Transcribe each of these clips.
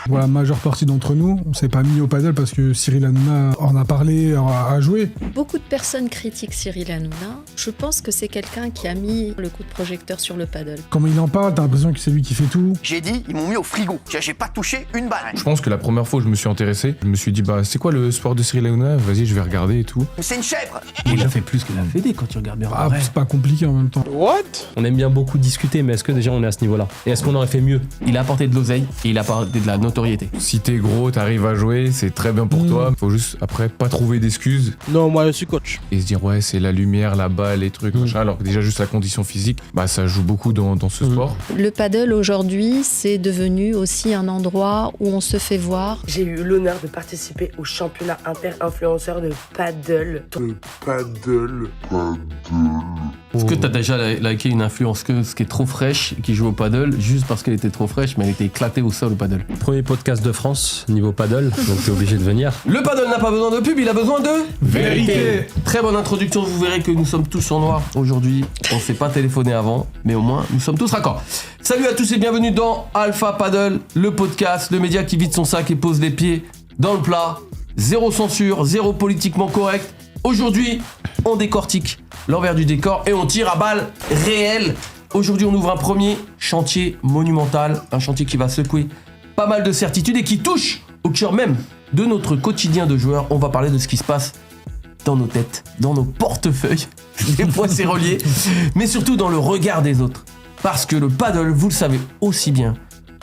Pour la majeure partie d'entre nous, on s'est pas mis au paddle parce que Cyril Hanouna en a parlé, a joué. Beaucoup de personnes critiquent Cyril Hanouna. Je pense que c'est quelqu'un qui a mis le coup de projecteur sur le paddle. Comment il en parle, t'as l'impression que c'est lui qui fait tout. J'ai dit, ils m'ont mis au frigo. J'ai pas touché une balle. Je pense que la première fois où je me suis intéressé, je me suis dit c'est quoi le sport de Cyril Hanouna ? Vas-y, je vais regarder et tout. C'est une chèvre. Il a fait plus que la Fédé quand tu regardes bien. C'est pas compliqué en même temps. On aime bien beaucoup discuter, mais est-ce que déjà on est à ce niveau-là ? Et est-ce qu'on aurait fait mieux ? Il a apporté de l'oseille et il a apporté de la notoriété. Si t'es gros, t'arrives à jouer, c'est très bien pour toi. Faut juste après pas trouver d'excuses Non, moi je suis coach. et se dire ouais c'est la lumière, la balle, les trucs, machin. Alors que déjà juste la condition physique, ça joue beaucoup dans ce sport. Le paddle aujourd'hui, c'est devenu aussi un endroit où on se fait voir. J'ai eu l'honneur de participer au championnat inter-influenceur de paddle. Est-ce que t'as déjà liké une influenceuse qui est trop fraîche, qui joue au paddle, juste parce qu'elle était trop fraîche, mais elle était éclatée au sol au paddle? Premier podcast de France, niveau paddle, donc t'es obligé de venir. Le paddle n'a pas besoin de pub, il a besoin de Vérité. Très bonne introduction, vous verrez que nous sommes tous en noir aujourd'hui. On s'est pas téléphoné avant, mais au moins nous sommes tous raccords. Salut à tous et bienvenue dans Alpha Paddle, le podcast, le média qui vide son sac et pose les pieds dans le plat. Zéro censure, zéro politiquement correct. Aujourd'hui, on décortique l'envers du décor et on tire à balles réelles. Aujourd'hui, on ouvre un premier chantier monumental, un chantier qui va secouer pas mal de certitudes et qui touche au cœur même de notre quotidien de joueur. On va parler de ce qui se passe dans nos têtes, dans nos portefeuilles, des fois c'est relié, mais surtout dans le regard des autres. Parce que le paddle, vous le savez aussi bien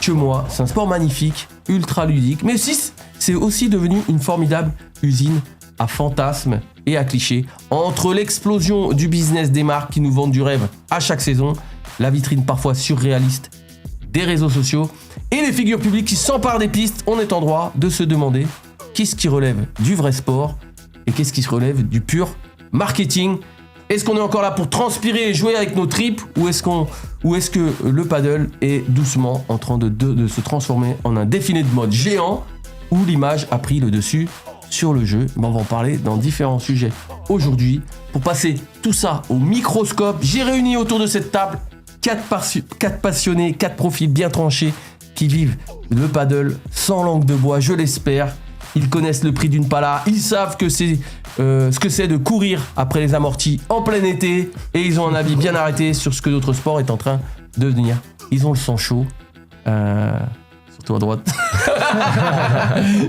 que moi, c'est un sport magnifique, ultra ludique, mais aussi, c'est aussi devenu une formidable usine à fantasmes et à clichés. Entre l'explosion du business des marques qui nous vendent du rêve à chaque saison, la vitrine parfois surréaliste des réseaux sociaux et les figures publiques qui s'emparent des pistes, on est en droit de se demander qu'est-ce qui relève du vrai sport et qu'est-ce qui se relève du pur marketing. Est-ce qu'on est encore là pour transpirer et jouer avec nos tripes ou est-ce que le paddle est doucement en train de se transformer en un défilé de mode géant où l'image a pris le dessus sur le jeu? On va en parler dans différents sujets aujourd'hui. Pour passer tout ça au microscope, j'ai réuni autour de cette table 4 passionnés, 4 profils bien tranchés qui vivent le paddle sans langue de bois, je l'espère. Ils connaissent le prix d'une pala, ils savent que c'est ce que c'est de courir après les amortis en plein été et ils ont un avis bien arrêté sur ce que notre sport est en train de devenir. Ils ont le sang chaud, surtout à droite.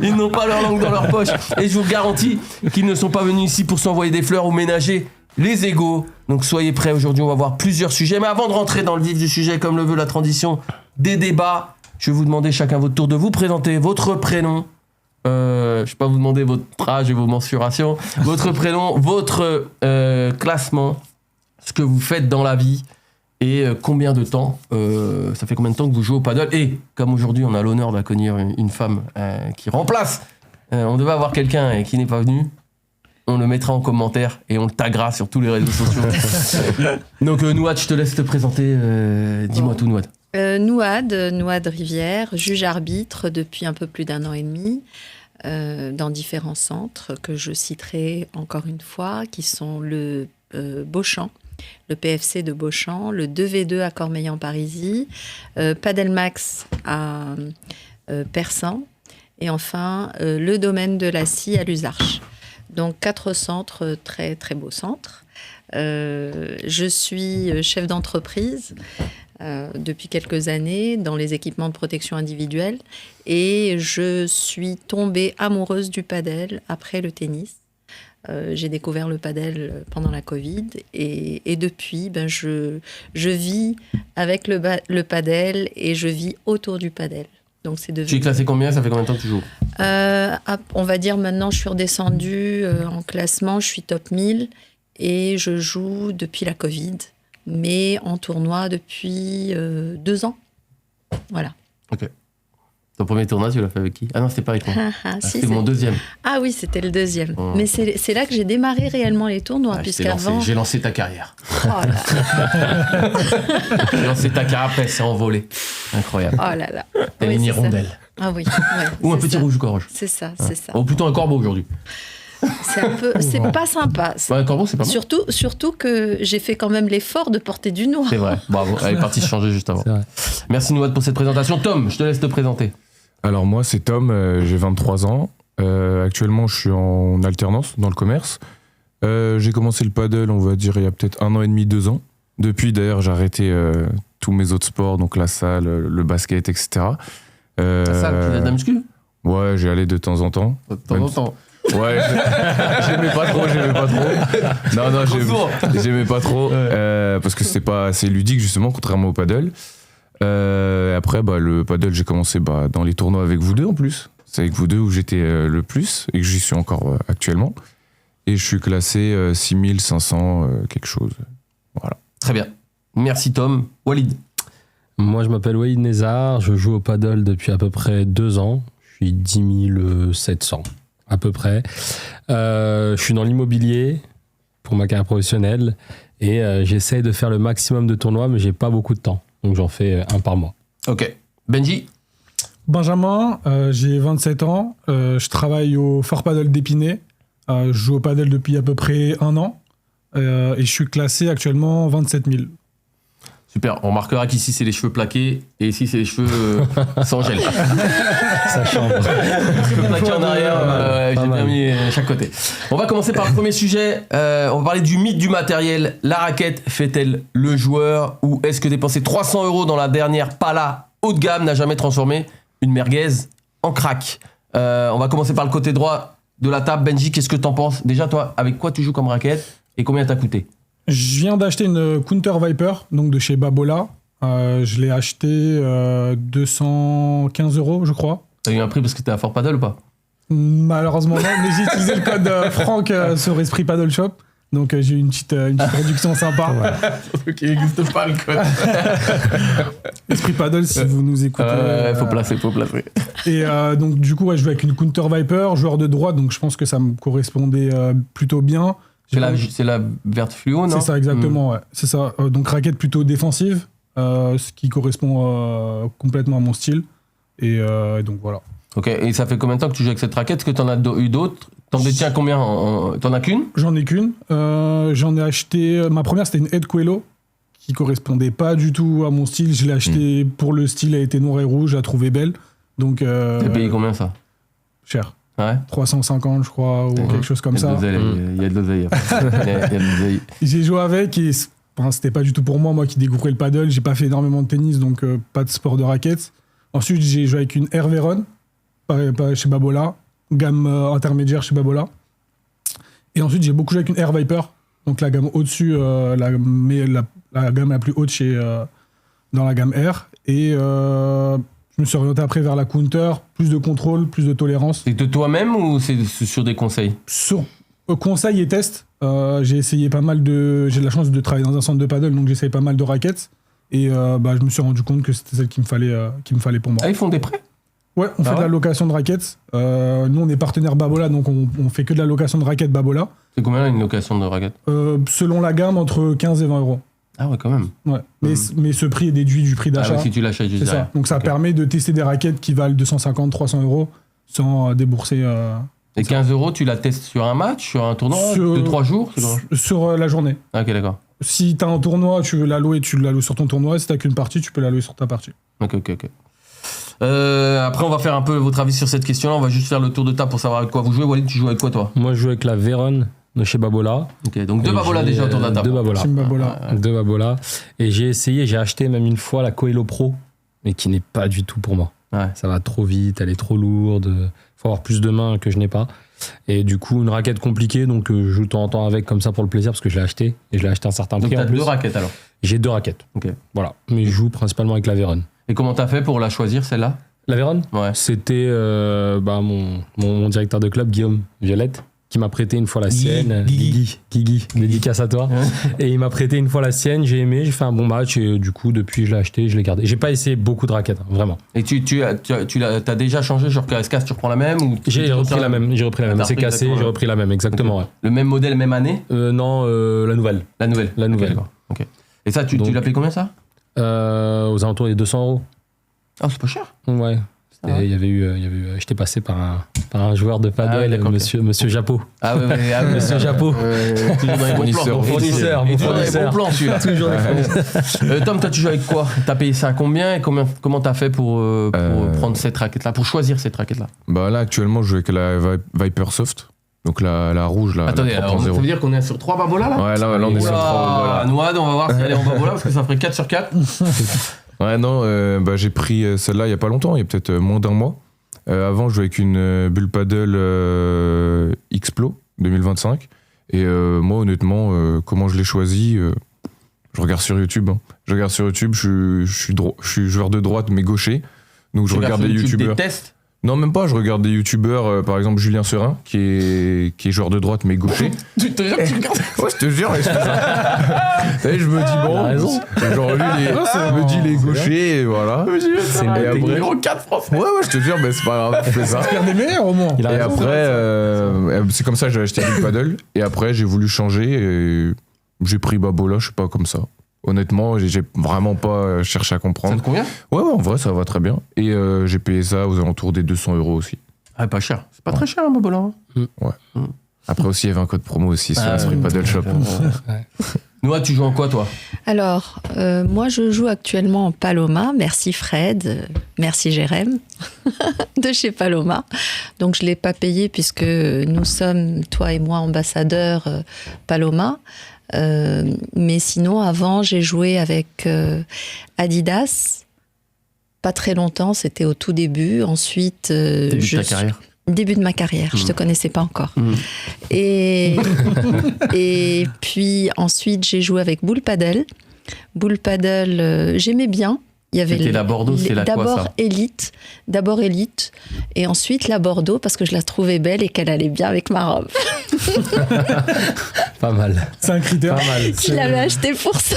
Ils n'ont pas leur langue dans leur poche et je vous garantis qu'ils ne sont pas venus ici pour s'envoyer des fleurs ou ménager les égos. Donc soyez prêts, aujourd'hui on va voir plusieurs sujets, mais avant de rentrer dans le vif du sujet comme le veut la tradition des débats, je vais vous demander chacun votre tour de vous présenter votre prénom. Je vais pas vous demander votre âge et vos mensurations, votre prénom, votre classement, ce que vous faites dans la vie et combien de temps, ça fait combien de temps que vous jouez au paddle. Et comme aujourd'hui on a l'honneur d'accueillir une femme qui remplace, on devait avoir quelqu'un qui n'est pas venu, on le mettra en commentaire et on le taguera sur tous les réseaux sociaux. Donc Nouad, je te laisse te présenter, dis-moi tout Nouad. Nouad Rivière, juge arbitre depuis un peu plus d'1 an et demi dans différents centres que je citerai encore une fois, qui sont le Beauchamp, le PFC de Beauchamp, le 2v2 à Cormeilles-en-Parisis, Padelmax à Persan et enfin le domaine de la Scie à Luzarches. Donc 4 centres, très très beaux centres. Je suis chef d'entreprise depuis quelques années dans les équipements de protection individuelle et je suis tombée amoureuse du padel après le tennis. J'ai découvert le padel pendant la Covid et depuis, je vis avec le padel et je vis autour du padel. Donc c'est devenu... Tu es classé combien? Ça fait combien de temps que tu joues? On va dire maintenant, je suis redescendue en classement, je suis top 1000 et je joue depuis la Covid, mais en tournoi depuis 2 ans. Voilà. Ok. Ton premier tournoi, tu l'as fait avec qui? Ah non, c'était pas avec moi. Si, c'était mon deuxième. Ah oui, c'était le deuxième. Mais c'est là que j'ai démarré réellement les tournois, puisqu'avant... J'ai lancé ta carrière. Oh là. J'ai lancé ta carrière, après, c'est envolé. Incroyable. Oh là là. T'as une hirondelle. Ah oui. Ouais, ou un petit rouge-gorge. C'est ça, c'est ça. Ou plutôt un corbeau aujourd'hui. C'est un peu, c'est pas sympa. Ouais, un corbeau, c'est pas mal. Surtout que j'ai fait quand même l'effort de porter du noir. C'est vrai, bravo. Elle est partie se changer juste avant. Merci Nouad pour cette présentation. Tom, je te laisse te présenter. Alors moi, c'est Tom, j'ai 23 ans. Actuellement, je suis en alternance dans le commerce. J'ai commencé le paddle, on va dire, il y a peut-être 1 an et demi, 2 ans. Depuis, d'ailleurs, j'ai arrêté tous mes autres sports, donc la salle, le basket, etc. La salle, tu fais de la muscu? Ouais, j'y allais de temps en temps. De temps en temps. Ouais, j'aimais pas trop. Non, j'aimais pas trop. Parce que c'est pas assez ludique, justement, contrairement au paddle. Après, le paddle, j'ai commencé dans les tournois avec vous deux en plus. C'est avec vous deux où j'étais le plus et que j'y suis encore actuellement. Et je suis classé 6500 quelque chose. Voilà. Très bien. Merci Tom. Walid. Moi, je m'appelle Walid Nezar, je joue au paddle depuis à peu près 2 ans. Je suis 10 700 à peu près. Je suis dans l'immobilier pour ma carrière professionnelle et j'essaye de faire le maximum de tournois, mais j'ai pas beaucoup de temps. Donc j'en fais un par mois. Ok. Benji. Benjamin, j'ai 27 ans. Je travaille au Fort Paddle d'Épinay. Je joue au paddle depuis à peu près 1 an. Et je suis classé actuellement 27 000. Super. On remarquera qu'ici, c'est les cheveux plaqués et ici, c'est les cheveux sans gel. Ça change. Cheveux plaqués en arrière, j'ai bien mis chaque côté. On va commencer par le premier sujet. On va parler du mythe du matériel. La raquette fait-elle le joueur ou est-ce que dépenser 300 € dans la dernière Pala haut de gamme n'a jamais transformé une merguez en crack? On va commencer par le côté droit de la table. Benji, qu'est-ce que t'en penses? Déjà, toi, avec quoi tu joues comme raquette et combien t'as coûté? Je viens d'acheter une Counter Viper, donc de chez Babola. Je l'ai acheté 215 €, je crois. T'as eu un prix parce que t'es à Fort Paddle ou pas? Malheureusement non, mais j'ai utilisé le code Franck sur Esprit Paddle Shop. Donc j'ai eu une petite réduction sympa. Ok, il n'existe pas le code. Esprit Paddle, si vous nous écoutez. Faut placer. Et donc du coup, je joue avec une Counter Viper, joueur de droite, donc je pense que ça me correspondait plutôt bien. C'est la verte fluo, non? C'est ça, exactement, ouais. C'est ça. Donc raquette plutôt défensive, ce qui correspond complètement à mon style. Et donc voilà. Ok, et ça fait combien de temps que tu joues avec cette raquette? Est-ce que t'en as eu d'autres? T'en détiens combien? T'en as qu'une? J'en ai qu'une. J'en ai acheté... Ma première, c'était une Ed Coelho, qui correspondait pas du tout à mon style. Je l'ai acheté pour le style, elle était noire et rouge, je la trouvais belle. Donc... T'as payé combien, ça? Cher. Ouais. 350, je crois, ou quelque chose comme ça. Il y a de l'oseille. J'ai joué avec et c'était pas du tout pour moi. Moi qui découvrais le paddle, j'ai pas fait énormément de tennis, donc pas de sport de raquette. Ensuite, j'ai joué avec une Air Veron, pas chez Babola, gamme intermédiaire chez Babola. Et ensuite, j'ai beaucoup joué avec une Air Viper, donc la gamme au-dessus, la gamme la plus haute dans la gamme Air. Et je me suis orienté après vers la Counter, plus de contrôle, plus de tolérance. C'est de toi-même ou c'est sur des conseils? Sur conseils et tests, j'ai essayé pas mal de... J'ai de la chance de travailler dans un centre de paddle, donc j'essaye pas mal de raquettes. Et je me suis rendu compte que c'était celle qu'il me fallait pour moi. Ah, ils font des prêts? Ouais, on fait de la location de raquettes. Nous, on est partenaire Babola, donc on fait que de la location de raquettes Babola. C'est combien une location de raquette? Selon la gamme, entre 15 et 20 €. Ah ouais, quand même. Ouais. Mais ce prix est déduit du prix d'achat. Ah ouais, si tu l'achètes juste c'est derrière. ça. Donc ça permet de tester des raquettes qui valent 250, 300 € sans débourser... Et 15 €, tu la testes sur un match, sur un tournoi de 3 jours? Sur la journée. Ah, ok, d'accord. Si t'as un tournoi, tu veux la louer, tu la loues sur ton tournoi. Si t'as qu'une partie, tu peux la louer sur ta partie. Ok. Après, on va faire un peu votre avis sur cette question-là. On va juste faire le tour de table pour savoir avec quoi vous jouez. Walid, tu joues avec quoi, toi? Moi, je joue avec la Veron de chez Babola. Ok, donc deux Babola déjà autour de la table. Deux Babola. Team Babola. Deux Babola. Et j'ai acheté même une fois la Coelho Pro, mais qui n'est pas du tout pour moi. Ouais. Ça va trop vite, elle est trop lourde. Faut avoir plus de mains que je n'ai pas. Et du coup, une raquette compliquée, donc je joue de temps en temps avec comme ça pour le plaisir, parce que je l'ai acheté. Et je l'ai acheté à un certain Donc prix t'as en plus. 2 raquettes alors? J'ai 2 raquettes. Ok. Voilà. Mais je joue principalement avec la Veron. Et comment t'as fait pour la choisir, celle-là? La Veron? Ouais. C'était mon directeur de club, Guillaume Violette, qui m'a prêté une fois la sienne. Guigui, dédicace à toi. Et il m'a prêté une fois la sienne, j'ai aimé, j'ai fait un bon match et du coup, depuis, je l'ai acheté, je l'ai gardé. J'ai pas essayé beaucoup de raquettes, vraiment. Et t'as déjà changé, genre qu'à SCAS, tu reprends la même ou J'ai repris la même. C'est cassé, j'ai repris la même, exactement. Okay. Le même modèle, même année? Non, la nouvelle. La nouvelle. Okay, ok. Et ça, tu l'as payé combien ça? Aux alentours des 200 €. Ah, c'est pas cher. Ouais. Et il y avait eu, j'étais passé par un joueur de paddle, d'accord, monsieur Japot. Ah ouais, Monsieur Japot. Toujours dans les bons plans. Mon fournisseur. Toujours dans les bons plans, celui-là. Toujours les fournisseurs. Tom, toi, tu joues avec quoi? T'as payé ça à combien et comment t'as fait pour prendre cette raquette-là, pour choisir cette raquette-là? Bah là, actuellement, je joue avec la Vipersoft. Donc la rouge, là. Attendez, la alors, ça 3.0. veut dire qu'on est sur 3 babolas là? Ouais, là, on est sur 3 Oula, Nouad, on va voir si elle est en babola parce que ça ferait 4 sur 4. Ouais, non, bah, j'ai pris celle-là il y a pas longtemps, il y a peut-être moins d'un mois. Avant, je jouais avec une Bull Paddle Xplo 2025. Et moi, honnêtement, comment je l'ai choisi, je regarde sur YouTube. Hein. Je regarde sur YouTube, je suis joueur de droite, mais gaucher. Donc je regarde des youtubeurs. Des tests? Non, même pas, je regarde des youtubeurs, par exemple Julien Serin, qui est joueur de droite, mais gaucher. Tu te jures que tu regardes? Ouais, je te jure, je me dis, bon, genre lui, je me dis, il est gaucher, et voilà. C'est après- numéro 4 français. Ouais, je te jure, mais c'est pas grave, je fais ça. Faire des meilleurs au moins. Il a Et raison. après, c'est comme ça que j'ai acheté du paddle. Et après, j'ai voulu changer et j'ai pris Babola, je sais pas, comme ça. Honnêtement, j'ai vraiment pas cherché à Ça comprendre. te convient? Ouais, en vrai, ça va très bien. Et j'ai payé ça aux alentours des 200 € aussi. Ah, pas cher. C'est pas très cher, un babola. Après aussi, il y avait un code promo aussi sur l'Esprit Paddle Shop. Noah, tu joues en quoi, toi? Alors, moi, je joue actuellement en Paloma. Merci Fred, merci Jérém, de chez Paloma. Donc, je ne l'ai pas payé puisque nous sommes, toi et moi, ambassadeurs Paloma. Mais sinon, avant, j'ai joué avec Adidas. Pas très longtemps, c'était au tout début. Ensuite, Début de ta carrière. Début de ma carrière, je te connaissais pas encore. Et puis ensuite, j'ai joué avec Bull Paddle. Bull Paddle, j'aimais bien. Il y avait C'était la Bordeaux, c'est la quoi, ça? D'abord Elite, et ensuite la Bordeaux parce que je la trouvais belle et qu'elle allait bien avec ma robe. Pas mal. C'est un critère. Pas mal. Je l'avais acheté pour ça.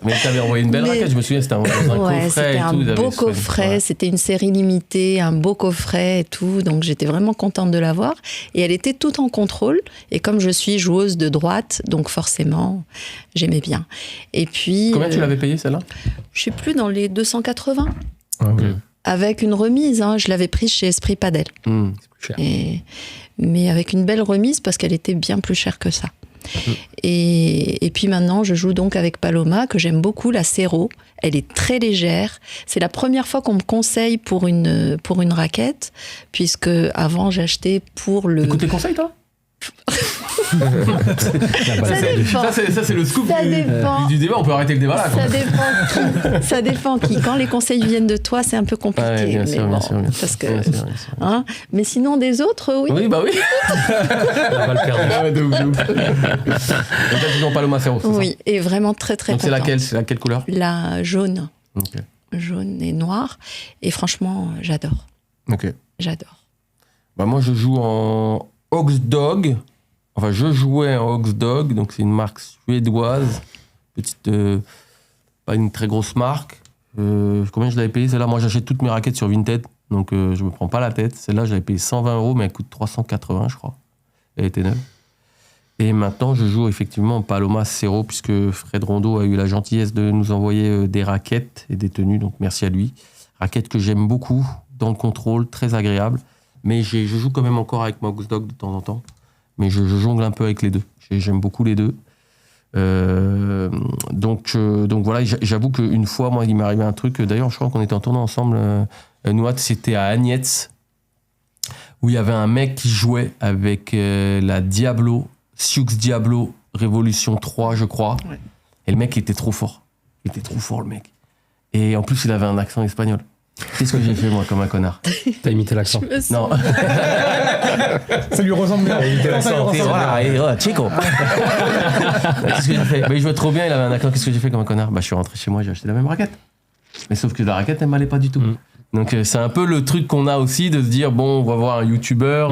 Mais t'avais envoyé une belle raquette, je me souviens, c'était un Ouais, coffret c'était et un tout. ils avaient beau fait- coffret, Ouais. c'était une série limitée, un beau coffret et tout, donc j'étais vraiment contente de l'avoir. Et elle était toute en contrôle, et comme je suis joueuse de droite, donc forcément, j'aimais bien. Et puis... Combien tu l'avais payé, celle-là? Je sais plus, dans les 280, Ah, ok. avec une remise, hein, je l'avais prise chez Esprit Paddle. Cher. Mais avec une belle remise parce qu'elle était bien plus chère que ça. Et puis maintenant, je joue donc avec Paloma, que j'aime beaucoup, la Cero. Elle est très légère. C'est la première fois qu'on me conseille pour une raquette, puisque avant j'achetais pour le... Écoute les conseils, toi? Ça dépend. Ça, c'est le scoop Ça dépend. du débat. On peut arrêter le débat là. quoi. Ça dépend qui. Ça dépend qui. Quand les conseils viennent de toi, c'est un peu compliqué. Ouais, bien sûr, mais bien bon, sûr, bien sûr. parce que, Bien sûr, bien sûr. hein, mais sinon des autres, oui. Oui, bah oui. La balle perdue. Ah ouais, de ouf, de ouf. Donc là, tu joues en Paloma Cero, c'est ça? Oui, et vraiment très très Donc c'est contente. laquelle? C'est laquelle couleur? La jaune, Ok. jaune et noire. Et franchement, j'adore. Ok. J'adore. Bah moi, je joue en Oxdog. Enfin, je jouais en Oxdog, donc c'est une marque suédoise. Petite. Pas une très grosse marque. Combien je l'avais payé? Celle-là, moi, j'achète toutes mes raquettes sur Vinted, donc je me prends pas la tête. Celle-là, j'avais payé 120 €, mais elle coûte 380, je crois. Elle était neuve. Et maintenant, je joue effectivement en Paloma Cero, puisque Fred Rondeau a eu la gentillesse de nous envoyer des raquettes et des tenues, donc merci à lui. Raquettes que j'aime beaucoup, dans le contrôle, très agréable. Mais je joue quand même encore avec ma Oxdog de temps en temps. Mais je jongle un peu avec les deux. J'aime beaucoup les deux. Donc voilà, j'avoue qu'une fois, moi, il m'est arrivé un truc. D'ailleurs, je crois qu'on était en tournoi ensemble. Nouad, c'était à Agnetz, où il y avait un mec qui jouait avec la Diablo, Sioux Diablo Révolution 3, je crois. Ouais. Et le mec était trop fort. Il était trop fort, le mec. Et en plus, il avait un accent espagnol. Qu'est-ce que j'ai fait, moi, comme un connard? T'as imité l'accent. Je me sens- Non. Ça lui ressemble bien. Ça lui ressemble. Chico. Qu'est-ce que j'ai fait? Il jouait trop bien, il avait un accent. Qu'est-ce que j'ai fait comme un connard? Je suis rentré chez moi, j'ai acheté la même raquette. Mais sauf que la raquette, elle m'allait pas du tout. Donc c'est un peu le truc qu'on a aussi de se dire, bon, on va voir un youtubeur,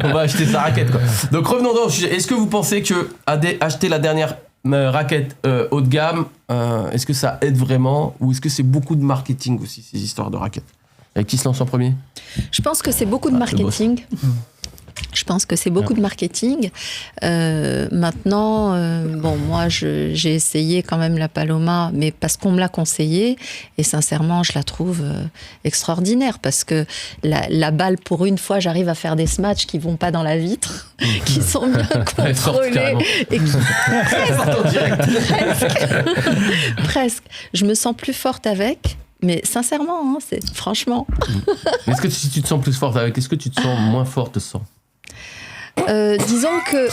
on va acheter sa raquette, quoi. Donc revenons donc au sujet. Est-ce que vous pensez que acheter la dernière raquette haut de gamme, est-ce que ça aide vraiment, ou est-ce que c'est beaucoup de marketing aussi, ces histoires de raquettes? Avec qui se lance en premier? Je pense que c'est beaucoup de Ah, le boss. marketing. Je pense que c'est beaucoup de marketing. Maintenant, moi, j'ai essayé quand même la Paloma, mais parce qu'on me l'a conseillé. Et sincèrement, je la trouve extraordinaire parce que la balle, pour une fois, j'arrive à faire des smatchs qui vont pas dans la vitre, qui sont bien contrôlés. Et qui... Presque. Je me sens plus forte avec. Mais sincèrement, franchement. Est-ce que si tu te sens plus forte avec, est-ce que tu te sens moins forte sans? Disons que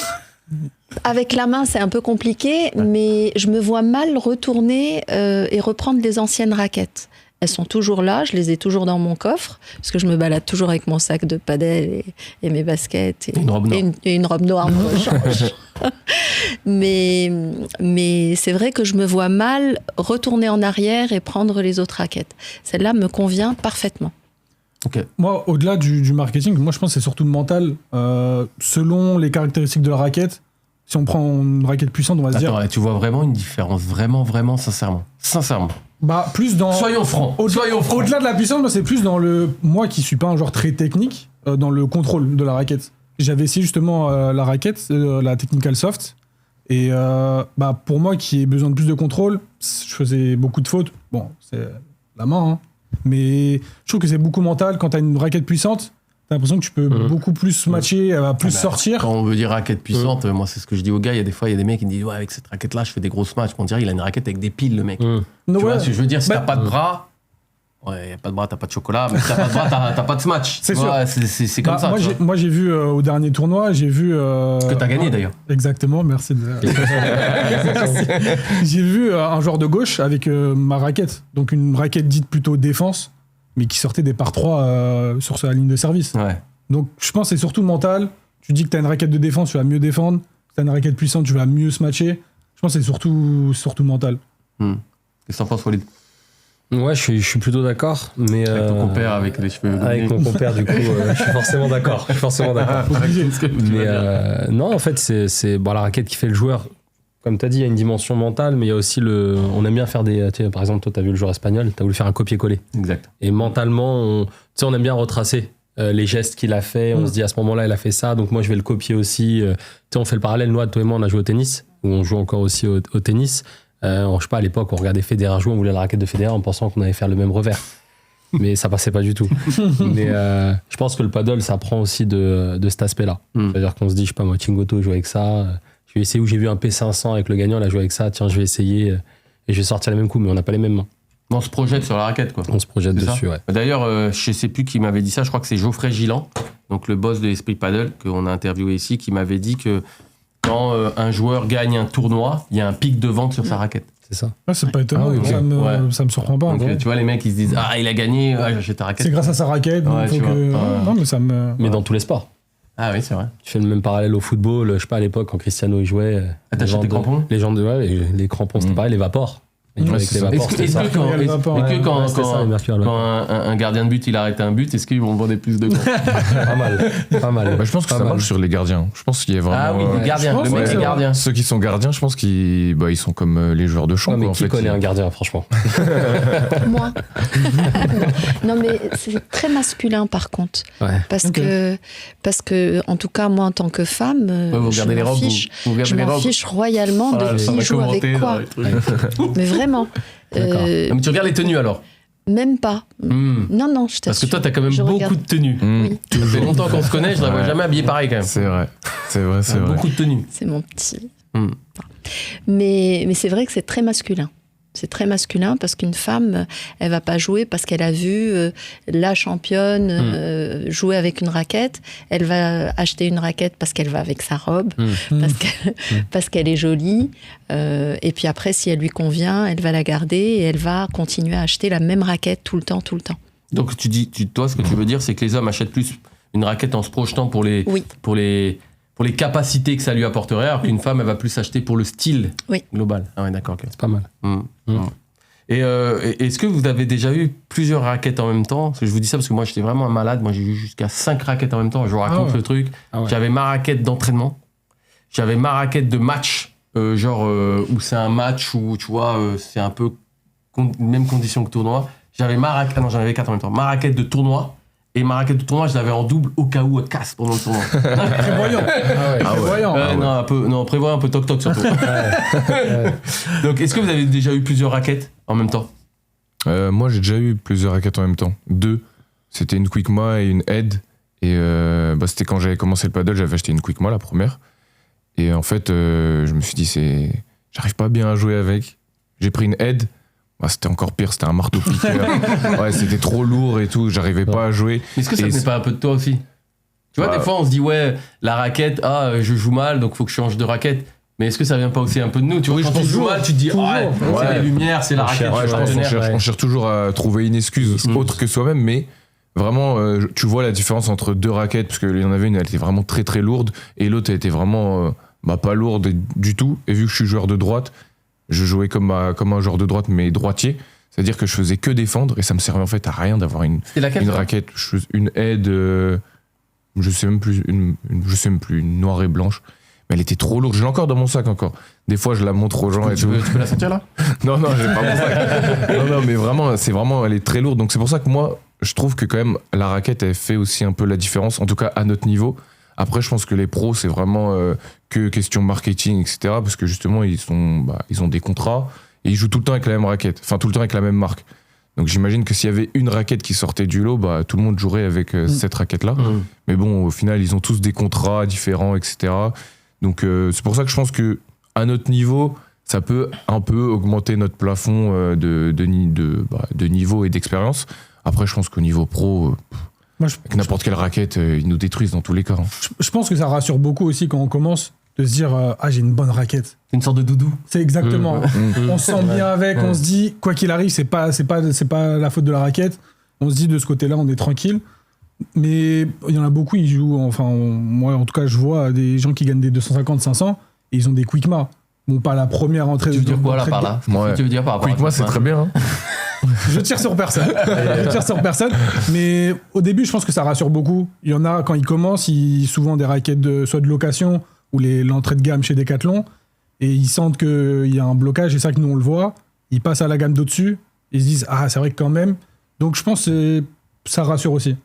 avec la main c'est un peu compliqué, mais je me vois mal retourner et reprendre les anciennes raquettes. Elles sont toujours là, je les ai toujours dans mon coffre, parce que je me balade toujours avec mon sac de padel et mes baskets et une robe noire de rechange. mais c'est vrai que je me vois mal retourner en arrière et prendre les autres raquettes. Celle-là me convient parfaitement. Okay. Moi, au-delà du marketing, moi je pense que c'est surtout le mental. Selon les caractéristiques de la raquette, si on prend une raquette puissante, on va se dire... Tu vois vraiment une différence, vraiment, sincèrement. Bah, plus dans... Soyons francs. Au-delà de la puissance, moi, c'est plus dans le... Moi qui suis pas un joueur très technique, dans le contrôle de la raquette. J'avais essayé justement la raquette, la Technical Soft, et pour moi qui ai besoin de plus de contrôle, je faisais beaucoup de fautes. Bon, c'est la main, hein. Mais je trouve que c'est beaucoup mental. Quand t'as une raquette puissante, t'as l'impression que tu peux beaucoup plus matcher, elle va plus sortir. Quand on veut dire raquette puissante, moi c'est ce que je dis aux gars. Il y a des fois, il y a des mecs qui me disent ouais, avec cette raquette-là, je fais des grosses matchs. On dirait il a une raquette avec des piles, le mec. Tu vois, je veux dire, si t'as pas de bras, y a pas de bras, t'as pas de chocolat. Mais si t'as pas de bras, t'as pas de smatch. C'est sûr. C'est comme ça. Moi j'ai vu au dernier tournoi, j'ai vu. Que t'as gagné d'ailleurs. Exactement, merci. J'ai vu un joueur de gauche avec ma raquette, donc une raquette dite plutôt défense, mais qui sortait des par 3 sur la ligne de service. Ouais. Donc je pense que c'est surtout le mental. Tu dis que t'as une raquette de défense, tu vas mieux défendre. Si t'as une raquette puissante, tu vas mieux se matcher. Je pense que c'est surtout le mental. Qu'est-ce que t'en penses, Walid? Ouais, je suis plutôt d'accord, mais avec ton compère avec les cheveux. Avec mon compère, du coup, je suis forcément d'accord. Mais non, en fait, c'est la raquette qui fait le joueur. Comme tu as dit, il y a une dimension mentale, mais il y a aussi on aime bien faire par exemple, toi, tu as vu le joueur espagnol, tu as voulu faire un copier-coller. Exact. Et mentalement, on aime bien retracer les gestes qu'il a fait. On se dit à ce moment-là, il a fait ça, donc moi, je vais le copier aussi. On fait le parallèle, Noah, toi et moi, on a joué au tennis, ou on joue encore aussi au tennis. Je sais pas, à l'époque, on regardait Federer jouer, on voulait la raquette de Federer en pensant qu'on allait faire le même revers. Mais ça passait pas du tout. Mais je pense que le paddle, ça prend aussi de cet aspect-là. C'est-à-dire qu'on se dit, je sais pas, moi, Chingoto joue avec ça. Je vais essayer où j'ai vu un P500 avec le gagnant, il a joué avec ça. Tiens, je vais essayer et je vais sortir les mêmes coups, mais on n'a pas les mêmes mains. On se projette sur la raquette, quoi. On se projette dessus, ouais. D'ailleurs, je sais plus qui m'avait dit ça, je crois que c'est Geoffrey Gilan, donc le boss de l'Esprit Paddle, qu'on a interviewé ici, qui m'avait dit que quand un joueur gagne un tournoi, il y a un pic de vente sur sa raquette. C'est ça. Ouais, c'est pas étonnant, ça me surprend pas. Donc, tu vois, les mecs, ils se disent ah, il a gagné, j'achète ta raquette. C'est grâce à sa raquette, donc faut que... Non, mais ça me... Mais dans tous les sports. Ah oui, c'est vrai. Tu fais le même parallèle au football, je sais pas, à l'époque, quand Cristiano y jouait. T'achètes des crampons? Les crampons, c'était pareil, les vapors. Avec les vapors, c'était ça. Quand un gardien de but il arrête un but, est-ce qu'ils vont vendre plus de gants? Pas mal. Je pense que ça marche sur les gardiens. Je pense qu'il y a vraiment. Ah oui, les gardiens. Le mec est gardien. Ceux qui sont gardiens, je pense qu'ils sont comme les joueurs de champ. Mais qui connaît un gardien, franchement? Moi. Non, mais c'est très masculin par contre. Ouais. Parce que, en tout cas, moi en tant que femme, je m'en fiche royalement de qui joue avec quoi. Mais vraiment. Mais tu regardes les tenues alors? Même pas. Non, je t'assure. Parce que toi, t'as quand même beaucoup de tenues. Oui. Ça fait longtemps qu'on se connaît, je la vois jamais habillée pareil quand même. C'est vrai. Beaucoup de tenues. C'est mon petit. Mais c'est vrai que c'est très masculin. C'est très masculin parce qu'une femme, elle va pas jouer parce qu'elle a vu la championne jouer avec une raquette. Elle va acheter une raquette parce qu'elle va avec sa robe, parce qu'elle est jolie. Et puis après, si elle lui convient, elle va la garder et elle va continuer à acheter la même raquette tout le temps. Donc toi, ce que tu veux dire, c'est que les hommes achètent plus une raquette en se projetant pour les capacités que ça lui apporterait, alors qu'une femme, elle va plus acheter pour le style global. Ah ouais, d'accord. Okay. C'est pas mal. Et est-ce que vous avez déjà eu plusieurs raquettes en même temps? Parce que je vous dis ça parce que moi, j'étais vraiment un malade. Moi, j'ai eu jusqu'à 5 raquettes en même temps. Je vous raconte le truc. J'avais ma raquette d'entraînement. J'avais ma raquette de match, où c'est un match où, tu vois, c'est un peu même condition que tournoi. J'avais j'en avais 4 en même temps. Ma raquette de tournoi Et ma raquette de tournoi, je l'avais en double au cas où elle casse pendant le tournoi. Prévoyant. Prévoyant. Non, prévoit un peu toc-toc surtout. Donc, est-ce que vous avez déjà eu plusieurs raquettes en même temps? Moi, j'ai déjà eu plusieurs raquettes en même temps. 2. C'était une Quickma et une Head. Et c'était quand j'avais commencé le paddle, j'avais acheté une Quickma, la première. Et en fait, je me suis dit, j'arrive pas bien à jouer avec. J'ai pris une Head. C'était encore pire, c'était un marteau-piqueur. Ouais, c'était trop lourd et tout, j'arrivais pas à jouer. Mais est-ce que ça venait pas un peu de toi aussi? Tu vois, des fois, on se dit, ouais, la raquette, je joue mal, donc faut que je change de raquette. Mais est-ce que ça vient pas aussi un peu de nous? Tu vois, quand tu joues mal, tu te dis, c'est les lumières, c'est la raquette. Ouais, je pense qu'on cherche toujours à trouver une excuse autre que soi-même, mais vraiment, tu vois la différence entre 2 raquettes, parce qu'il y en avait une, elle était vraiment très très lourde, et l'autre, elle était vraiment pas lourde du tout. Et vu que je suis joueur de droite, je jouais comme un joueur de droite, mais droitier. C'est-à-dire que je faisais que défendre, et ça me servait en fait à rien d'avoir une raquette. Une Head, je sais même plus, une noire et blanche. Mais elle était trop lourde. Je l'ai encore dans mon sac encore. Des fois, je la montre aux gens. Tu peux la sortir là? Non, j'ai pas mon sac. Non, mais vraiment, elle est très lourde. Donc c'est pour ça que moi, je trouve que quand même, la raquette, elle fait aussi un peu la différence, en tout cas à notre niveau. Après, je pense que les pros, c'est vraiment que question marketing, etc. Parce que justement, ils ont des contrats et ils jouent tout le temps avec la même raquette. Enfin, tout le temps avec la même marque. Donc j'imagine que s'il y avait une raquette qui sortait du lot, tout le monde jouerait avec cette raquette-là. Mais bon, au final, ils ont tous des contrats différents, etc. Donc c'est pour ça que je pense que à notre niveau, ça peut un peu augmenter notre plafond de niveau et d'expérience. Après, je pense qu'au niveau pro... avec n'importe quelle raquette, ils nous détruisent dans tous les cas. Je pense que ça rassure beaucoup aussi quand on commence de se dire j'ai une bonne raquette. C'est une sorte de doudou. C'est exactement. On se sent bien avec, on se dit quoi qu'il arrive, c'est pas la faute de la raquette. On se dit de ce côté-là, on est tranquille. Mais il y en a beaucoup, ils jouent. Enfin, moi en tout cas, je vois des gens qui gagnent des 250, 500 et ils ont des Quickma. Bon, pas la première entrée. Tu veux dire quoi là par là? Tu veux dire par rapport à Quickma, c'est très bien. Je tire sur personne. Mais au début, je pense que ça rassure beaucoup. Il y en a, quand ils commencent, souvent des raquettes soit de location ou l'entrée de gamme chez Decathlon. Et ils sentent qu'il y a un blocage. Et ça que nous, on le voit. Ils passent à la gamme d'au-dessus. Ils se disent, c'est vrai que quand même. Donc, je pense que ça rassure aussi.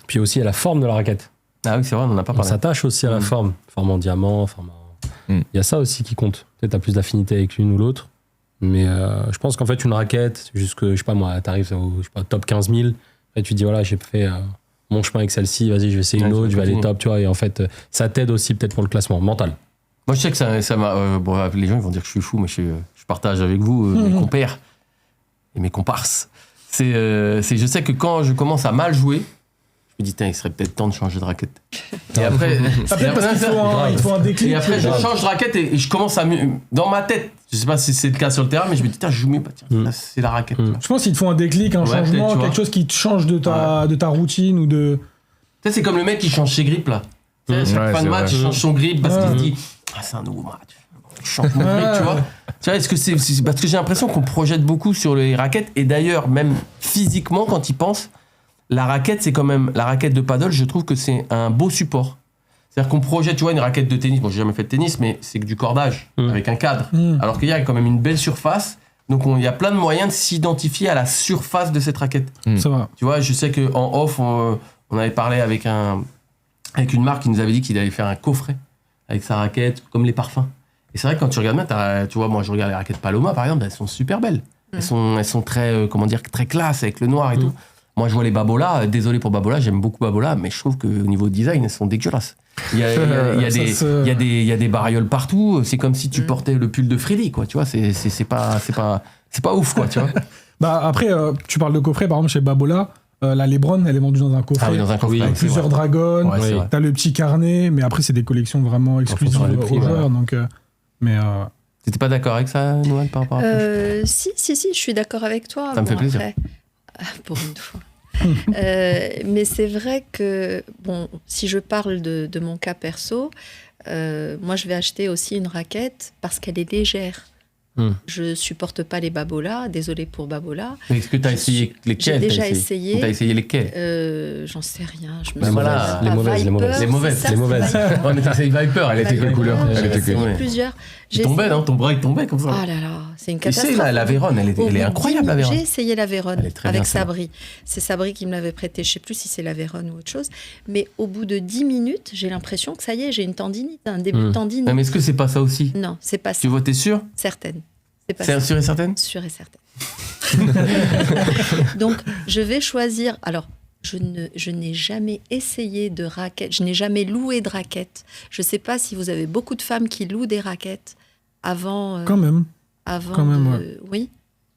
Puis aussi à la forme de la raquette. Ah oui, c'est vrai, on n'en a pas parlé. On s'attache aussi à la forme. Forme en diamant, Il y a ça aussi qui compte. Peut-être t'as plus d'affinité avec l'une ou l'autre. Mais je pense qu'en fait, une raquette, jusque, je sais pas moi, t'arrives au top 15 000, et tu te dis, voilà, j'ai fait mon chemin avec celle-ci, vas-y, je vais essayer une autre, je vais aller top, tu vois, et en fait, ça t'aide aussi peut-être pour le classement mental. Moi, je sais que ça m'a. Les gens ils vont dire que je suis fou, mais je partage avec vous mes compères et mes comparses. Je sais que quand je commence à mal jouer, je me dis, il serait peut-être temps de changer de raquette. Et après, il faut un déclic. Et après, je change de raquette et je commence à. Dans ma tête, je sais pas si c'est le cas sur le terrain, mais je me dis, je joue mieux, là, c'est la raquette. Je pense qu'il te faut un déclic, un changement, quelque chose qui te change de ta routine ou de. Tu sais, c'est comme le mec qui change ses grips là. Chaque fin de match, il change son grip parce qu'il se dit, c'est un nouveau match. Je change mon grip, tu vois. Tu vois, est-ce que c'est parce que j'ai l'impression qu'on projette beaucoup sur les raquettes et d'ailleurs, même physiquement, quand il pense. La raquette, c'est quand même... La raquette de paddle, je trouve que c'est un beau support. C'est-à-dire qu'on projette, tu vois, une raquette de tennis. Bon, j'ai jamais fait de tennis, mais c'est que du cordage, avec un cadre. Alors qu'il y a quand même une belle surface. Donc, il y a plein de moyens de s'identifier à la surface de cette raquette. Ça va. Tu vois, je sais qu'en off, on avait parlé avec une marque qui nous avait dit qu'il allait faire un coffret avec sa raquette, comme les parfums. Et c'est vrai que quand tu regardes bien, tu vois, moi, je regarde les raquettes Paloma, par exemple, elles sont super belles. Elles sont très, très classe avec le noir et tout. Moi, je vois les Babola, désolé pour Babola, j'aime beaucoup Babola, mais je trouve qu'au niveau design, elles sont dégueulasses. Il y a des barrioles partout, c'est comme si tu portais le pull de Freddy, quoi, tu vois, c'est pas ouf, quoi, tu vois. Après, tu parles de coffret, par exemple, chez Babola, la Lebron, elle est vendue dans un coffret. Ah oui, dans un coffret. Avec plusieurs dragons, t'as le petit carnet, mais après, c'est des collections vraiment exclusives aux joueurs, donc... T'étais pas d'accord avec ça, Noël, par rapport à Si, je suis d'accord avec toi. Ça me fait plaisir. Pour une fois. Mais c'est vrai que, si je parle de mon cas perso, moi je vais acheter aussi une raquette parce qu'elle est légère. Je supporte pas les babolas, désolé pour babola. Est-ce que tu as essayé lesquels? J'ai déjà essayé. Tu as essayé lesquels? J'en sais rien. Je me Ben souviens voilà, pas. les mauvaises, les Viper, mauvaises. Les mauvaises, c'est ça, les c'est mauvaises. Viper. On était essayé Viper, elle était quelle couleur? J'ai Elle était essayé quelle? plusieurs. Tu tombais, non? Ton bras il tombait comme ça. Ah là là, c'est une Et catastrophe. c'est la Vérone, elle Au est bout de incroyable 10 la Vérone. J'ai essayé la Vérone Elle est très bien, avec celle-là. Sabri. C'est Sabri qui me l'avait prêté. Je sais plus si c'est la Vérone ou autre chose. Mais au bout de 10 minutes, j'ai l'impression que ça y est, j'ai une tendinite, un début de tendinite. Non, mais est-ce que c'est pas ça aussi? Non, c'est pas ça. Tu vois, t'es sûr? Certaine. C'est pas C'est ça. sûr et certaine? Sûre et certaine. Donc, je vais choisir. Alors, je n'ai jamais essayé de raquette. Je n'ai jamais loué de raquette. Je ne sais pas si vous avez beaucoup de femmes qui louent des raquettes avant. Quand même. Avant quand même, de- Oui.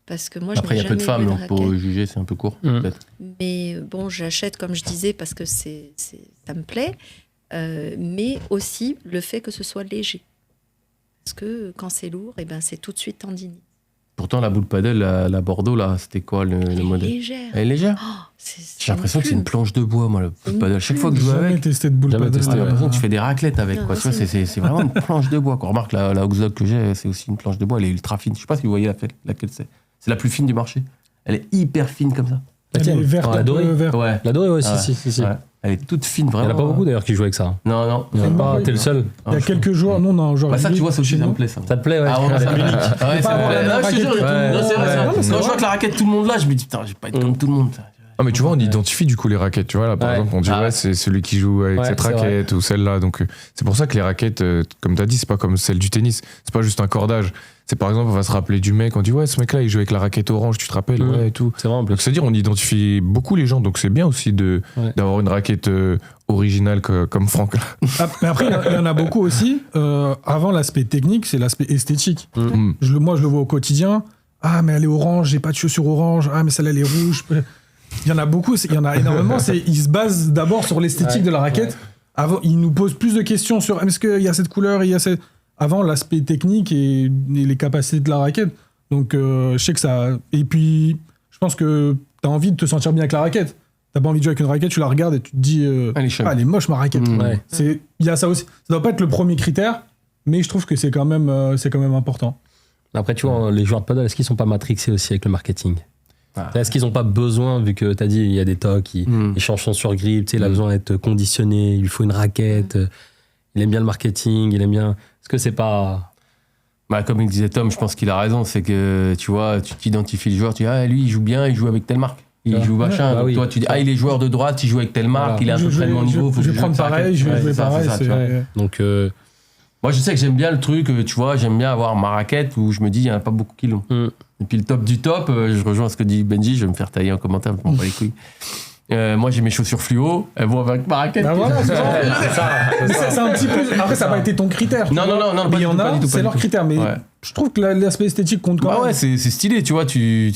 Parce que moi, je Après, il n'ai y a peu de jamais femmes, loué donc pour raquette. juger, c'est un peu court, Mm. peut-être. Mais bon, j'achète, comme je disais, parce que ça me plaît. Mais aussi le fait que ce soit léger. Parce que quand c'est lourd, eh ben, c'est tout de suite tendinite. Pourtant, la boule paddle, la Bordeaux, là, c'était quoi le Elle est modèle? légère. Elle est légère? Oh, J'ai l'impression que c'est une planche de bois, moi, la boule Une paddle. Chaque fois que je J'ai joue jamais avec, testé de boule Jamais paddle. testé, j'ai l'impression que tu fais des raclettes avec, Non, quoi. Tu vois, c'est c'est vraiment une planche de bois, quoi. Remarque, la Oxdog que j'ai, c'est aussi une planche de bois. Elle est ultra fine. Je sais pas si vous voyez laquelle c'est. C'est la plus fine du marché. Elle est hyper fine comme ça. La Elle tienne. est verte, Ah, la un peu dorée. verte. Ouais. La dorée, ouais, Ah ouais. si. Ouais. Elle est toute fine, Il vraiment. n'y en a pas beaucoup d'ailleurs qui jouent avec ça. Non, non. Il y en a C'est pas, marrant, t'es le seul. Il y a quelques jours, non, non, genre. Bah ça, tu vois, ça aussi, chez ça me nous. plaît, ça. Ça te plaît, ouais. Ah ouais, ça me plaît. Ouais, ça pas me avoir plaît. la même Non, je te jure, raquette. non, c'est vrai, Ouais, ça. non, mais c'est Quand je vrai. vois que la raquette, tout le monde là, je me dis, putain, je vais pas être comme tout le monde. Ah, mais tu vois, on identifie du coup les raquettes. Tu vois, là, par Ouais. exemple, on dit, Ah. ouais, c'est celui qui joue avec Ouais, cette c'est raquette ou celle-là. Donc, c'est pour ça que les raquettes, comme tu as dit, c'est pas comme celle du tennis. C'est pas juste un cordage. C'est par exemple, on va se rappeler du mec, on dit, ouais, ce mec-là, il joue avec la raquette orange, tu te rappelles, ouais, et tout. C'est vrai en plus. Donc, c'est-à-dire, on identifie beaucoup les gens. Donc, c'est bien aussi Ouais. d'avoir une raquette originale comme Franck. Ah, mais après, il y en a beaucoup aussi. Avant l'aspect technique, c'est l'aspect esthétique. Mm. Moi, je le vois au quotidien. Ah, mais elle est orange, j'ai pas de chaussures orange. Ah, mais celle-là, elle est rouge. Il y en a beaucoup, il y en a énormément. Ils se basent d'abord sur l'esthétique Ouais, de la raquette. Avant, ils nous posent plus de questions sur est-ce qu'il y a cette couleur, il y a cette... Avant, l'aspect technique et les capacités de la raquette. Donc, je sais que ça... Et puis, je pense que t'as envie de te sentir bien avec la raquette. T'as pas envie de jouer avec une raquette, tu la regardes et tu te dis Elle est chum. ah, elle est moche ma raquette. Ouais. Il y a ça aussi. Ça doit pas être le premier critère, mais je trouve que c'est quand même important. Après, tu vois, les joueurs de paddle, est-ce qu'ils sont pas matrixés aussi avec le marketing? Est-ce qu'ils n'ont pas besoin, vu que tu as dit, il y a des tocs, ils changent son surgrip, tu sais, il a besoin d'être conditionné, il lui faut une raquette, il aime bien le marketing, il aime bien. Est-ce que c'est pas. Bah, comme il disait Tom, je pense qu'il a raison. C'est que tu vois, tu t'identifies le joueur, tu dis, ah, lui, il joue bien, il joue avec telle marque. Il Ah. joue machin. Bah Donc, oui. toi, tu dis, ah, il est joueur de droite, il joue avec telle marque, Voilà. il est à peu près de mon niveau. faut que Je vais joue prendre avec sa pareil, raquette. je vais Ouais, jouer c'est ça, pareil. c'est ça, tu vois. Donc, Moi, je sais que j'aime bien le truc, tu vois, j'aime bien avoir ma raquette où je me dis, il n'y en a pas beaucoup qui l'ont. Et puis le top du top, je rejoins ce que dit Benji, je vais me faire tailler en commentaire, je m'en bats les couilles. Moi, j'ai mes chaussures fluo, elles vont avec ma raquette. Bah voilà, c'est ça. c'est ça. Mais c'est un petit peu. Après, ça n'a pas été ton critère. tu Non, vois. non, non, non, Mais pas il y du en tout, pas a, du tout, pas c'est du leur tout. critère. Mais Ouais. je trouve que l'aspect esthétique compte quand Bah même. ouais, c'est stylé, tu vois.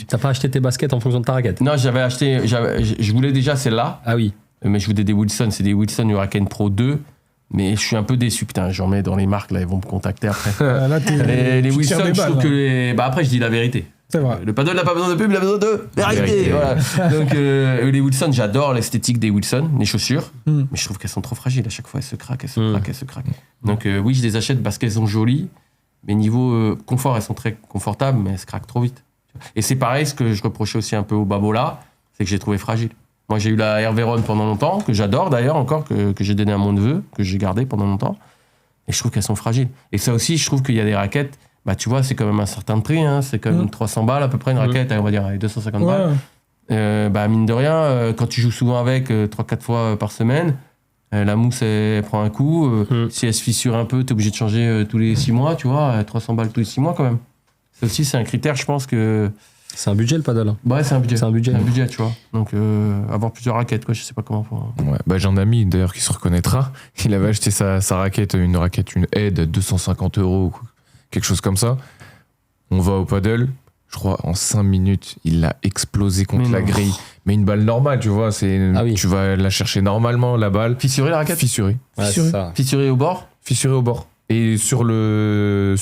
T'as pas acheté tes baskets en fonction de ta raquette? Non, je voulais déjà celle-là, Ah oui. mais je voulais des Wilson, c'est des Wilson Hurricane Pro 2. Mais je suis un peu déçu, putain, j'en mets dans les marques, là, ils vont me contacter après. Là, Les tu tires Wilson, des je balles, trouve que hein. Bah après, je dis la vérité. C'est vrai. Le paddle n'a pas besoin de pub, il a besoin de vérité. Voilà. Donc, les Wilson, j'adore l'esthétique des Wilson, les chaussures. Mm. Mais je trouve qu'elles sont trop fragiles. À chaque fois, elles se craquent, elles se craquent, elles se craquent. Donc, oui, je les achète parce qu'elles sont jolies. Mais niveau confort, elles sont très confortables, mais elles se craquent trop vite. Et c'est pareil, ce que je reprochais aussi un peu au Babola, c'est que j'ai trouvé fragile. Moi, j'ai eu la Air Vérone pendant longtemps, que j'adore d'ailleurs encore, que j'ai donné à mon neveu, que j'ai gardé pendant longtemps. Et je trouve qu'elles sont fragiles. Et ça aussi, je trouve qu'il y a des raquettes, bah tu vois, c'est quand même un certain prix, hein, c'est quand même 300 balles à peu près une raquette, on va dire, avec 250 balles. Ouais. Bah mine de rien, quand tu joues souvent avec 3-4 fois par semaine, la mousse elle prend un coup. Si elle se fissure un peu, t'es obligé de changer tous les 6 mois, tu vois, 300 balles tous les 6 mois quand même. Ça aussi, c'est un critère, je pense que. C'est un budget le paddle. Hein. Ouais, c'est un budget. C'est un budget. C'est un budget, tu vois. Donc, avoir plusieurs raquettes, quoi, je sais pas comment faire. Ouais, bah, j'ai un ami d'ailleurs qui se reconnaîtra. Il avait acheté sa raquette, une aide, 250 €, quelque chose comme ça. On va au paddle, je crois en 5 minutes, il l'a explosé contre Mais la non. grille. Mais une balle normale, tu vois, Ah oui. tu vas la chercher normalement, la balle. Fissuré la raquette Fissurée. Ouais, Fissuré. c'est ça. Fissuré au bord Fissurée au bord. Et sur le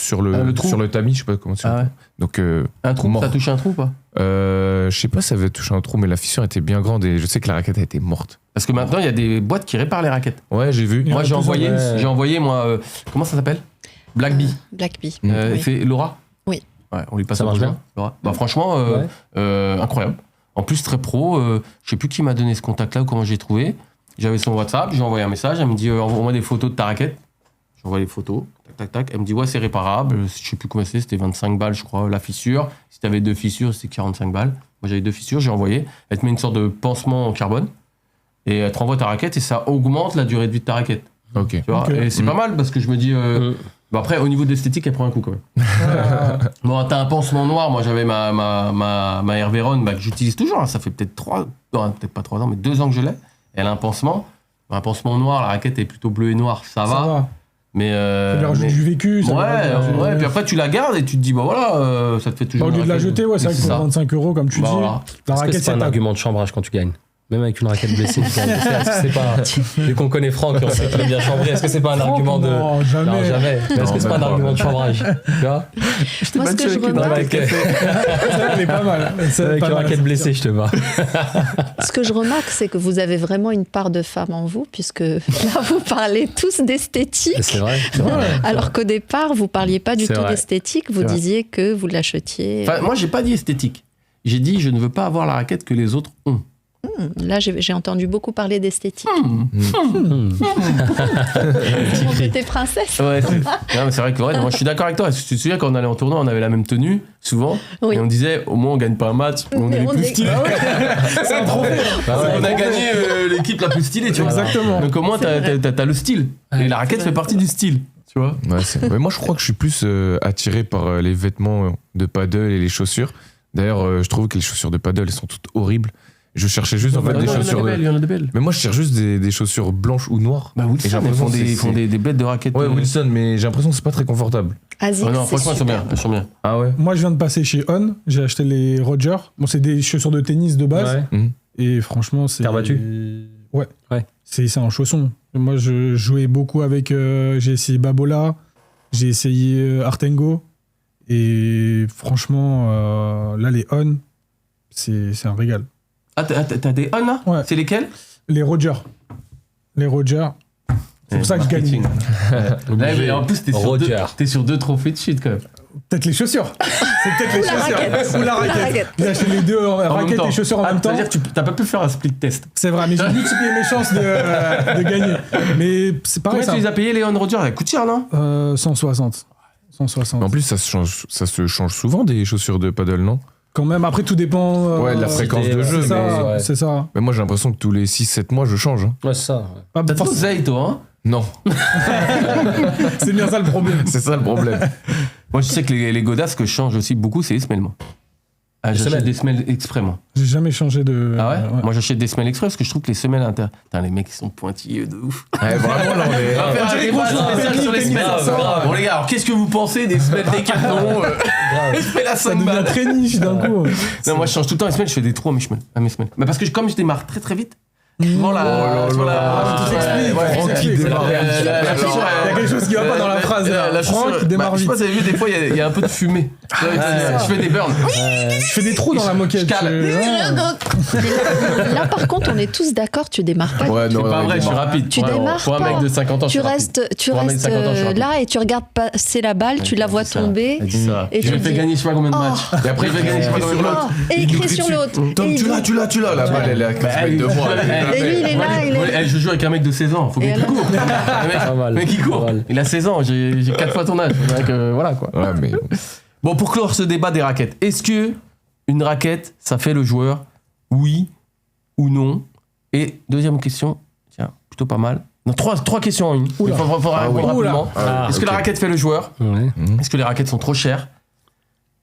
trou. sur le tamis, je sais pas comment c'est. Ah ouais. Donc Un trou, mort. ça touche un trou ou pas je sais pas si ça avait touché un trou, mais la fissure était bien grande et je sais que la raquette a été morte. Parce que maintenant, il y a des boîtes qui réparent les raquettes. Ouais, j'ai vu. Il y en Moi, a j'ai plusieurs, envoyé, ouais. moi, comment ça s'appelle Black Bee. Black Bee. C'est Laura Oui. Ouais, on lui passe Ça un marche bonjour. Laura. Bah, franchement, incroyable. En plus, très pro. Je sais plus qui m'a donné ce contact-là ou comment j'ai trouvé. J'avais son WhatsApp, j'ai envoyé un message. Elle me dit envoie-moi des photos de ta raquette. J'envoie les photos. Tac, tac, tac. Elle me dit ouais, c'est réparable. Je sais plus combien c'était 25 balles, je crois, la fissure. Si t'avais 2 fissures, c'était 45 balles. Moi, j'avais 2 fissures, j'ai envoyé. Elle te met une sorte de pansement en carbone. Et elle te renvoie ta raquette et ça augmente la durée de vie de ta raquette. Ok. Tu vois, Ok. et c'est pas mal parce que je me dis. Bon, après, au niveau de l'esthétique, elle prend un coup quand même. Bon, t'as un pansement noir. Moi, j'avais ma Air Veron que j'utilise toujours. Hein. Ça fait peut-être 3 non, peut-être pas 3 ans, mais 2 ans que je l'ai. Elle a un pansement. Un pansement noir, la raquette est plutôt bleue et noire. Ça va. Mais. Ça lui rajoute du vécu. Ça lui rajoute- Ouais. Puis après, tu la gardes et tu te dis, bah voilà, ça te fait toujours. Au lieu de la jeter, ouais, c'est vrai que C'est pour ça. 25 €, comme tu Bah, dis, voilà. la Est-ce que raquette, c'est pas un c'est argument de chambrage quand tu gagnes? Même avec une raquette blessée, c'est pas. Vu qu'on connaît Franck et on sait qu'il est bien chambré, est-ce que c'est pas un argument de. Non, jamais. Non, jamais. Mais est-ce que c'est pas un argument de chambrage? Tu vois? Moi, ce que je remarque, Avec, Elle est pas mal. C'est avec pas une mal, raquette c'est blessée, je te vois. ce que je remarque, c'est que vous avez vraiment une part de femme en vous, puisque là, vous parlez tous d'esthétique. C'est vrai. Alors qu'au départ, vous parliez pas du C'est tout vrai. d'esthétique, vous C'est vrai. disiez que vous l'achetiez. Enfin, moi, j'ai pas dit esthétique. J'ai dit, je ne veux pas avoir la raquette que les autres ont. Là, j'ai entendu beaucoup parler d'esthétique. Petit Mon cri. côté princesse. Ouais, non, mais c'est vrai que moi je suis d'accord avec toi. Tu te souviens quand on allait en tournoi, on avait la même tenue, souvent, Oui. et on disait au moins on gagne pas un match, mais on est Mais les on plus est- stylés. C'est un trophée. Bah ouais. On a gagné l'équipe la plus stylée, tu vois. Exactement. Donc au moins t'as le style. Et la raquette fait partie du style, tu vois. Ouais, mais moi, je crois que je suis plus attiré par les vêtements de paddle et les chaussures. D'ailleurs, je trouve que les chaussures de paddle, elles sont toutes horribles. Je cherchais juste en fait des chaussures. Il y en a des belles. Mais moi, je cherche juste des chaussures blanches ou noires. Bah Et j'ai Wilson, ils l'impression font que des, font des bêtes de raquettes. Ouais, Wilson, mais j'ai l'impression que c'est pas très confortable. Asics, Oh non, c'est franchement, elles sont super. bien. Elles sont bien. Ah ouais. Moi, je viens de passer chez On. J'ai acheté les Roger. Bon, c'est des chaussures de tennis de base. Ouais. Et franchement, c'est. Terre battue. Ouais. Ouais. C'est un chausson. Moi, je jouais beaucoup avec. J'ai essayé Babola. J'ai essayé Artengo. Et franchement, là, les On, c'est un régal. Ah, t'as des On là Ouais. C'est lesquels Les Roger. Les Roger. C'est pour ça que je gagne. Ouais, mais en plus, Roger. t'es sur 2 trophées de suite quand même. Peut-être les chaussures. C'est peut-être les Ou la chaussures. raquette. Ou la Ou la raquette. raquette. J'ai acheté les deux, En même raquettes temps. et chaussures en même temps. C'est-à-dire que t'as pas pu faire un split test. C'est vrai, mais j'ai multiplié mes chances de gagner. Mais c'est pareil, Combien tu les as payés, Léon Roger? Ça coûte cher, non? 160. 160. En plus, ça se change souvent des chaussures de paddle, non? Quand même, après, tout dépend. Ouais, de la fréquence de jeu. C'est ça, ouais. c'est ça. Mais moi, j'ai l'impression que tous les 6-7 mois, je change. hein. Ouais, c'est ça. Pas T'as trop forcément- d'oseille, toi, hein? Non, C'est bien ça le problème. c'est ça le problème. Moi, je sais que les godasses que je change aussi beaucoup, c'est les semelles, moi. Ah, Les j'achète semelles. des semelles exprès, moi. J'ai jamais changé de. Ah ouais, Moi, j'achète des semelles exprès parce que je trouve que les semelles inter... Putain, les mecs, ils sont pointilleux de ouf. Ouais, vraiment, là, on est. On va faire un débat spécial sur les semelles. grave. Bon, les gars, alors qu'est-ce que vous pensez des semelles Décathlon Je fais la Ça 5 devient balles. très niche d'un coup. Non, moi, je change tout le temps les semelles, je fais des trous à mes semelles. Mais parce que comme je démarre très très vite, souvent la... sur la- Tout s'explique. ouais, Franck qui démarre. Il Il y a quelque chose qui va pas dans la phrase. là. Franck qui démarre Je sais vite. pas si vous avez vu, des fois, il y a un peu de fumée. Je fais des burns. Je fais des trous dans la moquette. Je cale. Là, par contre, on est tous d'accord, tu démarres pas. Ouais, C'est non, pas non, vrai, je suis rapide. Tu Pour un- démarres Pour un mec pas. de 50 ans, je Tu suis rapide. restes, Pour un mec de 50 ans, je suis rapide. là et tu regardes passer la balle, tu la vois C'est ça. tomber. Elle dit ça. Et Je tu me fais dis, gagner je sais pas combien de oh. matchs. Et après, je vais gagner je sais pas combien de matchs. Et il crie sur l'autre. Tom, Et il tu dit- l'as, la balle, elle est à 15 mètres de moi. Et lui, il est là, il est- Je joue avec un mec de 16 ans, faut Et bien qu'il alors court. Pas mal. Le mec, il court. Pas mal. Il a 16 ans, j'ai 4 fois ton âge. Donc, voilà quoi. Ouais, mais. Bon, pour clore ce débat des raquettes, est-ce que une raquette, ça fait le joueur? Oui ou non? Et deuxième question, tiens, plutôt pas mal. Non, trois questions en une. Il Oula. faudra répondre Oula. rapidement. Ah, Est-ce que ok. la raquette fait le joueur? Ouais. Est-ce que les raquettes sont trop chères?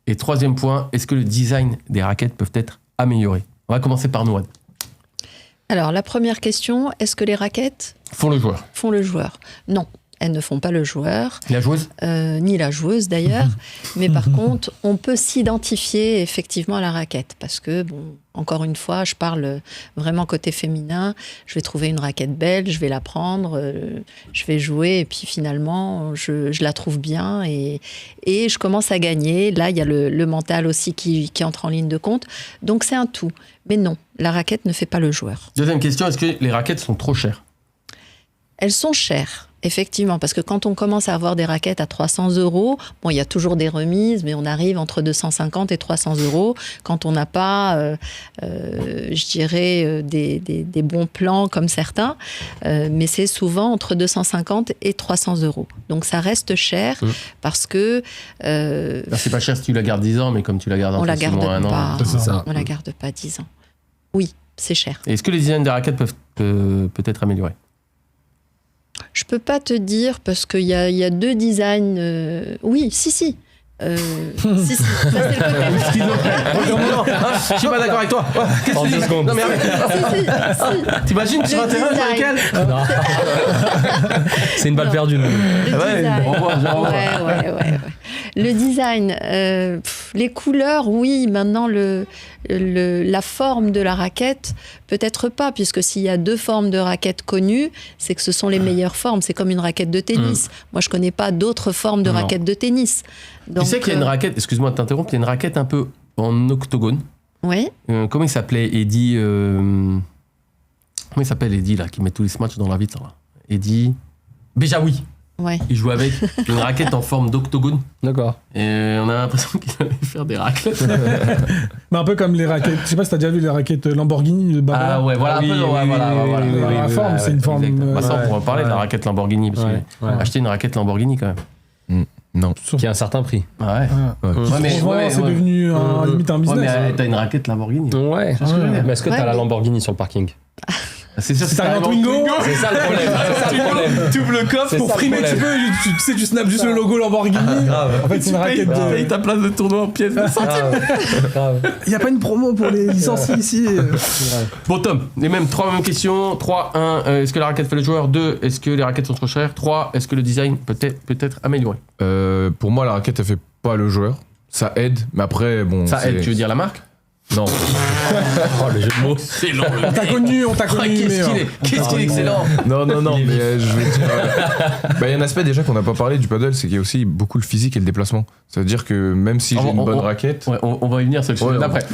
Et troisième point, est-ce que le design des raquettes peuvent être améliorés? On va commencer par Nouad. Alors, la première question, est-ce que les raquettes Font le joueur. font le joueur? Non, elles ne font pas le joueur, La joueuse? ni la joueuse d'ailleurs. Mais par contre, on peut s'identifier effectivement à la raquette. Parce que, bon, encore une fois, je parle vraiment côté féminin. Je vais trouver une raquette belle, je vais la prendre, je vais jouer. Et puis finalement, je la trouve bien et je commence à gagner. Là, il y a le mental aussi qui entre en ligne de compte. Donc c'est un tout. Mais non, la raquette ne fait pas le joueur. Deuxième question, est-ce que les raquettes sont trop chères? Elles sont chères. Effectivement, parce que quand on commence à avoir des raquettes à 300 €, bon, il y a toujours des remises, mais on arrive entre 250 et 300 €. Quand on n'a pas, je dirais, des bons plans comme certains, mais c'est souvent entre 250 et 300 €. Donc ça reste cher parce que... C'est pas cher si tu la gardes 10 ans, mais comme tu la gardes on la entre 6 garde mois, 1 an. pas, C'est ça. on la garde pas 10 ans. Oui, c'est cher. Et est-ce que les designs des raquettes peuvent peut-être améliorer? Je peux pas te dire parce qu'il y a 2 designs. Oui, si. Si. Ça, c'est le côté. Je suis pas d'accord avec toi. Qu'est-ce que tu dis? secondes. Non, mais arrête. T'imagines sur Le un terrain avec design. elle? Non. C'est une balle perdue. Le Ouais, design. on voit. Ouais. Le design, les couleurs, oui. Maintenant, la forme de la raquette, peut-être pas, puisque s'il y a 2 formes de raquettes connues, c'est que ce sont les meilleures formes. C'est comme une raquette de tennis. Moi, je connais pas d'autres formes de Non. raquettes de tennis. Donc, Tu sais qu'il y a une raquette, excuse-moi de t'interrompre, il y a une raquette un peu en octogone. Oui. Comment il s'appelait Eddie Comment il s'appelle Eddie, là, qui met tous les matchs dans la vitre, là? Eddie Bejaoui. Ouais. Il joue avec une raquette en forme d'octogone. D'accord. Et on a l'impression qu'il allait faire des raclettes. Mais un peu comme les raquettes. Je sais pas si t'as déjà vu les raquettes Lamborghini de Barbara. Ah ouais, voilà, Oui, un peu, oui, ouais, oui, voilà, oui, voilà. oui, oui, La forme, c'est une forme, Exact. Bah, ça, on ouais. pourra en parler de la raquette Lamborghini, parce que Ouais. acheter une raquette Lamborghini, quand même. Non. Qui a un certain prix. Ouais. Ouais. Ouais. Ouais, mais- Souvent, ouais, c'est ouais. devenu limite un Ouais, business. mais t'as une raquette Lamborghini. Ouais. C'est ce que je veux dire. Mais est-ce que Ouais, t'as la mais- Lamborghini sur le parking? C'est sûr, Si t'arrives en Twingo, C'est ça le problème. C'est ça le problème. tu ouvres le coffre C'est pour ça le frimer, tu problème. peux, tu sais, tu snaps juste le logo Lamborghini. En fait, c'est une raquette tu payes de. ta place de tournoi en pièces. Grave. Il y a pas une promo pour les licenciés ici. Bon, Tom, les mêmes 3 mêmes questions. 3, 1, est-ce que la raquette fait le joueur? 2, est-ce que les raquettes sont trop chères? 3, est-ce que le design peut être amélioré? Pour moi, la raquette, elle fait pas le joueur. Ça aide, mais après, bon. Ça c'est- aide, tu veux dire la marque? Non. Oh, le jeu de mots. C'est long. On t'a connu, Qu'est-ce qu'il est excellent. Non, mais je veux dire. Il y a un aspect déjà qu'on n'a pas parlé du paddle, c'est qu'il y a aussi beaucoup le physique et le déplacement. Ça veut dire que même si j'ai une bonne raquette. Ouais, on va y venir, c'est le sujet Ouais, d'après.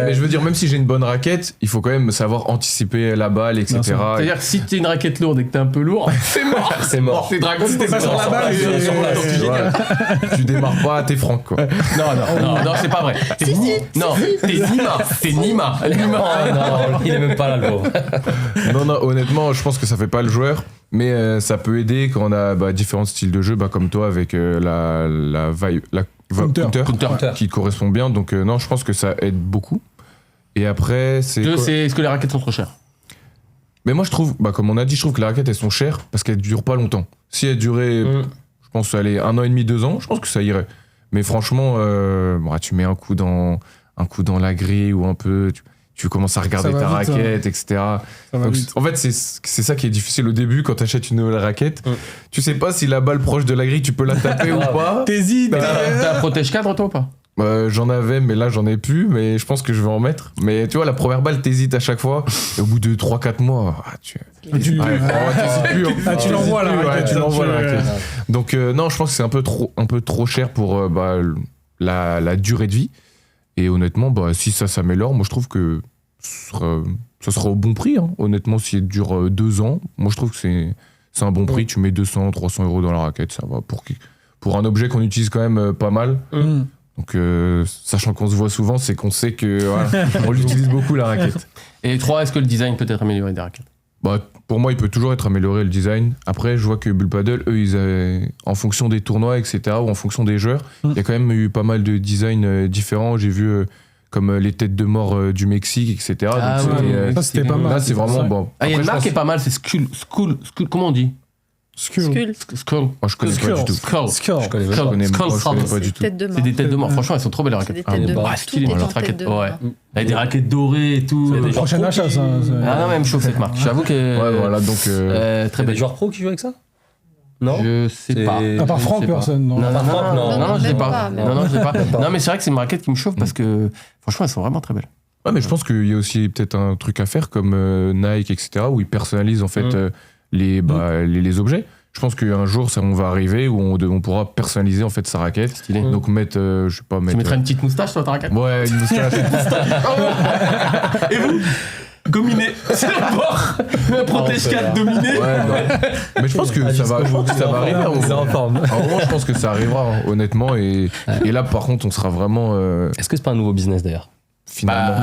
Mais je veux dire, même si j'ai une bonne raquette, il faut quand même savoir anticiper la balle, etc. C'est-à-dire que si t'es une raquette lourde et que t'es un peu lourd, c'est mort. C'est mort. T'es dragon, T'es pas sur la balle, sur place. et- C'est génial. Tu démarres pas, t'es franc, quoi. Non, c'est pas vrai. T'es Nima. T'es Nima. Oh non, il est même pas là, le pauvre. Non, honnêtement, je pense que ça fait pas le joueur, mais ça peut aider quand on a différents styles de jeu, comme toi avec la Counter. Counter. qui correspond bien. Donc non, je pense que ça aide beaucoup. Et après, c'est. 2, quoi c'est est-ce que les raquettes sont trop chères? Mais moi, je trouve, comme on a dit, je trouve que les raquettes, elles sont chères parce qu'elles durent pas longtemps. Si elles duraient, je pense, allez, 1 an et demi, 2 ans, je pense que ça irait. Mais franchement, tu mets un coup dans la grille ou un peu, tu commences à regarder Ça ta va vite, raquette, etc. Ça va Donc, vite. en fait, c'est ça qui est difficile au début quand t'achètes une nouvelle raquette. Tu sais pas si la balle proche de la grille, tu peux la taper ou pas. T'hésites. T'as un protège-cadre, toi, ou pas? J'en avais, mais là, j'en ai plus. Mais je pense que je vais en mettre. Mais tu vois, la première balle, t'hésites à chaque fois. Et au bout de 3-4 mois, t'hésites plus. hein. Tu l'envoies, la Ouais, raquette. tu l'envoies, la Tu- raquette. Donc non, je pense que c'est un peu trop cher pour la durée de vie. Et honnêtement, si ça s'améliore, moi je trouve que ça sera au bon prix. Hein. Honnêtement, si elle dure 2 ans, moi je trouve que c'est un bon prix. Tu mets 200, 300 € dans la raquette, ça va. Pour un objet qu'on utilise quand même pas mal. Donc sachant qu'on se voit souvent, c'est qu'on sait que voilà, on l'utilise beaucoup la raquette. Et 3, est-ce que le design peut être amélioré des raquettes? Pour moi, il peut toujours être amélioré le design. Après, je vois que Bull Paddle, eux, en fonction des tournois, etc., ou en fonction des joueurs, il y a quand même eu pas mal de designs différents. J'ai vu comme les têtes de mort du Mexique, etc. Ah Donc, ouais, ça, c'était pas mal. Là, c'est vraiment bon. Ah, il y a Après, une je marque pense- qui est pas mal, c'est Skull, comment on dit? Skull. Skull. Moi, je connais pas du tout. Skull. Skull. Je connais même Skull. pas. Moi, je connais pas C'est du des tout. têtes de mort. C'est des têtes de mort. Franchement, elles sont trop belles les C'est raquettes. des Ah, têtes de bah, mort. stylé, Tout est notre en tête raquette. de Ouais. mort. Avec des raquettes dorées et tout. C'est des gens Prochain pro achat, qui- ça. Ah non, même chaud cette marque. J'avoue que. Ouais, voilà, donc. Très T'as des belle. joueurs pro qui jouent avec ça? Non? Je sais C'est- pas. À part Je Franck, sais pas. personne. Non. Non, non, Franck, non, non. non, non, je l'ai Même pas. pas, même Non, non, je l'ai pas. pas. Non, mais c'est vrai que c'est une raquette qui me chauffe parce que franchement, elles sont vraiment très belles. Ouais, mais je pense qu'il y a aussi peut-être un truc à faire comme Nike, etc., où ils personnalisent en fait les objets. Je pense qu'un jour, on va arriver où on pourra personnaliser en fait sa raquette. Stylé. Donc mettre, je sais pas, Tu mettre. mettrais une petite moustache sur ta raquette? Ouais, une moustache. Et vous? Gominé. C'est le bord. Un protège 4 dominé. Ouais, non. Mais je pense que ça va arriver. à un C'est en moment. forme. À un moment, je pense que ça arrivera, hein, honnêtement. Et là, par contre, on sera vraiment Est-ce que c'est pas un nouveau business d'ailleurs? finalement.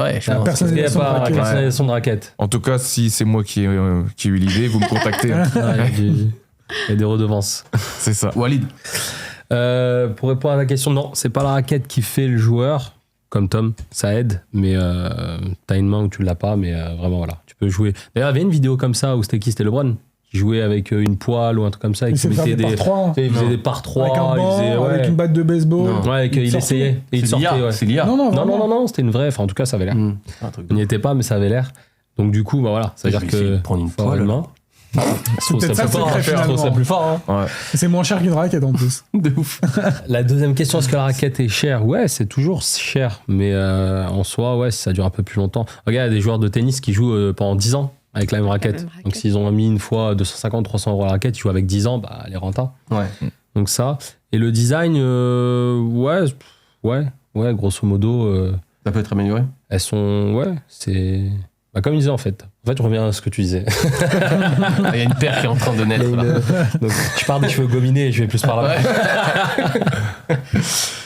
Ouais, je La pense. personne- Est-ce qu'il n'y a Personnalisation de pas raquette. la personnalisation de raquette? En tout cas, si c'est moi qui ai eu l'idée, vous me contactez. hein. Il y a des redevances. C'est ça. Walid. Pour répondre à la question, non, c'est pas la raquette qui fait le joueur, comme Tom, ça aide, mais t'as une main où tu l'as pas, mais vraiment voilà, tu peux jouer. D'ailleurs, il y avait une vidéo comme ça où c'était qui? C'était LeBron qui jouait avec une poêle ou un truc comme ça et Il qui sait faire mettait des par 3. il faisait Non. des par 3, Avec un il faisait, banc, avec ouais, une batte de baseball. Non. ouais, et qu'il sortait. essayait et il C'est sortait. l'IA. Ouais. C'est l'IA. Non, non, Non, vraiment. non, c'était une vraie, enfin en tout cas ça avait l'air. Un truc On n'y était pas, mais ça avait l'air. Donc du coup, bah voilà, ça veut Je dire vais essayer que de prendre une faut avoir poêle, une main. Je trouve peut-être ça ça plus le fort, secret, je trouve ça finalement. plus fort. hein. Ouais. C'est moins cher qu'une raquette en plus. De ouf. La deuxième question, est-ce que la raquette est chère? Ouais, c'est toujours cher, mais en soi, ouais, si ça dure un peu plus longtemps. Regarde, il y a des joueurs de tennis qui jouent pendant 10 ans avec la même raquette. même raquette. Donc s'ils ont mis une fois 250, 300 euros la raquette, ils jouent avec 10 ans, bah, elle est renta. Ouais. Donc ça. Et le design, ouais, grosso modo, Ça peut être amélioré. elles sont, ouais, c'est... Bah, comme je disais en fait. En fait, je reviens à ce que tu disais. Il y a une paire qui est en train de Il y a naître là. Donc je pars des cheveux gominés et je vais plus par là.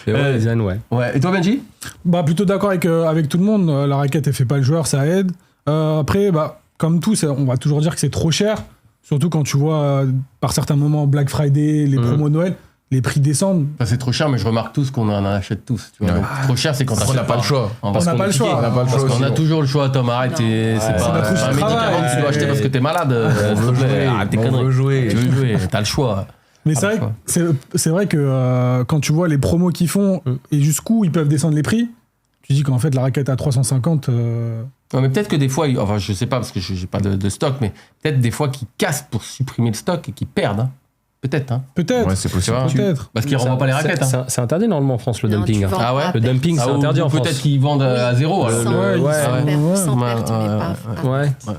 Et ouais, le design, ouais. Ouais. Et toi, Benji? Bah, plutôt d'accord avec tout le monde. La raquette, elle fait pas le joueur, ça aide. Après, bah, comme tout, on va toujours dire que c'est trop cher. Surtout quand tu vois, par certains moments, Black Friday, les promos Noël, les prix descendent. Enfin, c'est trop cher, mais je remarque tous qu'on en achète tous. Tu vois. Ouais. Donc, trop cher, c'est quand On t'achètes n'a pas le choix. On On n'a pas le choix. On n'a pas le Parce choix qu'on aussi, a bon. toujours le choix, Tom, arrête. Non. C'est C'est pas notre outil un de médicament travail. que tu dois acheter parce que t'es malade. On s'il te veut plaît. jouer. Arrête tes On conneries. veut jouer. Tu veux jouer, t'as le choix. Mais c'est vrai que c'est vrai que quand tu vois les promos qu'ils font et jusqu'où ils peuvent descendre les prix, tu dis qu'en fait, la raquette à 350. Ouais, mais peut-être que des fois, enfin, je sais pas parce que j'ai pas de stock, mais peut-être des fois qu'ils cassent pour supprimer le stock et qu'ils perdent. Hein. Peut-être. Hein. Peut-être. Ouais, c'est possible. Tu vois, Peut-être. Parce qu'ils renvoient pas les raquettes. Hein. C'est interdit normalement en France, le Non, dumping. tu hein. vends Ah ouais à Le perte. dumping, c'est Ah, ou interdit en France. peut-être qu'ils vendent à zéro. alors. Sans, ouais, sans ouais. perte, sans Ouais, perte, mais ouais, pas. ouais. Ouais.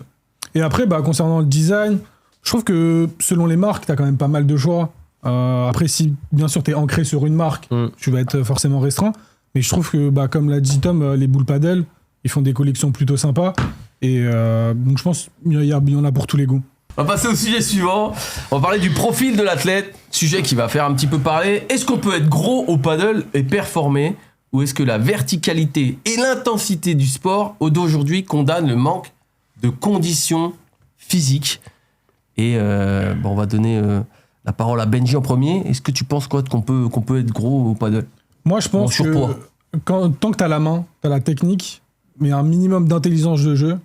Et après, bah, concernant le design, je trouve que selon les marques, tu as quand même pas mal de choix. Après, si bien sûr tu es ancré sur une marque, tu vas être forcément restreint. Mais je trouve que, bah, comme l'a dit Tom, les boules paddle, ils font des collections plutôt sympas. Et donc je pense qu'il y en a pour tous les goûts. On va passer au sujet suivant. On va parler du profil de l'athlète. Sujet qui va faire un petit peu parler. Est-ce qu'on peut être gros au paddle et performer? Ou est-ce que la verticalité et l'intensité du sport d'aujourd'hui condamnent le manque de conditions physiques? Et bon, on va donner la parole à Benji en premier. Est-ce que tu penses quoi qu'on peut être gros au paddle? Moi, je pense En que surpoids. tant que tu as la main, tu as la technique, mais un minimum d'intelligence de jeu,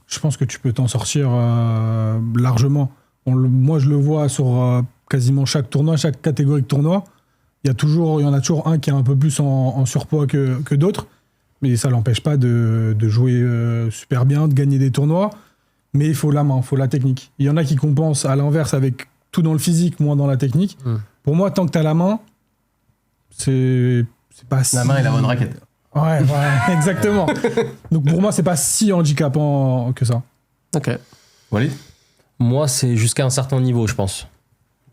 je pense que tu peux t'en sortir largement. Moi, je le vois sur quasiment chaque tournoi, chaque catégorie de tournoi. Il y en a toujours un qui est un peu plus en surpoids que d'autres, mais ça l'empêche pas de jouer super bien, de gagner des tournois. Mais il faut la main, il faut la technique. Il y en a qui compensent à l'inverse avec tout dans le physique, moins dans la technique. Pour moi, tant que tu as la main, c'est pas si... La main et la bonne raquette. Ouais, exactement. Donc pour moi, c'est pas si handicapant que ça. Ok. Walid? Moi, c'est jusqu'à un certain niveau, je pense.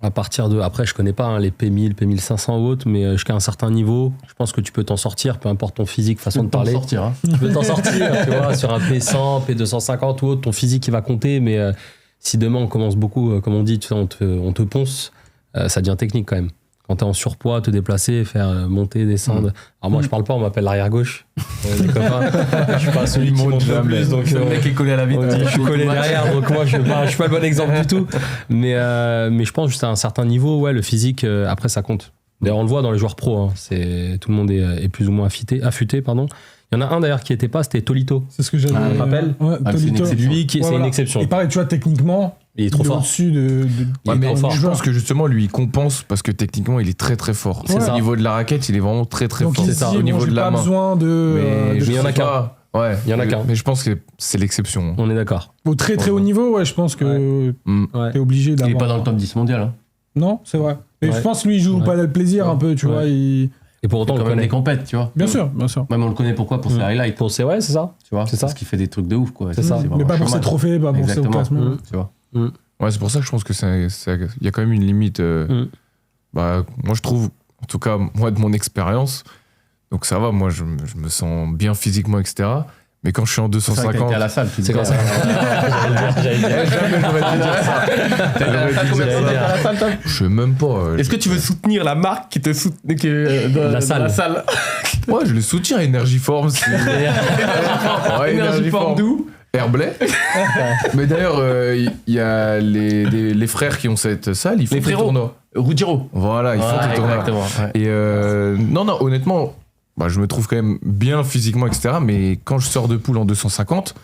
À partir de... Après, je connais pas hein, les P1000, P1500 ou autres, mais jusqu'à un certain niveau, je pense que tu peux t'en sortir, peu importe ton physique, façon de parler. sortir. Hein. Tu peux t'en sortir, tu vois, sur un P100, P250 ou autre, ton physique, il va compter, mais si demain, on commence beaucoup, comme on dit, tu sais, on te ponce, ça devient technique quand même. Quand t'es en surpoids, te déplacer, faire monter, descendre. Alors moi, je parle pas, on m'appelle l'arrière-gauche. Les copains, je suis pas celui qui monte le plus, donc Le mec est collé à la vitre. on dit, je suis collé derrière, donc moi, je suis pas le bon exemple du tout. Mais je pense juste à un certain niveau, ouais, le physique, après, ça compte. D'ailleurs, on le voit dans les joueurs pros. Hein, tout le monde est plus ou moins affûté, pardon. Il y en a un d'ailleurs qui était pas, c'était Tolito. C'est ce que j'avais... Ah, tu te rappelles Ouais, Ah, c'est une Tolito. exception. Lui, c'est Voilà. une exception. Et pareil, tu vois, techniquement, Il est trop fort. au-dessus de Il est mais trop fort. je pense que justement, lui, il compense parce que techniquement, il est très très fort. C'est ça. Au niveau de la raquette, il est vraiment très très Donc fort. il se dit, Au niveau bon, j'ai de la pas main. besoin Mais de il y en a je sais pas. Ouais, Il y en a qu'un. Mais je pense que c'est l'exception. On est d'accord. Au très très haut niveau, ouais, je pense que Ouais. t'es obligé Il d'avoir... est pas dans le top 10 mondial. Hein. Non, c'est vrai. Mais Ouais. je pense que lui, il joue Ouais. pas le plaisir un peu, tu Ouais. vois. Et pour autant, Quand on le même des connaît. compètes, tu vois. Bien sûr, bien sûr. Même on le connaît pourquoi pour ses highlights. Pour c'est ouais, c'est ça. Tu vois, C'est ça. parce qu'il fait des trucs de ouf, quoi. C'est ça. vraiment Mais pas un pour ses chômage. trophées, pas pour ses Exactement. classements. Tu vois. Ouais, c'est pour ça que je pense que il y a quand même une limite. Bah, moi, je trouve, en tout cas, moi, de mon expérience, donc ça va, moi, je me sens bien physiquement, etc. Mais quand je suis en C'est vrai que t'as 250, été à la salle, tu C'est dis. comme ça. J'allais dire. jamais j'aurais dû dire ça. T'as été à combien de temps t'as été à la salle, Tom? Je sais même pas. Est-ce que tu veux soutenir la marque qui te soutient dans La salle. la salle? Ouais, je le soutiens, Energiform. Ouais, Énergie forme d'où? Herblay. Mais d'ailleurs, il y a les frères qui ont cette salle, ils font Les des frérots. tournois. Ruggiero. Voilà, ils font des tournois. Exactement. Ouais. Et non, honnêtement, je me trouve quand même bien physiquement, etc. Mais quand je sors de poule en 250,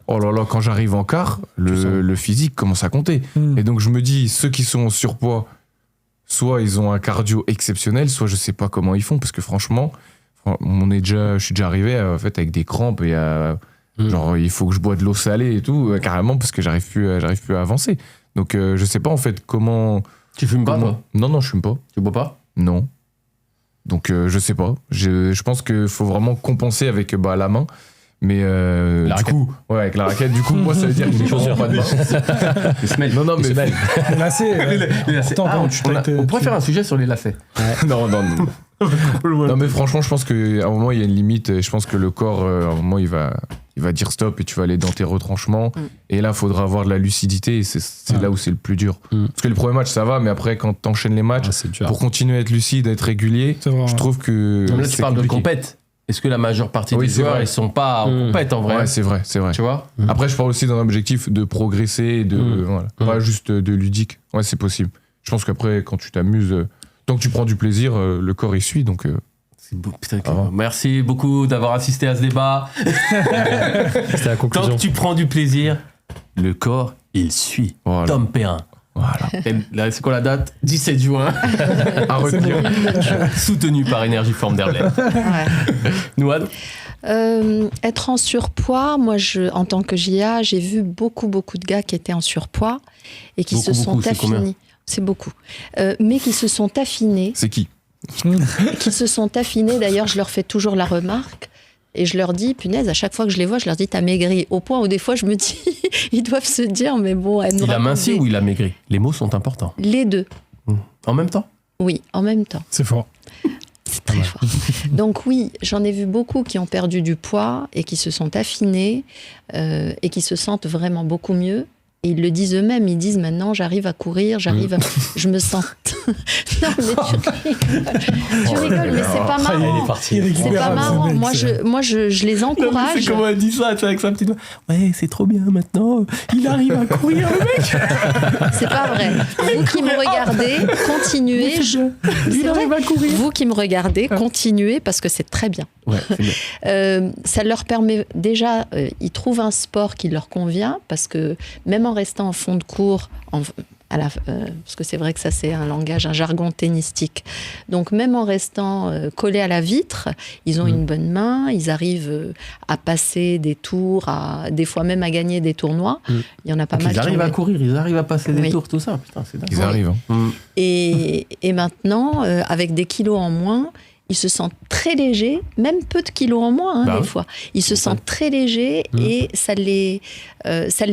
oh là là, quand j'arrive en quart, le physique commence à compter. Et donc je me dis, ceux qui sont en surpoids, soit ils ont un cardio exceptionnel, soit je sais pas comment ils font, parce que franchement, je suis déjà arrivé en fait, avec des crampes et genre il faut que je bois de l'eau salée et tout, carrément, parce que j'arrive plus à avancer. Donc je sais pas en fait comment... Tu fumes pas, toi? Non, je fume pas. Tu bois pas? Non. Donc je sais pas. Je pense qu'il faut vraiment compenser avec la main. Mais La du raquette. coup, ouais, avec la raquette, du coup, moi ça veut dire que j'ai chaussures pas de main. Les semelles. Non, mais Les lacets. Les lacets. Attends, Ah, tu on pourrait faire un sujet sur les lacets. non. Non, mais franchement, je pense qu'à un moment il y a une limite. Et je pense que le corps, à un moment, il va dire stop et tu vas aller dans tes retranchements. Et là, il faudra avoir de la lucidité. Et c'est là où c'est le plus dur. Parce que le premier match, ça va, mais après, quand t'enchaînes les matchs, C'est dur. pour continuer à être lucide, à être régulier, C'est vrai. je trouve que. Là, tu c'est parles de compliqué. compète. Est-ce que la majeure partie Oui, des c'est joueurs, vrai. ils sont pas en compète en vrai? Ouais, c'est vrai. Tu vois? Après, je parle aussi d'un objectif de progresser, et voilà, pas juste de ludique. Ouais, c'est possible. Je pense qu'après, quand tu t'amuses, tant que tu prends du plaisir, le corps y suit. Donc, C'est beau. Putain, Ah ouais. merci beaucoup d'avoir assisté à ce débat. C'était la Tant conclusion. que tu prends du plaisir, le corps, il suit. Voilà. Tom Perrin. Voilà. Et là, c'est quoi la date? 17 juin. À retenir. Soutenu par Energiform d'Herblay. Ouais. Nouad? Être en surpoids, moi, en tant que JA, j'ai vu beaucoup de gars qui étaient en surpoids et qui se sont c'est combien? affinés. C'est beaucoup. Mais qui se sont affinés. C'est qui? Qui se sont affinés. D'ailleurs, je leur fais toujours la remarque. Et je leur dis, punaise, à chaque fois que je les vois, je leur dis, t'as maigri. Au point où des fois, je me dis, ils doivent se dire, mais bon, elle nous Il a raconte minci des- ou il a maigri? Les mots sont importants. Les deux. En même temps? Oui, en même temps. C'est fort. C'est très fort. Donc oui, j'en ai vu beaucoup qui ont perdu du poids et qui se sont affinés et qui se sentent vraiment beaucoup mieux. Et ils le disent eux-mêmes, ils disent maintenant j'arrive à courir, je me sens... Non mais tu rigoles, mais c'est pas Il est marrant. parti. Il C'est récupère pas ce marrant. mec, Moi, je les encourage. C'est comment elle dit ça, tu sais, avec sa petite main. Ouais, c'est trop bien maintenant. Il arrive à courir, le mec. C'est pas vrai. Vous qui me regardez, continuez. Il arrive à courir. Vous qui me regardez, continuez parce que c'est très bien. Ouais, c'est bien. Ça leur permet déjà, ils trouvent un sport qui leur convient parce que même en restant en fond de cours, parce que c'est vrai que ça c'est un langage, un jargon tennistique. Donc même en restant collés à la vitre, ils ont une bonne main, ils arrivent à passer des tours, des fois même à gagner des tournois. Il y en a pas mal. Ils qui arrivent ont à courir, ils arrivent à passer des Oui. tours, tout ça. Putain, c'est dingue. Ils arrivent. Hein. Et maintenant, avec des kilos en moins, ils se sentent très légers, même peu de kilos en moins, Bah des oui. fois. Ils se sentent très légers et ça les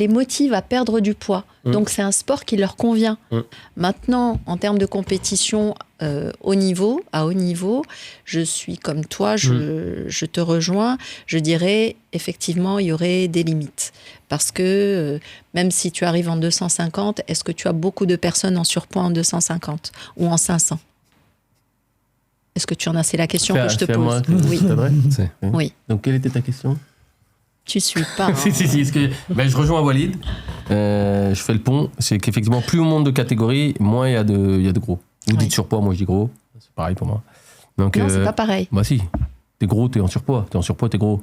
motive à perdre du poids. Donc c'est un sport qui leur convient. Maintenant, en termes de compétition à haut niveau, je suis comme toi, je te rejoins. Je dirais, effectivement, il y aurait des limites. Parce que même si tu arrives en 250, est-ce que tu as beaucoup de personnes en surpoids en 250 ou en 500 ? Est-ce que tu en as? C'est la question que je te C'est à moi pose. que Oui, tu t'adresses. oui. Donc, quelle était ta question? Tu suis pas. hein. Si, parce que je rejoins Walid. Je fais le pont. C'est qu'effectivement, plus on monte de catégorie, moins il y a de gros. Vous Oui. dites surpoids, moi je dis gros. C'est pareil pour moi. Donc, Non, c'est pas pareil. Bah si. T'es gros, t'es en surpoids. T'es en surpoids, t'es gros.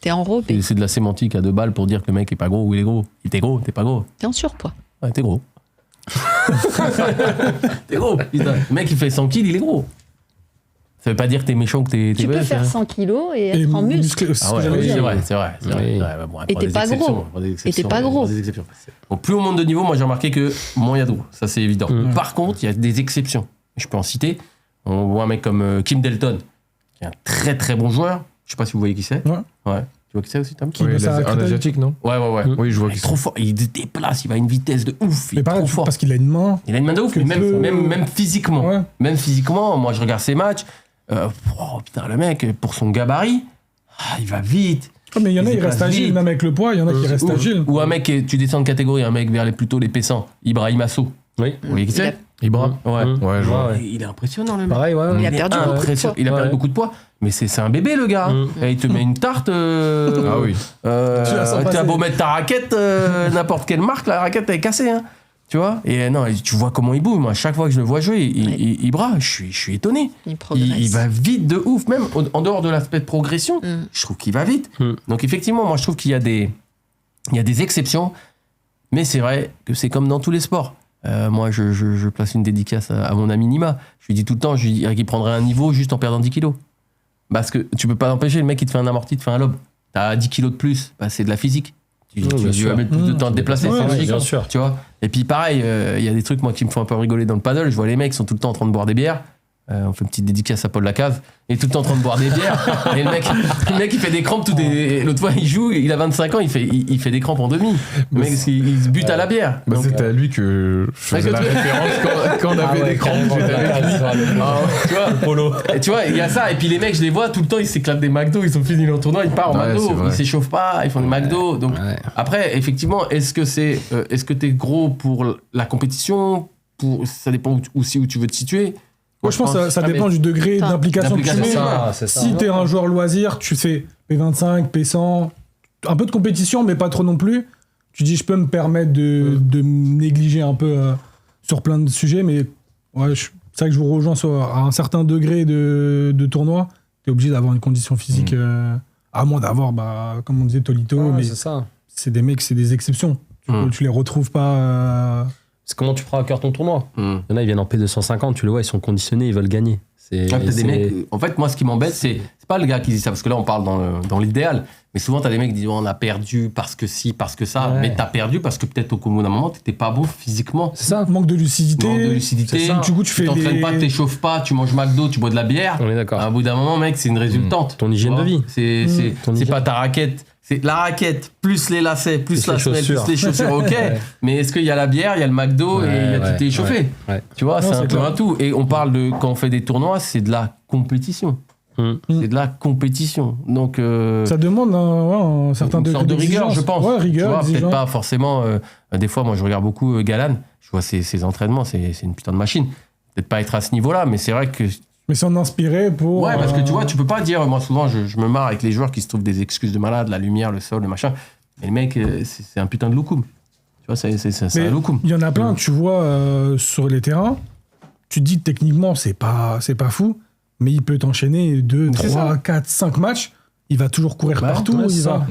T'es enrobé. C'est de la sémantique à 2 balles pour dire que le mec est pas gros ou il est gros. Il t'es gros, t'es pas gros. T'es en surpoids. Ouais, t'es gros. T'es gros. Putain. Le mec, il fait 100 kills, il est gros. Ça veut pas dire que t'es méchant, que t'es Tu peux belle, faire ça. 100 kilos et Et être en muscle. musclé, c'est ce Ah que ouais, j'allais oui, dire. c'est vrai, c'est vrai. Oui. Ouais, bon, Et prends t'es des pas exceptions, gros. prends des Et t'es exceptions, pas gros. prends des exceptions. Bon, plus on monte de niveau, moi j'ai remarqué que moins il y a de gros. Ça, c'est évident. Par contre, il y a des exceptions. Je peux en citer. On voit un mec comme Kim Delton, qui est un très très bon joueur. Je sais pas si vous voyez qui c'est. Ouais. Tu vois qui c'est aussi, Tom? Qui Oui, bosse à un Créteil. asiatique, non? Ouais. Oui, je vois Il qui est trop fort. Il se déplace, il va à une vitesse de ouf. Il Mais est pareil, trop fort. parce qu'il a une main. Il a une main de ouf, que mais peu- même physiquement. Ouais. Même physiquement, moi je regarde ses matchs. Oh putain, le mec, pour son gabarit, il va vite. Ah, mais il y en a, Ils ils restent déplacent agiles, vite. même avec le poids, il y en a qui restent agiles. Ou un mec, tu descends de catégorie, un mec vers plutôt les Pessants, Ibrahim Asso. Oui. Vous voyez qui Il a- c'est Ibra. Ouais. Ouais, je vois. Ouais. Il est impressionnant, le mec. Pareil, ouais. Il a est perdu beaucoup de impressionnant. poids. Il a perdu Ouais. beaucoup de poids. Mais c'est un bébé, le gars. Mm. Et il te met une tarte. Ah oui. Tu la sens T'as passer. beau mettre ta raquette, n'importe quelle marque, la raquette, elle est cassée. Hein. Tu vois. Et non, tu vois comment il bouge. Moi, chaque fois que je le vois jouer, Ibra, je suis étonné. Il progresse. Il va vite de ouf, même en dehors de l'aspect de progression. Mm. Je trouve qu'il va vite. Mm. Donc effectivement, moi je trouve qu'il y a des exceptions, mais c'est vrai que c'est comme dans tous les sports. Moi, je place une dédicace à mon ami Nima. Je lui dis tout le temps, je lui dirais qu'il prendrait un niveau juste en perdant 10 kilos. Parce que tu peux pas l'empêcher, le mec il te fait un amorti, il te fait un lobe. T'as 10 kilos de plus, bah, c'est de la physique. Tu bien vas sûr. mettre plus de temps à te déplacer, Ouais, c'est ouais, logique. bien sûr. Tu vois. Et puis pareil, il y a des trucs moi qui me font un peu rigoler dans le paddle. Je vois les mecs qui sont tout le temps en train de boire des bières. On fait une petite dédicace à Paul Lacave. Il est tout le temps en train de boire des bières. Et le mec il fait des crampes. L'autre fois, il joue, il a 25 ans, il fait des crampes en demi. Le mec, il se bute à la bière. Bah, Donc, c'était à lui que je faisais la référence quand on avait des crampes. J'étais avec lui. tu vois, Polo. et tu vois, il y a ça. Et puis les mecs, je les vois tout le temps, ils s'éclatent des McDo, ils sont finis en tournoi, ils partent en Ouais, McDo, c'est vrai. ils s'échauffent pas, ils font des McDo. Donc Ouais. après, effectivement, est-ce que t'es gros pour la compétition, ça dépend aussi où tu veux te situer. Moi, je pense que ça Ah, dépend mais- du degré Enfin, d'implication que tu d'implication, mets. c'est ça. Si t'es un joueur loisir, tu fais P25, P100, un peu de compétition, mais pas trop non plus. Tu dis, je peux me permettre de me négliger un peu sur plein de sujets, mais ouais, c'est vrai que je vous rejoins à un certain degré de tournoi. T'es obligé d'avoir une condition physique, à moins d'avoir, comme on disait, Tolito, Ouais, mais c'est ça. c'est des mecs, c'est des exceptions. Tu les retrouves pas. C'est comment tu prends à cœur ton tournoi. Hmm. Il y en a, ils viennent en P250, tu le vois, ils sont conditionnés, ils veulent gagner. C'est, Ah, t'as des c'est- mecs, en fait, moi, ce qui m'embête, c'est pas le gars qui dit ça, parce que là, on parle dans l'idéal. Mais souvent, t'as des mecs qui disent, oh, on a perdu parce que si, parce que ça. Ouais. Mais t'as perdu parce que peut-être au bout d'un moment, t'étais pas bon physiquement. c'est ça. Manque de lucidité. Manque de lucidité. C'est ça. Du coup, tu fais t'entraînes des- pas, t'échauffes pas, tu manges McDo, tu bois de la bière. On est d'accord. À bout d'un moment, mec, c'est une résultante. Ton hygiène Tu vois. de vie. Ton C'est hygiène. pas ta raquette. C'est la raquette, plus les lacets, plus Plus la les semelle, chaussures. plus les chaussures, ok. Ouais. Mais est-ce qu'il y a la bière, il y a le McDo et il y a Ouais, tout est échauffé ouais. Tu vois, Non, c'est c'est un peu clair. un tout. Et on parle de, quand on fait des tournois, c'est de la compétition. C'est de la compétition. Donc, Ça demande un certain une degré sorte de rigueur, d'exigence. je pense. Ouais, Tu rigueur, vois, peut-être exigence. pas forcément. Des fois, moi, je regarde beaucoup Galan. Je vois ses entraînements, c'est une putain de machine. Peut-être pas être à ce niveau-là, mais c'est vrai que. Mais s'en inspirer pour. Ouais, parce que tu vois, tu peux pas dire. Moi, souvent, je me marre avec les joueurs qui se trouvent des excuses de malade, la lumière, le sol, le machin. Mais le mec, c'est un putain de loukoum. Tu vois, c'est Mais un loukoum. il y en a plein, tu vois, sur les terrains. Tu te dis techniquement, c'est pas fou, mais il peut t'enchaîner 2, C'est 3, ça. 4, 5 matchs. Il va toujours courir Bah, partout. ouais, c'est il ça. va.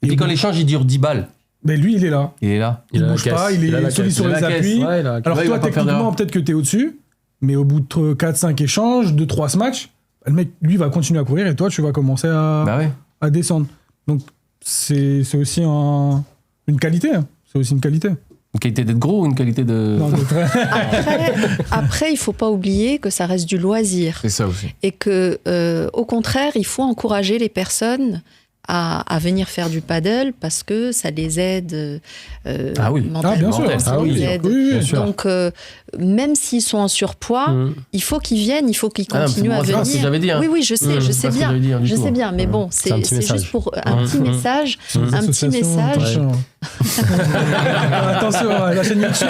Et puis quand l'échange, il dure 10 balles. Mais lui, il est là. Il est là. Il a la bouge caisse. pas, il Il a la est solide caisse. sur Il a les la caisse, appuis. Ouais, il a- Alors Ouais, il toi, va pas faire techniquement, d'erreur. peut-être que t'es au-dessus, mais au bout de 4-5 échanges, 2-3 matchs, le mec, lui, va continuer à courir et toi, tu vas commencer Bah ouais. à descendre. Donc, c'est aussi une qualité. Hein. C'est aussi une qualité. Une qualité d'être gros ou une qualité de. Non, d'être- Après, il faut pas oublier que ça reste du loisir C'est ça aussi. et que, au contraire, il faut encourager les personnes à venir faire du paddle parce que ça les aide Ah oui. mentalement, Ah, bien sûr. ça Ah oui, les aide. oui, bien sûr. Donc, même s'ils sont en surpoids, Mm. il faut qu'ils viennent, il faut qu'ils Ah non, mais continuent moi, à c'est pas venir. ce que j'avais dit, hein. Oui, oui, je sais, Mm, je c'est sais pas ce que bien. j'avais dit, hein, du Je tout, sais hein. bien, mais bon, C'est un c'est petit c'est message. juste pour un petit message, Les un petit associations, message. Attention, la chaîne YouTube.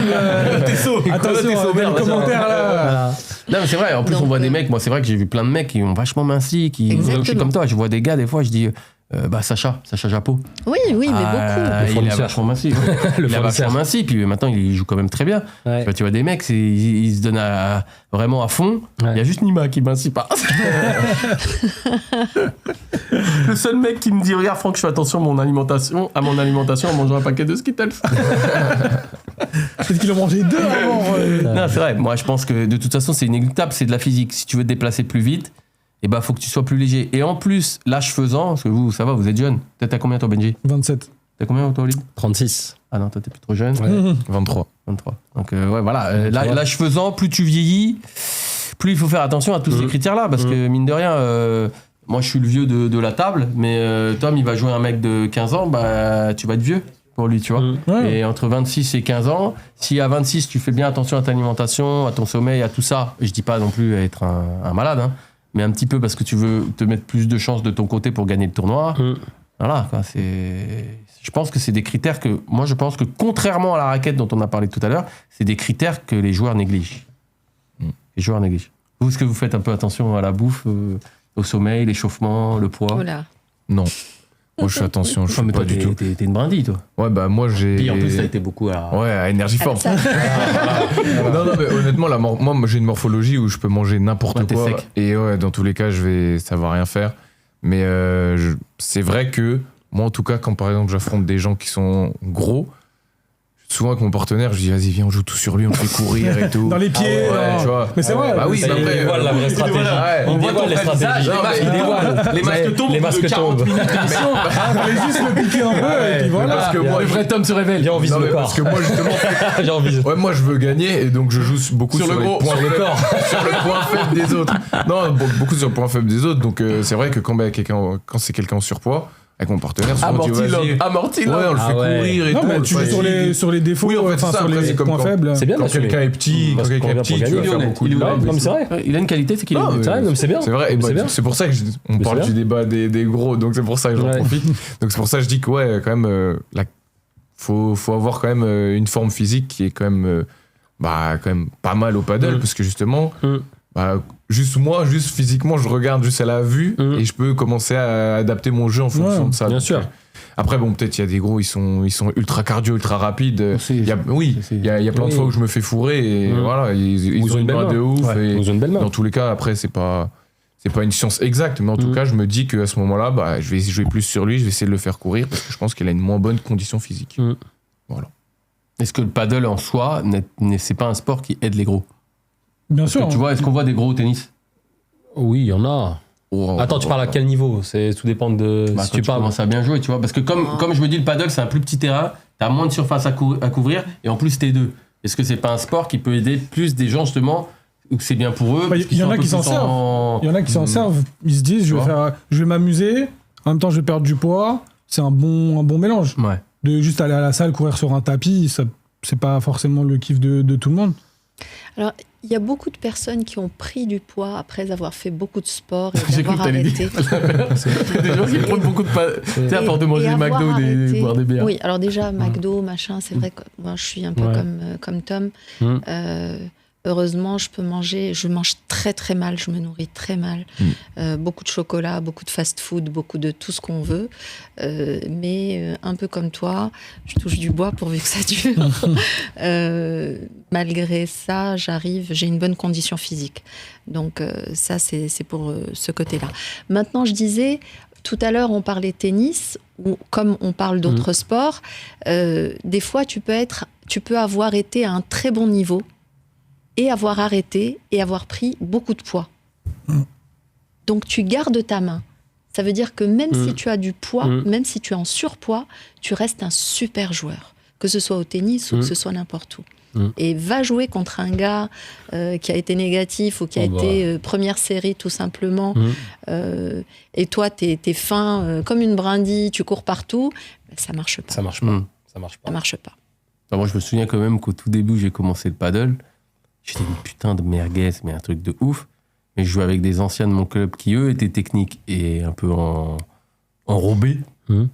Attention, merde, les commentaires là. Non, mais c'est vrai. En plus, Donc, on voit des mecs. Moi, c'est vrai que j'ai vu plein de mecs qui ont vachement minci. Je suis Exactement. comme toi. Je vois des gars, des fois, je dis. Sacha Japot. Oui, oui, mais beaucoup. Il a fournisseur. vachement minci. Le Il a fournisseur. vachement minci. Puis maintenant, il joue quand même très bien. Ouais. Tu vois des mecs, ils se donnent vraiment à fond. Il Ouais. y a juste Nima qui minci pas. Le seul mec qui me dit regarde, Franck, je fais attention à mon alimentation en mangeant un paquet de Skittles. Peut-être qu'il a mangé 2 avant. Non, c'est vrai. Moi, je pense que de toute façon, c'est inéluctable. C'est de la physique. Si tu veux te déplacer plus vite, faut que tu sois plus léger. Et en plus, l'âge faisant, parce que vous, ça va, vous êtes jeune. T'as combien, toi, Benji? 27. T'as combien, toi, Olive? 36. Ah non, toi, t'es plus trop jeune. Ouais. 23. 23. Donc, ouais, voilà. L'âge faisant, plus tu vieillis, plus il faut faire attention à tous ces critères-là. Parce que, mine de rien, moi, je suis le vieux de la table, mais Tom, il va jouer un mec de 15 ans, tu vas être vieux pour lui, tu vois. Ouais. Et entre 26 et 15 ans, si à 26, tu fais bien attention à ta alimentation, à ton sommeil, à tout ça, je dis pas non plus être un malade, hein, mais un petit peu parce que tu veux te mettre plus de chances de ton côté pour gagner le tournoi, Voilà, quoi, je pense que c'est des critères que... Moi, je pense que contrairement à la raquette dont on a parlé tout à l'heure, c'est des critères que les joueurs négligent. Les joueurs négligent. Vous, est-ce que vous faites un peu attention à la bouffe, au sommeil, l'échauffement, le poids? Voilà. Non. Moi, je fais attention, je fais pas du tout. T'es une brindille, toi. Ouais, bah moi, j'ai... Puis en plus, t'as été beaucoup à... Ouais, à énergie Ah, forte. ça, Non, mais honnêtement, moi, j'ai une morphologie où je peux manger n'importe Ouais, t'es quoi. sec. Et ouais, dans tous les cas, ça va rien faire. Mais c'est vrai que moi, en tout cas, quand par exemple, j'affronte des gens qui sont gros, souvent avec mon partenaire, je dis vas-y, viens, on joue tout sur lui, on le fait courir et tout. Dans les pieds, Ouais, non. tu vois. Mais c'est vrai. Bah oui, Ça, mais il après, dévoile la vraie stratégie. Ouais. On voit ton les visage, stratégies. les masques, les masques tombent, Les masques de 40 tombent. minutes d'émission. Fallait juste le piquer un peu et puis voilà. Parce que moi, le vrai Tom se révèle. Viens, on vise Non, le mais corps. parce que moi, justement, J'ai envie. ouais, moi, je veux gagner et donc je joue beaucoup Sur sur, le les gros, points sur le faibles. corps. Sur le point faible des autres. Non, beaucoup sur le point faible des autres. Donc c'est vrai que quand c'est quelqu'un en surpoids, avec mon partenaire, souvent on dit vas-y. Amorti Ouais, on le fait Ah ouais. courir et Non, tout. mais on tu le joues fatigue. sur les défauts, Oui, en fait, enfin c'est ça, sur après, les c'est comme points quand- faibles. C'est bien Quand d'assumer. quelqu'un est petit, Parce quand quelqu'un qu'on est vient petit, pour tu vas gagner. faire honnête, beaucoup il de est blagues. honnête. Non, mais c'est vrai. Il a une qualité, c'est qu'il est Non, honnête. C'est vrai, non, mais c'est bien. C'est vrai, et C'est bah, bien. c'est pour ça que on Mais parle c'est du débat des gros, donc c'est pour ça que j'en Ouais. profite. Donc c'est pour ça que je dis que ouais, quand même, faut avoir quand même une forme physique qui est quand même pas mal au paddle, parce que justement, juste physiquement, je regarde juste à la vue et je peux commencer à adapter mon jeu en fonction Ouais, de ça. bien Donc, sûr. Après, bon, peut-être il y a des gros, ils sont ultra cardio, ultra rapides. Il y a plein de Oui. fois où je me fais fourrer et voilà, ils ont une main de ouf. Ouais, et ils ont une belle main. dans tous les cas, après, c'est pas une science exacte, mais en tout cas, je me dis qu'à ce moment-là, bah, je vais jouer plus sur lui, je vais essayer de le faire courir parce que je pense qu'il a une moins bonne condition physique. Voilà. Est-ce que le paddle en soi, c'est pas un sport qui aide les gros? Bien Parce que sûr. tu vois, est-ce qu'on voit des gros au tennis? Oui, il y en a. Attends, tu parles à quel niveau? Tout dépend de. Bah, Si quand tu tu parles. commences à bien jouer, tu vois. Parce que comme je me dis, le paddle, c'est un plus petit terrain, t'as moins de surface à couvrir, et en plus, t'es deux. Est-ce que c'est pas un sport qui peut aider plus des gens, justement, ou que c'est bien pour eux? Bah, parce qu'ils il y en sont a un peu qui s'en plus servent. Il y en a qui s'en servent. Ils se disent, je vais m'amuser. En même temps, je vais perdre du poids. C'est un bon mélange. Ouais. De juste aller à la salle, courir sur un tapis, ça, c'est pas forcément le kiff de tout le monde. Alors, il y a beaucoup de personnes qui ont pris du poids après avoir fait beaucoup de sport et J'ai cru d'avoir que t'allais arrêté. Des gens qui prennent beaucoup de tu sais, à force de manger Et des avoir McDo ou arrêté. boire des bières. Oui, alors déjà, McDo, machin, c'est vrai que moi, je suis un peu comme Tom. Heureusement, je mange très très mal, je me nourris très mal. Beaucoup de chocolat, beaucoup de fast-food, beaucoup de tout ce qu'on veut. Mais un peu comme toi, je touche du bois pourvu que ça dure. Malgré ça, j'ai une bonne condition physique. Donc ça, c'est pour ce côté-là. Maintenant, je disais, tout à l'heure, on parlait tennis, ou comme on parle d'autres sports, des fois, tu peux avoir été à un très bon niveau et avoir arrêté et avoir pris beaucoup de poids. Donc, tu gardes ta main. Ça veut dire que même si tu as du poids, même si tu es en surpoids, tu restes un super joueur, que ce soit au tennis ou que ce soit n'importe où. Et va jouer contre un gars qui a été négatif ou qui a été première série tout simplement. Et toi, t'es fin comme une brindille, tu cours partout. Ça marche pas. Ça marche pas. Ça marche pas. Ça marche pas. Enfin, moi, je me souviens quand même qu'au tout début, j'ai commencé le paddle. J'étais une putain de merguez, mais un truc de ouf. Mais je jouais avec des anciens de mon club qui, eux, étaient techniques et un peu enrobés. Un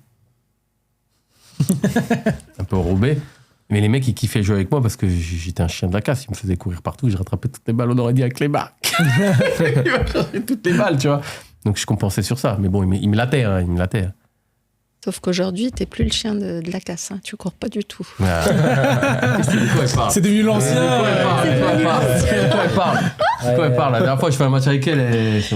peu enrobés. Mais les mecs, ils kiffaient jouer avec moi parce que j'étais un chien de la casse. Ils me faisaient courir partout. J'ai rattrapé toutes les balles, on aurait dit avec les barres. Il m'a cherché toutes les balles, tu vois. Donc je compensais sur ça. Mais bon, il me latait, hein, il me latait. Sauf qu'aujourd'hui, t'es plus le chien de la casse. Hein. Tu cours pas du tout. De quoi elle parle? C'est devenu l'ancien. De quoi elle parle? De quoi elle parle? La dernière fois, je fais un match avec elle.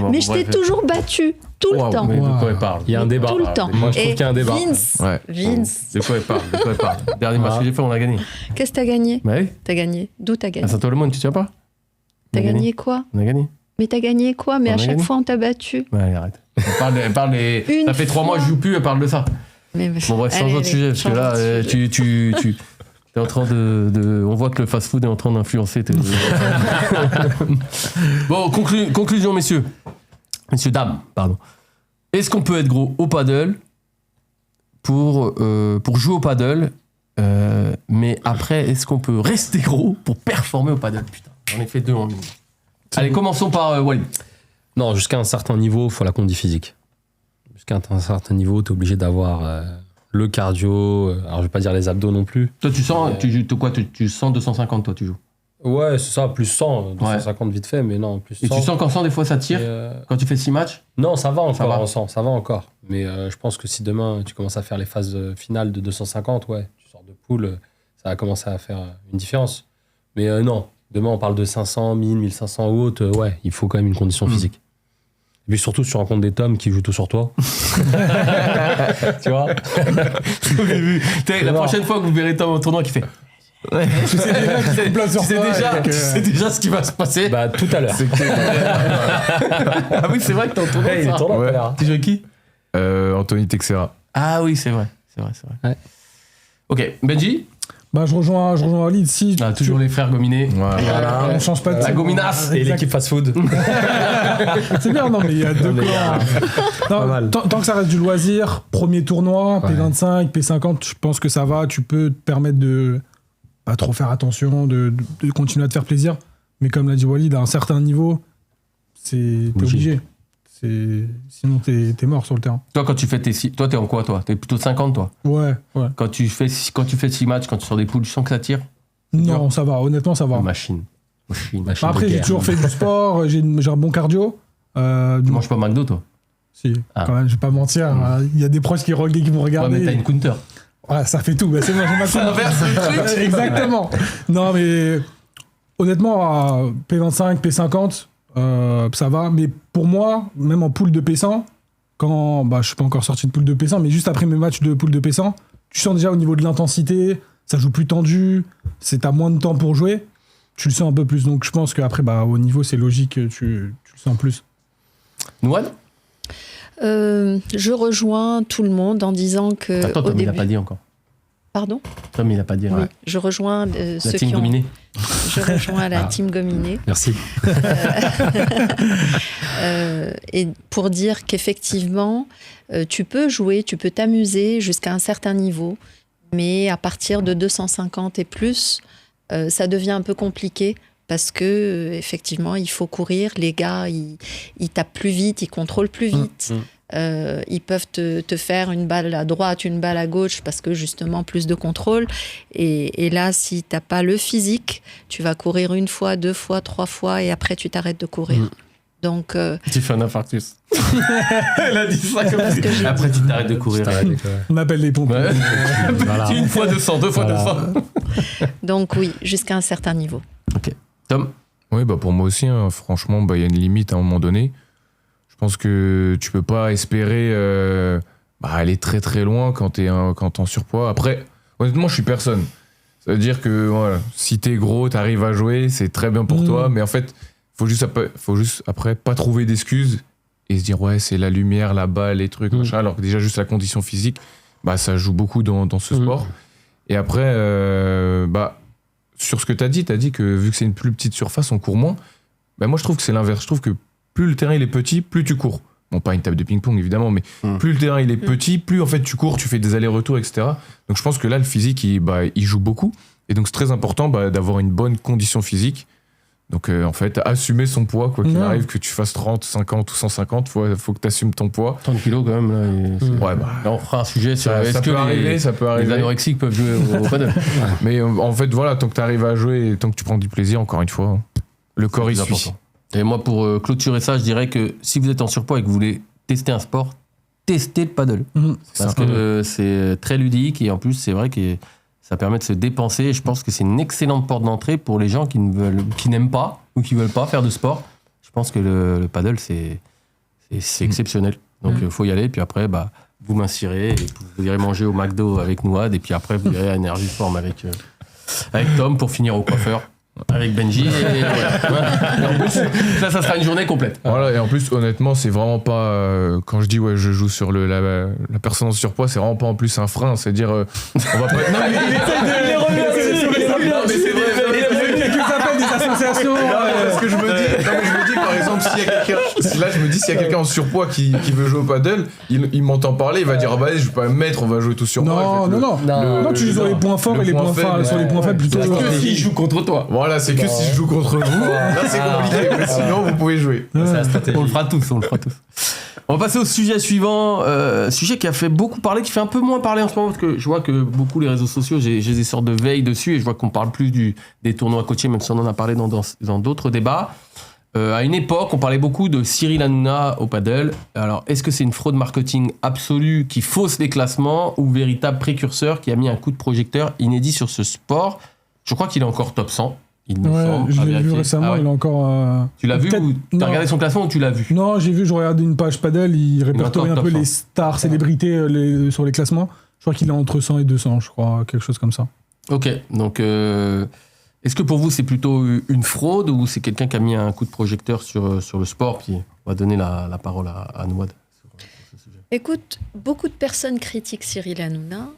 Mais je t'ai toujours battu, tout le temps. Mais de quoi elle parle? Il y a un débat. Tout le temps. Moi, je trouve Et qu'il y a un débat. Vince, Ouais. Vince, De quoi elle parle? De quoi elle parle? Dernier match que j'ai fait, on a gagné. qu'est-ce que t'as gagné? Bah oui. T'as gagné. D'où t'as À gagné? Saint-Olomone, tu tiens pas? T'as gagné quoi? On a gagné. Mais t'as gagné quoi? Mais On à a chaque gagné. fois, on t'a battu. Ouais, allez, arrête. Elle parle des... Une Ça fait 3 mois que je joue plus, elle parle de ça. Mais, Bon bref, allez, changeons de sujet, parce que là, changeons de sujet. tu es en train de... On voit que le fast-food est en train d'influencer tes... Bon, conclusion, messieurs. Messieurs, dames, pardon. Est-ce qu'on peut être gros au paddle pour jouer au paddle mais après, est-ce qu'on peut rester gros pour performer au paddle? Putain, j'en ai fait 2 en une. Allez, commençons par Walid. Non, jusqu'à un certain niveau, il faut la condi physique. Jusqu'à un certain niveau, tu es obligé d'avoir le cardio. Alors, je vais pas dire les abdos non plus. Toi, tu sens, tu sens 250, toi, tu joues. Ouais, c'est ça, plus 100, 250 vite fait, mais non, plus 100. Et tu sens qu'en 100, des fois, ça tire quand tu fais 6 matchs? Non, ça va encore Ça va. en 100, ça va encore. Mais je pense que si demain, tu commences à faire les phases finales de 250, ouais, tu sors de poule, ça va commencer à faire une différence. Mais non, demain, on parle de 500, 1000, 1500 ou autre, ouais, il faut quand même une condition physique. Et puis surtout, tu rencontres des tomes qui jouent tout sur toi. Tu vois? La prochaine fois que vous verrez Tom au tournoi qui fait... Tu sais déjà qu'il se place sur Tu sais toi, tu sais déjà ce qui va se passer. Bah, tout à l'heure. Ah oui, c'est vrai que t'es en tournoi. Il est ça. tournant, Ouais. tout à l'heure. Tu joues avec qui? Anthony Texera. Ah oui, c'est vrai. Ouais. Ok, Benji? Bah, je rejoins Walid. Si Toujours les frères Gominés. Voilà, on change pas de La team. gominasse. Et l'équipe fast-food. C'est bien, non, mais il y a deux Non, mais, clans. pas mal. Tant que ça reste du loisir, premier tournoi, P25, P50, je pense que ça va. Tu peux te permettre de pas trop faire attention, de continuer à te faire plaisir. Mais comme l'a dit Walid, à un certain niveau, t'es obligé. Sinon, t'es mort sur le terrain. Toi, quand tu fais tes 6... Toi, t'es en quoi, toi? T'es plutôt 50, toi? Ouais. Quand tu fais 6 matchs, quand tu sors des poules, tu sens que ça tire? Non, ça va. Honnêtement, ça va. Machine. Après, j'ai toujours fait du sport, j'ai un bon cardio. Tu manges pas McDo, toi? Si, Ah. quand même, je vais pas mentir. Il y a des proches qui vont Ouais, regarder. mais t'as une counter. Ouais, ça fait tout. Bah, c'est bon, j'ai ma Ça inverse le truc. Exactement. Non, mais honnêtement, à P25, P50, ça va. Mais pour moi, même en poule de P100, quand je suis pas encore sorti de poule de P100, mais juste après mes matchs de poule de P100, tu sens déjà au niveau de l'intensité, ça joue plus tendu, t'as moins de temps pour jouer, tu le sens un peu plus. Donc je pense qu'après, au niveau, c'est logique, tu le sens plus. Nouane? Je rejoins tout le monde en disant que. Attends, au Tom, il a début... pas dit encore. Pardon? Tom, il a pas dit. Oui, Ouais. je rejoins La ceux team qui ont. Gominés. Je rejoins la team Gominés. Merci. Et pour dire qu'effectivement, tu peux jouer, tu peux t'amuser jusqu'à un certain niveau, mais à partir de 250 et plus, ça devient un peu compliqué parce que effectivement, il faut courir. Les gars, ils tapent plus vite, ils contrôlent plus vite. Ils peuvent te faire une balle à droite, une balle à gauche parce que justement plus de contrôle. Et là, si t'as pas le physique, tu vas courir 1 fois, 2 fois, 3 fois et après tu t'arrêtes de courir. Donc, Tu fais un infarctus. Elle a dit ça comme ce que j'ai Après, tu t'arrêtes de courir. On appelle les pompes. Ouais. Voilà. 1 fois 200, 2 fois 200. donc oui, jusqu'à un certain niveau. Tom? Oui, pour moi aussi, hein, franchement, il y a une limite à un moment donné. Je pense que tu peux pas espérer aller très très loin quand t'es en surpoids. Après, honnêtement, je suis personne. Ça veut dire que voilà, si t'es gros, t'arrives à jouer, c'est très bien pour toi. Mais en fait, faut juste après pas trouver d'excuses et se dire ouais, c'est la lumière, la balle, les trucs, machin. Alors que déjà, juste la condition physique, ça joue beaucoup dans ce sport. Et après, sur ce que t'as dit que vu que c'est une plus petite surface, on court moins. Moi, je trouve que c'est l'inverse. Je trouve que plus le terrain il est petit, plus tu cours. Bon, pas une table de ping-pong évidemment, mais plus le terrain il est petit, plus en fait tu cours, tu fais des allers-retours, etc. Donc je pense que là, le physique, il joue beaucoup. Et donc c'est très important d'avoir une bonne condition physique. Donc en fait, assumer son poids, quoi qu'il arrive, que tu fasses 30, 50 ou 150, faut que tu assumes ton poids. 30 kilos quand même. Là, Ouais, Là, on fera un sujet sur ça est-ce que peut arriver, ça peut les arriver. anorexiques peuvent jouer au paddle. Mais en fait, voilà, tant que tu arrives à jouer et tant que tu prends du plaisir, encore une fois, le corps il C'est suit. important. Et moi, pour clôturer ça, je dirais que si vous êtes en surpoids et que vous voulez tester un sport, testez le paddle. Parce que c'est très ludique et en plus, c'est vrai que ça permet de se dépenser. Et je pense que c'est une excellente porte d'entrée pour les gens qui n'aiment pas ou qui ne veulent pas faire de sport. Je pense que le paddle, c'est exceptionnel. Donc, il faut y aller. Puis après, vous mincirez et vous irez manger au McDo avec Nouad. Et puis après, vous irez à Energy Form avec Tom pour finir au coiffeur. Avec Benji. Et en plus, ça sera une journée complète. Voilà, et en plus, honnêtement, c'est vraiment pas. Quand je dis, je joue sur la personne en surpoids, c'est vraiment pas en plus un frein. C'est-à-dire, on va pas. Non, mais il essaie de les remercier. Non, mais c'est vrai. Des associations. Ce que je me dis, par exemple, s'il y a quelqu'un en surpoids qui veut jouer au paddle, il m'entend parler, il va dire, vas-y, je vais pas me mettre, on va jouer tout sur moi. Non, tu joues sur les points forts et les points faibles. Sur les points faibles, plutôt. Que s'il joue contre toi. Voilà, c'est que si je joue contre vous, là c'est compliqué, mais sinon vous pouvez jouer. On le fera tous. On va passer au sujet suivant, sujet qui a fait beaucoup parler, qui fait un peu moins parler en ce moment, parce que je vois que beaucoup les réseaux sociaux, j'ai des sortes de veille dessus, et je vois qu'on parle plus des tournois coachés, même si on en a parlé dans d'autres débats. À une époque, on parlait beaucoup de Cyril Hanouna au paddle. Alors, est-ce que c'est une fraude marketing absolue qui fausse les classements, ou véritable précurseur qui a mis un coup de projecteur inédit sur ce sport? Je crois qu'il est encore top 100. Il me semble, je à l'ai vu vérifier. récemment, Ah ouais. il est encore... Tu l'as vu peut-être- ou non. t'as regardé son classement ou tu l'as vu? Non, j'ai vu, je regardais une page paddle, il répertorie un top peu 100. les stars, célébrités sur les classements. Je crois qu'il est entre 100 et 200, je crois, quelque chose comme ça. Ok, donc est-ce que pour vous c'est plutôt une fraude ou c'est quelqu'un qui a mis un coup de projecteur sur le sport? Puis on va donner la parole à Nouad sur ce sujet. Écoute, beaucoup de personnes critiquent Cyril Hanouna.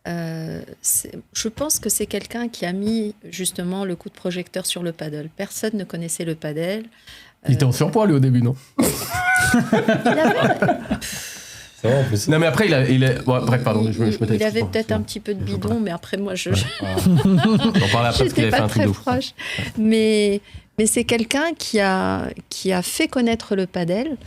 Je pense que c'est quelqu'un qui a mis justement le coup de projecteur sur le paddle. Personne ne connaissait le paddle. Il était en surpoids lui au début, non? C'est vrai en plus. Non mais après il est... Bon, bref, pardon, je me Il avait peut-être un petit peu de bidon, mais après moi je On parle après parce qu'il n'étais avait fait pas un truc très de ouf. proche. Mais c'est quelqu'un qui a fait connaître le paddle,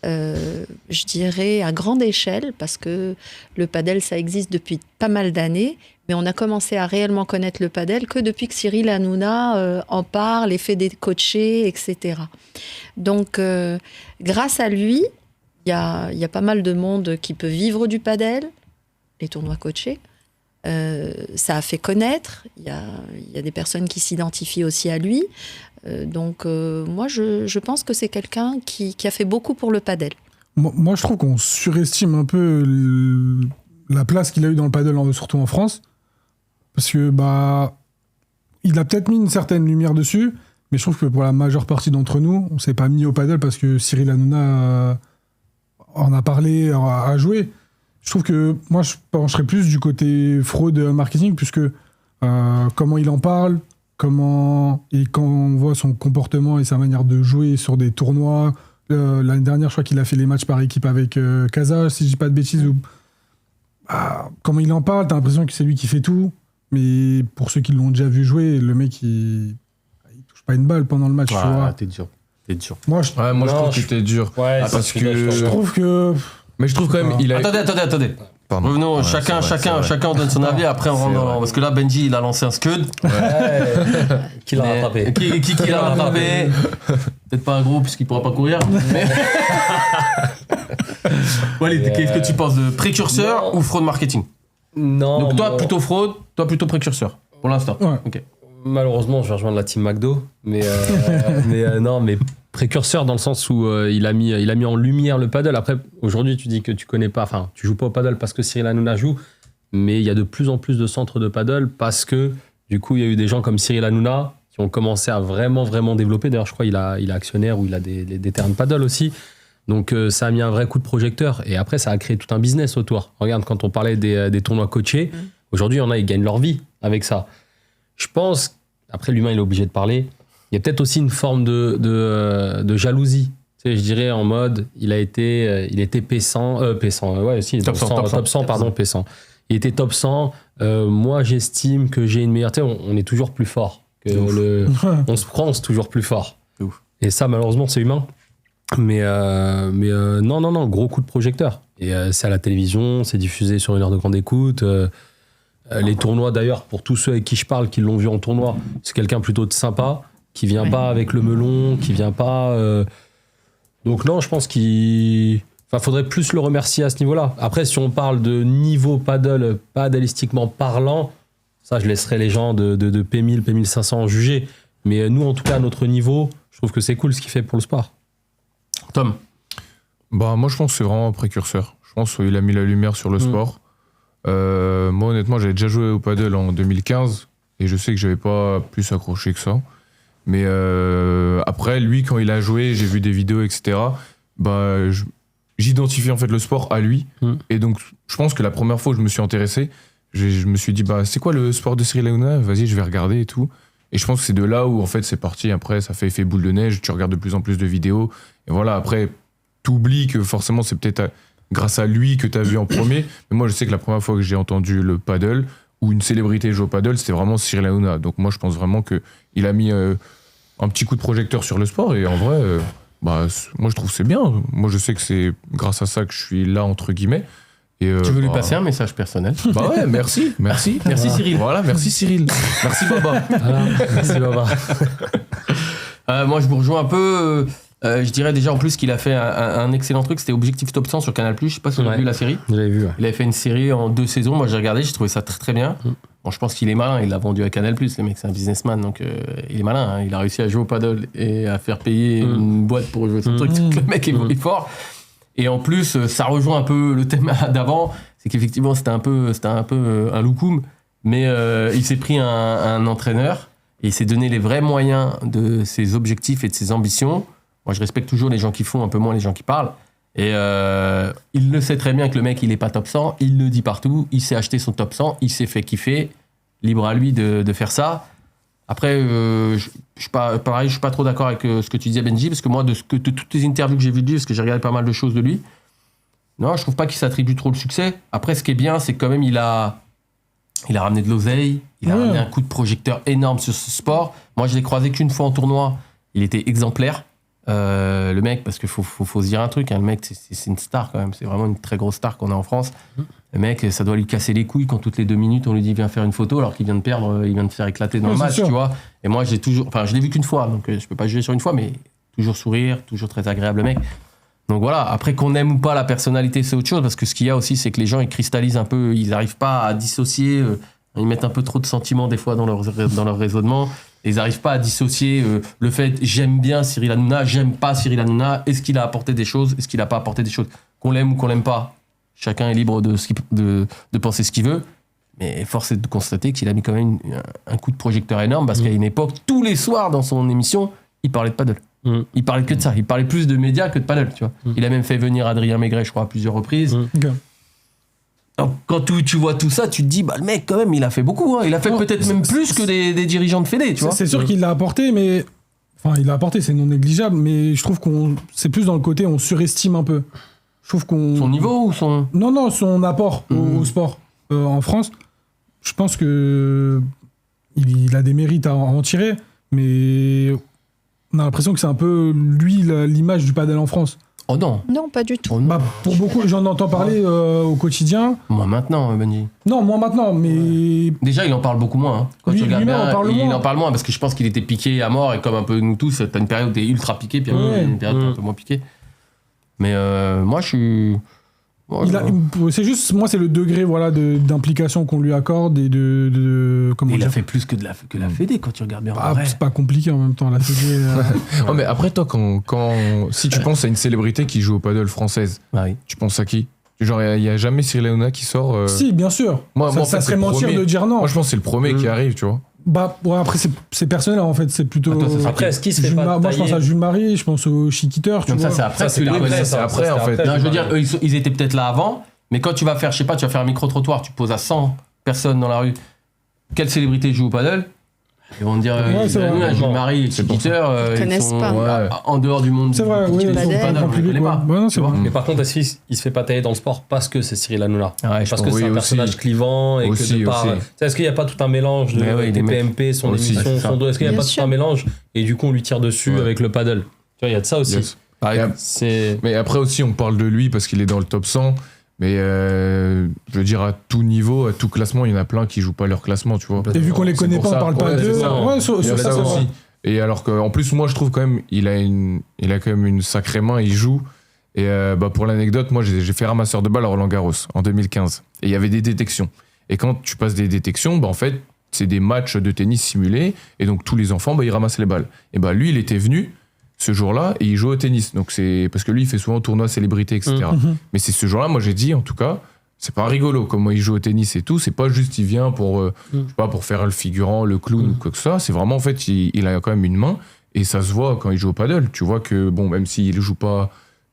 je dirais à grande échelle, parce que le paddle ça existe depuis pas mal d'années, mais on a commencé à réellement connaître le paddle que depuis que Cyril Hanouna en parle et fait des coachés, etc. Donc grâce à lui, il y a pas mal de monde qui peut vivre du paddle, les tournois coachés. Ça a fait connaître. Il y a des personnes qui s'identifient aussi à lui. Moi, je pense que c'est quelqu'un qui a fait beaucoup pour le paddle. Moi, je trouve qu'on surestime un peu la place qu'il a eu dans le paddle, surtout en France. Parce que, il a peut-être mis une certaine lumière dessus, mais je trouve que pour la majeure partie d'entre nous, on s'est pas mis au paddle parce que Cyril Hanouna en a parlé, a joué. Je trouve que moi, je pencherais plus du côté fraude marketing, puisque comment il en parle, et quand on voit son comportement et sa manière de jouer sur des tournois. L'année dernière, je crois qu'il a fait les matchs par équipe avec Casa, si je dis pas de bêtises. Comment il en parle, t'as l'impression que c'est lui qui fait tout. Mais pour ceux qui l'ont déjà vu jouer, le mec, il touche pas une balle pendant le match, tu vois. T'es dur. Moi, je trouve que t'es dur. Ouais, parce que je trouve que... Mais je trouve quand même il a. Attendez. Pardon. Revenons, Ouais, chacun donne son avis, après on C'est rentre vrai. parce que là Benji il a lancé un scud. Qui l'a rattrapé? Qui l'a rattrapé? Peut-être pas un gros puisqu'il pourra pas courir. Mais... Walid, qu'est-ce que tu penses de précurseur ou fraude marketing? Non. Donc toi moi, plutôt fraude, toi plutôt précurseur pour l'instant. Ouais. Ok. malheureusement, je vais rejoindre la team McDo, mais non, mais précurseur dans le sens où il a mis en lumière le paddle. Après, aujourd'hui, tu dis que tu connais pas, enfin, tu joues pas au paddle parce que Cyril Hanouna joue, mais il y a de plus en plus de centres de paddle parce que du coup, il y a eu des gens comme Cyril Hanouna qui ont commencé à vraiment développer. D'ailleurs, je crois qu'il a actionnaire ou il a des terrains de paddle aussi. Donc ça a mis un vrai coup de projecteur et après ça a créé tout un business autour. Regarde, quand on parlait des tournois coachés, aujourd'hui il y en a, ils gagnent leur vie avec ça. Je pense, après l'humain il est obligé de parler, il y a peut-être aussi une forme de jalousie. Tu sais, je dirais en mode, il était P100, ouais aussi, Top 100, pardon, P100. Il était top 100, moi j'estime que j'ai une meilleure... Tu sais, on est toujours plus fort. On se pense toujours plus fort. Et ça malheureusement c'est humain. Mais non, gros coup de projecteur. Et c'est à la télévision, c'est diffusé sur une heure de grande écoute. Les tournois, d'ailleurs, pour tous ceux avec qui je parle, qui l'ont vu en tournoi, c'est quelqu'un plutôt de sympa, qui vient pas avec le melon, qui vient pas... Donc non, je pense qu'il... Enfin, faudrait plus le remercier à ce niveau-là. Après, si on parle de niveau paddleistiquement parlant, ça, je laisserai les gens de P1000, P1500 en juger. Mais nous, en tout cas, à notre niveau, je trouve que c'est cool ce qu'il fait pour le sport. Tom. Bah, moi, je pense que c'est vraiment un précurseur. Je pense qu'il a mis la lumière sur le sport. Moi, honnêtement, j'avais déjà joué au paddle en 2015 et je sais que j'avais pas plus accroché que ça. Mais après, lui, quand il a joué, j'ai vu des vidéos, etc. Bah, j'identifie en fait le sport à lui. Et donc, je pense que la première fois où je me suis intéressé, je me suis dit, bah, c'est quoi le sport de Cyril Hanouna ? Vas-y, je vais regarder et tout. Et je pense que c'est de là où en fait c'est parti. Après, ça fait effet boule de neige. Tu regardes de plus en plus de vidéos. Et voilà, après, t'oublies que forcément c'est peut-être grâce à lui que t'as vu en premier. Mais moi, je sais que la première fois que j'ai entendu le paddle ou une célébrité jouer au paddle, c'était vraiment Cyril Hanouna. Donc moi, je pense vraiment qu'il a mis un petit coup de projecteur sur le sport. Et en vrai, moi je trouve que c'est bien. Moi je sais que c'est grâce à ça que je suis là entre guillemets. Et, Tu veux lui passer un message personnel? Bah ouais, merci. Merci Cyril. Voilà, merci Cyril. Merci Baba. Voilà, merci Baba. Moi, je vous rejoins un peu. Je dirais déjà en plus qu'il a fait un excellent truc, c'était Objectif Top 100 sur Canal+. Je sais pas si vous avez vu la série. Je l'avais vu, ouais. Il avait fait une série en 2 saisons. Moi, j'ai regardé, j'ai trouvé ça très très bien. Bon, je pense qu'il est malin. Il l'a vendu à Canal+. Le mec, c'est un businessman, donc il est malin. Hein. Il a réussi à jouer au paddle et à faire payer une boîte pour jouer son truc. Le mec est fort. Et en plus, ça rejoint un peu le thème d'avant. C'est qu'effectivement, c'était un peu un loukoum. Mais il s'est pris un entraîneur et il s'est donné les vrais moyens de ses objectifs et de ses ambitions. Moi, je respecte toujours les gens qui font, un peu moins les gens qui parlent. Et il le sait très bien que le mec, il est pas top 100. Il le dit partout. Il s'est acheté son top 100. Il s'est fait kiffer. Libre à lui de faire ça. Après, je suis pas trop d'accord avec ce que tu disais, Benji, parce que moi, de toutes les interviews que j'ai vues de lui, parce que j'ai regardé pas mal de choses de lui, non, je trouve pas qu'il s'attribue trop le succès. Après, ce qui est bien, c'est que quand même, il a ramené de l'oseille. Il a ramené un coup de projecteur énorme sur ce sport. Moi, je l'ai croisé qu'une fois en tournoi. Il était exemplaire. Le mec, parce qu'il faut se dire un truc, hein, le mec c'est une star quand même, c'est vraiment une très grosse star qu'on a en France. Le mec, ça doit lui casser les couilles quand toutes les 2 minutes on lui dit viens faire une photo alors qu'il vient de perdre, il vient de faire éclater dans le match, tu vois. Et moi je l'ai vu qu'une fois, donc je peux pas juger sur une fois, mais toujours sourire, toujours très agréable le mec. Donc voilà, après qu'on aime ou pas la personnalité c'est autre chose, parce que ce qu'il y a aussi c'est que les gens ils cristallisent un peu, ils n'arrivent pas à dissocier, ils mettent un peu trop de sentiments des fois dans leur raisonnement. Ils n'arrivent pas à dissocier le fait j'aime bien Cyril Hanouna, j'aime pas Cyril Hanouna, est-ce qu'il a apporté des choses, est-ce qu'il n'a pas apporté des choses, qu'on l'aime ou qu'on l'aime pas, chacun est libre de penser ce qu'il veut, mais force est de constater qu'il a mis quand même un coup de projecteur énorme, parce qu'à une époque, tous les soirs dans son émission, il parlait de paddle. Il parlait que de ça, il parlait plus de médias que de paddle, tu vois. Il a même fait venir Adrien Maigret, je crois, à plusieurs reprises. Donc, quand tu vois tout ça, tu te dis, bah, le mec, quand même, il a fait beaucoup. Hein. Il a fait peut-être même plus que des dirigeants de fédé, tu vois. C'est sûr qu'il l'a apporté, mais... Enfin, il l'a apporté, c'est non négligeable, mais je trouve c'est plus dans le côté, on surestime un peu. Je trouve qu'on... Son niveau ou son... Non, son apport au sport en France. Je pense que il a des mérites à en tirer, mais on a l'impression que c'est un peu, lui, l'image du paddle en France. Oh non. Non, pas du tout. Oh non. Bah, pour beaucoup, j'en entends parler au quotidien. Moi maintenant, Benji. Non, moi maintenant, mais... Déjà, il en parle beaucoup moins. Hein. Quand Lui- tu regardes lui-même bien, en parle il moins. en parle moins, parce que je pense qu'il était piqué à mort, et comme un peu nous tous, t'as une période où t'es ultra piqué, puis après, une période où t'es un peu moins piqué. Mais moi, je suis... C'est juste, moi, c'est le degré voilà, d'implication qu'on lui accorde et comment il dire. a fait plus que la Fédé, quand tu regardes bien. Ah, c'est pas compliqué en même temps, la Fédé. Oh, mais après, toi, si tu penses à une célébrité qui joue au paddle française, oui. tu penses à qui? Genre, il n'y a jamais Cyril Hanouna qui sort. Si, bien sûr. Moi, en fait, ça c'est serait le mentir premier. de dire non. Moi, je pense que c'est le premier qui arrive, tu vois. Bah, ouais, après, c'est personnel, en fait. C'est plutôt. Attends, ça, Après, est-ce qu'il se fait Jules pas Moi, je pense tailler à Jules Marie, je pense au Chiquiteur, tu Comme vois. ça, c'est après. Ça, c'est après, c'est après, en fait. Non, je veux dire, eux, ils étaient peut-être là avant, mais quand tu vas faire, je sais pas, tu vas faire un micro-trottoir, tu poses à 100 personnes dans la rue, quelle célébrité joue au paddle? Ils vont te dire, c'est vrai. Jules Marie et Chiquiteur, Ils connaissent sont pas. en dehors du monde. C'est vrai, oui, du ils paddle, sont pas dans le on les public, connaît pas. ouais. Ouais, non, c'est tu vois. vrai. Mais par contre, est-ce qu'il se fait pas tailler dans le sport parce que c'est Cyril Hanouna? Ouais, je Parce pense. que c'est Oui, un personnage aussi. clivant et Aussi, que de par... aussi. Est-ce qu'il n'y a pas tout un mélange de Mais oui, des mecs. TPMP, son Aussi, émission, c'est ça. son dos? Est-ce qu'il n'y a Bien pas tout sûr. un mélange et du coup on lui tire dessus Ouais. avec le paddle? Tu vois, il y a de ça aussi. Yes. C'est... Mais après aussi, on parle de lui parce qu'il est dans le top 100. Mais je veux dire, à tout niveau, à tout classement, il y en a plein qui jouent pas leur classement, tu vois. Et vu qu'on les C'est connaît pour pas, on ça. parle pas Ouais, d'eux. c'est ça. Ouais, sur Il y a ça, ça c'est vrai. aussi. Et alors qu'en plus, moi, je trouve quand même, il a quand même une sacrée main, il joue. Et pour l'anecdote, moi, j'ai fait ramasseur de balles à Roland-Garros en 2015. Et il y avait des détections. Et quand tu passes des détections, en fait, c'est des matchs de tennis simulés. Et donc, tous les enfants, ils ramassent les balles. Et lui, il était venu ce jour-là et il jouait au tennis. Donc, c'est parce que lui, il fait souvent tournoi célébrité, etc. Mais c'est ce jour-là, moi, j'ai dit, en tout cas, c'est pas rigolo comment il joue au tennis et tout. C'est pas juste il vient pour, je sais pas, pour faire le figurant, le clown ou quoi que ce soit. C'est vraiment, en fait, il a quand même une main et ça se voit quand il joue au paddle. Tu vois que, bon, même s'il joue pas,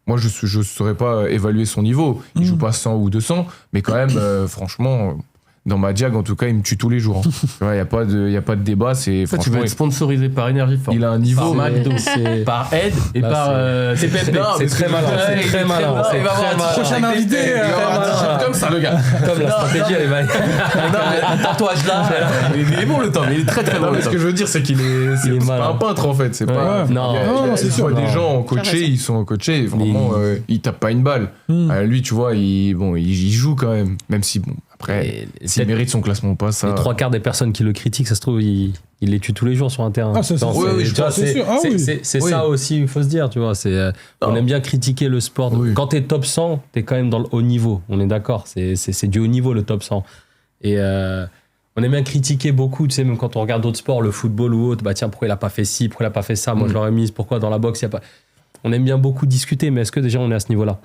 moi, je saurais pas évaluer son niveau. Il joue pas 100 ou 200, mais quand même, franchement, dans ma diag, en tout cas, il me tue tous les jours. hein. Il n'y a pas de débat. C'est, Tu franchement, veux être sponsorisé par Énergie Fort. il a un niveau. Par McDo, c'est- par Ed et Là, par c'est- Non, c'est mais très malin, c'est très malin, c'est Il va avoir très un malin. t-shirt Prochain avec invité, des têtes, il va avoir un malin. t-shirt comme ça, le gars. Comme la stratégie, elle est mal. Non, mais un tatouage là. Il est bon le temps, mais il est très très bon Non, le mais ce temps. que je veux dire, c'est qu'il est, c'est Il est pas malin. un peintre en fait. C'est pas. Ouais. Non, non, c'est Tu sûr. vois des Non. gens T'as coachés, raison. ils sont coachés. Vraiment, ils tapent pas une balle. Lui, tu vois, il joue quand même. Même si, bon, après, Et s'il peut-être mérite son classement ou pas, ça. les 3/4 des personnes qui le critiquent, ça se trouve, il les tue tous les jours sur un terrain. Ah, ça, c'est Non, sûr. tu vois, c'est sûr. Ah oui. c'est Oui. ça aussi, il faut se dire, tu vois. On Non. aime bien critiquer le sport. Oui. Quand t'es top 100, t'es quand même dans le haut niveau. On est d'accord. C'est du haut niveau, le top 100. Et on aime bien critiquer beaucoup, tu sais, même quand on regarde d'autres sports, le football ou autre, bah tiens, pourquoi il a pas fait ci, pourquoi il a pas fait ça, moi je l'aurais mise, pourquoi dans la boxe il y a pas. On aime bien beaucoup discuter, mais est-ce que déjà on est à ce niveau-là?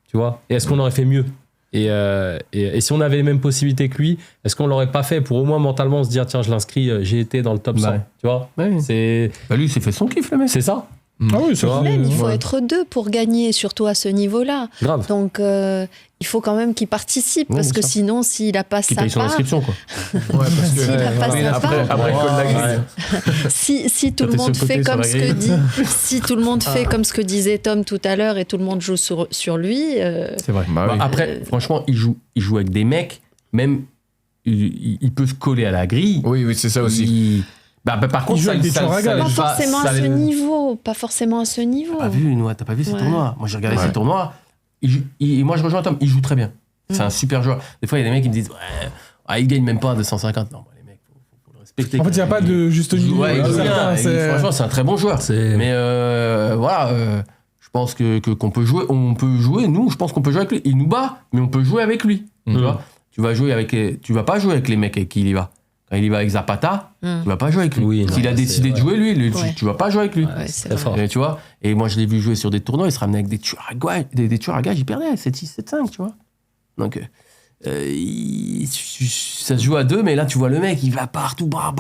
Tu vois? Et est-ce qu'on aurait fait mieux? Et si on avait les mêmes possibilités que lui, est-ce qu'on l'aurait pas fait pour au moins mentalement se dire, tiens, je l'inscris, j'ai été dans le top 100, Ouais. tu vois? Ouais. C'est Bah, lui, il s'est fait son kiff, le mec. ça, Ah oui, ça, vois, c'est- Même, il faut ouais. être deux pour gagner, surtout à ce niveau-là. grave. Donc, il faut quand même qu'il participe, Ouais, parce que ça. sinon, s'il n'a pas Qui sa paye son part, inscription, quoi. Ouais, parce que. s'il n'a pas voilà. sa Après, part, après colle la grille. Ouais. si tout Ça le fait monde ce côté fait sur comme la ce que grille. dit, si tout le monde fait comme ce que disait Tom tout à l'heure et tout le monde joue sur lui, C'est vrai. Bah Bah, oui. après, franchement, il joue avec des mecs, même il peut se coller à la grille. Oui, oui, c'est ça aussi. Par contre, joue ça, avec des ça, tueurs à ça gages. les pas va- forcément ça à ce les- niveau, pas forcément à ce niveau. T'as pas vu, Noah, t'as pas vu ces Ouais. tournois? Moi, j'ai regardé Ouais. ces tournois. Moi, je rejoins Tom. Il joue très bien. C'est un super joueur. Des fois, il y a des mecs qui me disent, il gagne même pas 250. Non, les mecs, faut le respecter. En fait, il n'y a pas de juste niveau. Ouais, il joue bien. Certains, Et franchement, c'est un très bon joueur. C'est- Mais voilà, je pense qu'on peut jouer. On peut jouer. Nous, je pense qu'on peut jouer avec lui. Il nous bat, mais on peut jouer avec lui. Tu vois, tu vas pas jouer avec les mecs avec qui il y va. Quand il y va avec Zapata, tu vas pas jouer avec lui. Oui, non, S'il a c'est décidé de vrai. jouer, lui, Ouais. tu vas pas jouer avec lui. Ouais, c'est très vrai. fort. Et tu vois, et moi je l'ai vu jouer sur des tournois, il se ramenait avec des tueurs à gages, des tueurs à gages, il perdait 7-6, 7-5, tu vois. Donc ça se joue à deux, mais là tu vois le mec, il va partout, bah,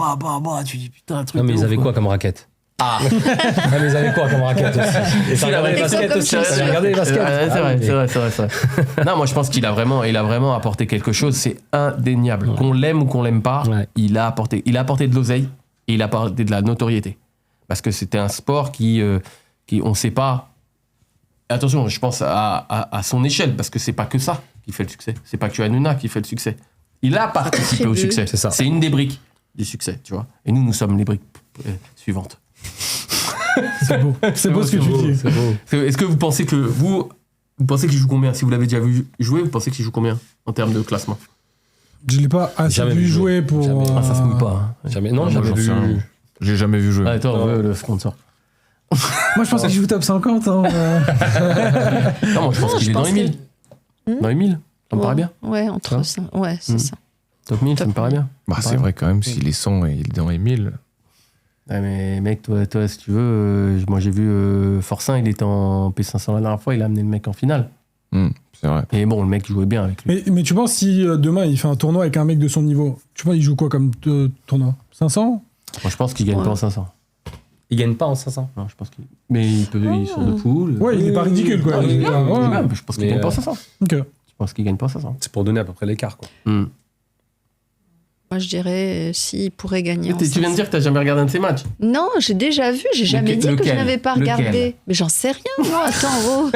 tu dis putain, un truc. Non, mais de ils ouf, avaient quoi comme raquette? Ah mais ils avaient quoi comme raquette aussi? Et ça regardait les Et quoi baskets comme aussi? chaussures? Ça regardait les baskets? C'est Ah vrai, oui, c'est vrai. Non, moi je pense qu'il a vraiment apporté quelque chose, c'est indéniable. Ouais. Qu'on l'aime ou qu'on l'aime pas, Ouais. il a apporté de l'oseille et il a apporté de la notoriété. Parce que c'était un sport qui on sait pas. Attention, je pense à son échelle, parce que c'est pas que ça qui fait le succès. C'est pas que Hanouna qui fait le succès. Il a participé au contribue. succès. C'est ça. C'est une des briques du succès, tu vois. Et nous sommes les briques suivantes. C'est beau. C'est beau ce que tu dis. C'est beau. Est-ce que vous pensez que vous pensez qu'il joue combien? Si vous l'avez déjà vu jouer, vous pensez qu'il joue combien en termes de classement? Je ne l'ai pas assez Jamais vu vu jouer jouer. pour. Jamais. Ça se mouille pas. Hein. Jamais. Non, Moi, jamais j'en vu. sais rien. J'ai jamais vu jouer. Ah, attends, on veut le sponsor. Moi, je pense qu'il joue top 50. Hein. Non, moi je pense Non, qu'il je est dans pense les 1000. que- Dans les 1000, ça me paraît bien. Ouais, entre ça. Ouais, c'est Hmm. ça. Top 1000, ça me paraît bien. Bah, c'est vrai quand même, s'il est 100 et il est dans les 1000. Ouais, mais mec, toi si tu veux, moi j'ai vu Forcin, il était en P500 la dernière fois, il a amené le mec en finale. C'est vrai. Et bon, le mec jouait bien avec lui. Mais tu penses si demain il fait un tournoi avec un mec de son niveau, tu penses il joue quoi comme tournoi 500? Moi je pense qu'il gagne Ouais. pas en 500. Il gagne pas en 500. Non, je pense qu'il. Mais il sort de poule. Ouais, il est pas ridicule quoi. Non, il est Il- bien, ouais. il est bien, mais je pense qu'il Mais, gagne pas en 500. Ok. Je pense qu'il gagne pas en 500. C'est pour donner à peu près l'écart, quoi. Moi, je dirais s'il pourrait gagner. en Tu viens de 500. dire que t'as jamais regardé un de ses matchs. Non, j'ai déjà vu, j'ai jamais dit que je lequel n'avais pas Lequel regardé. Mais j'en sais rien, moi, attends, oh.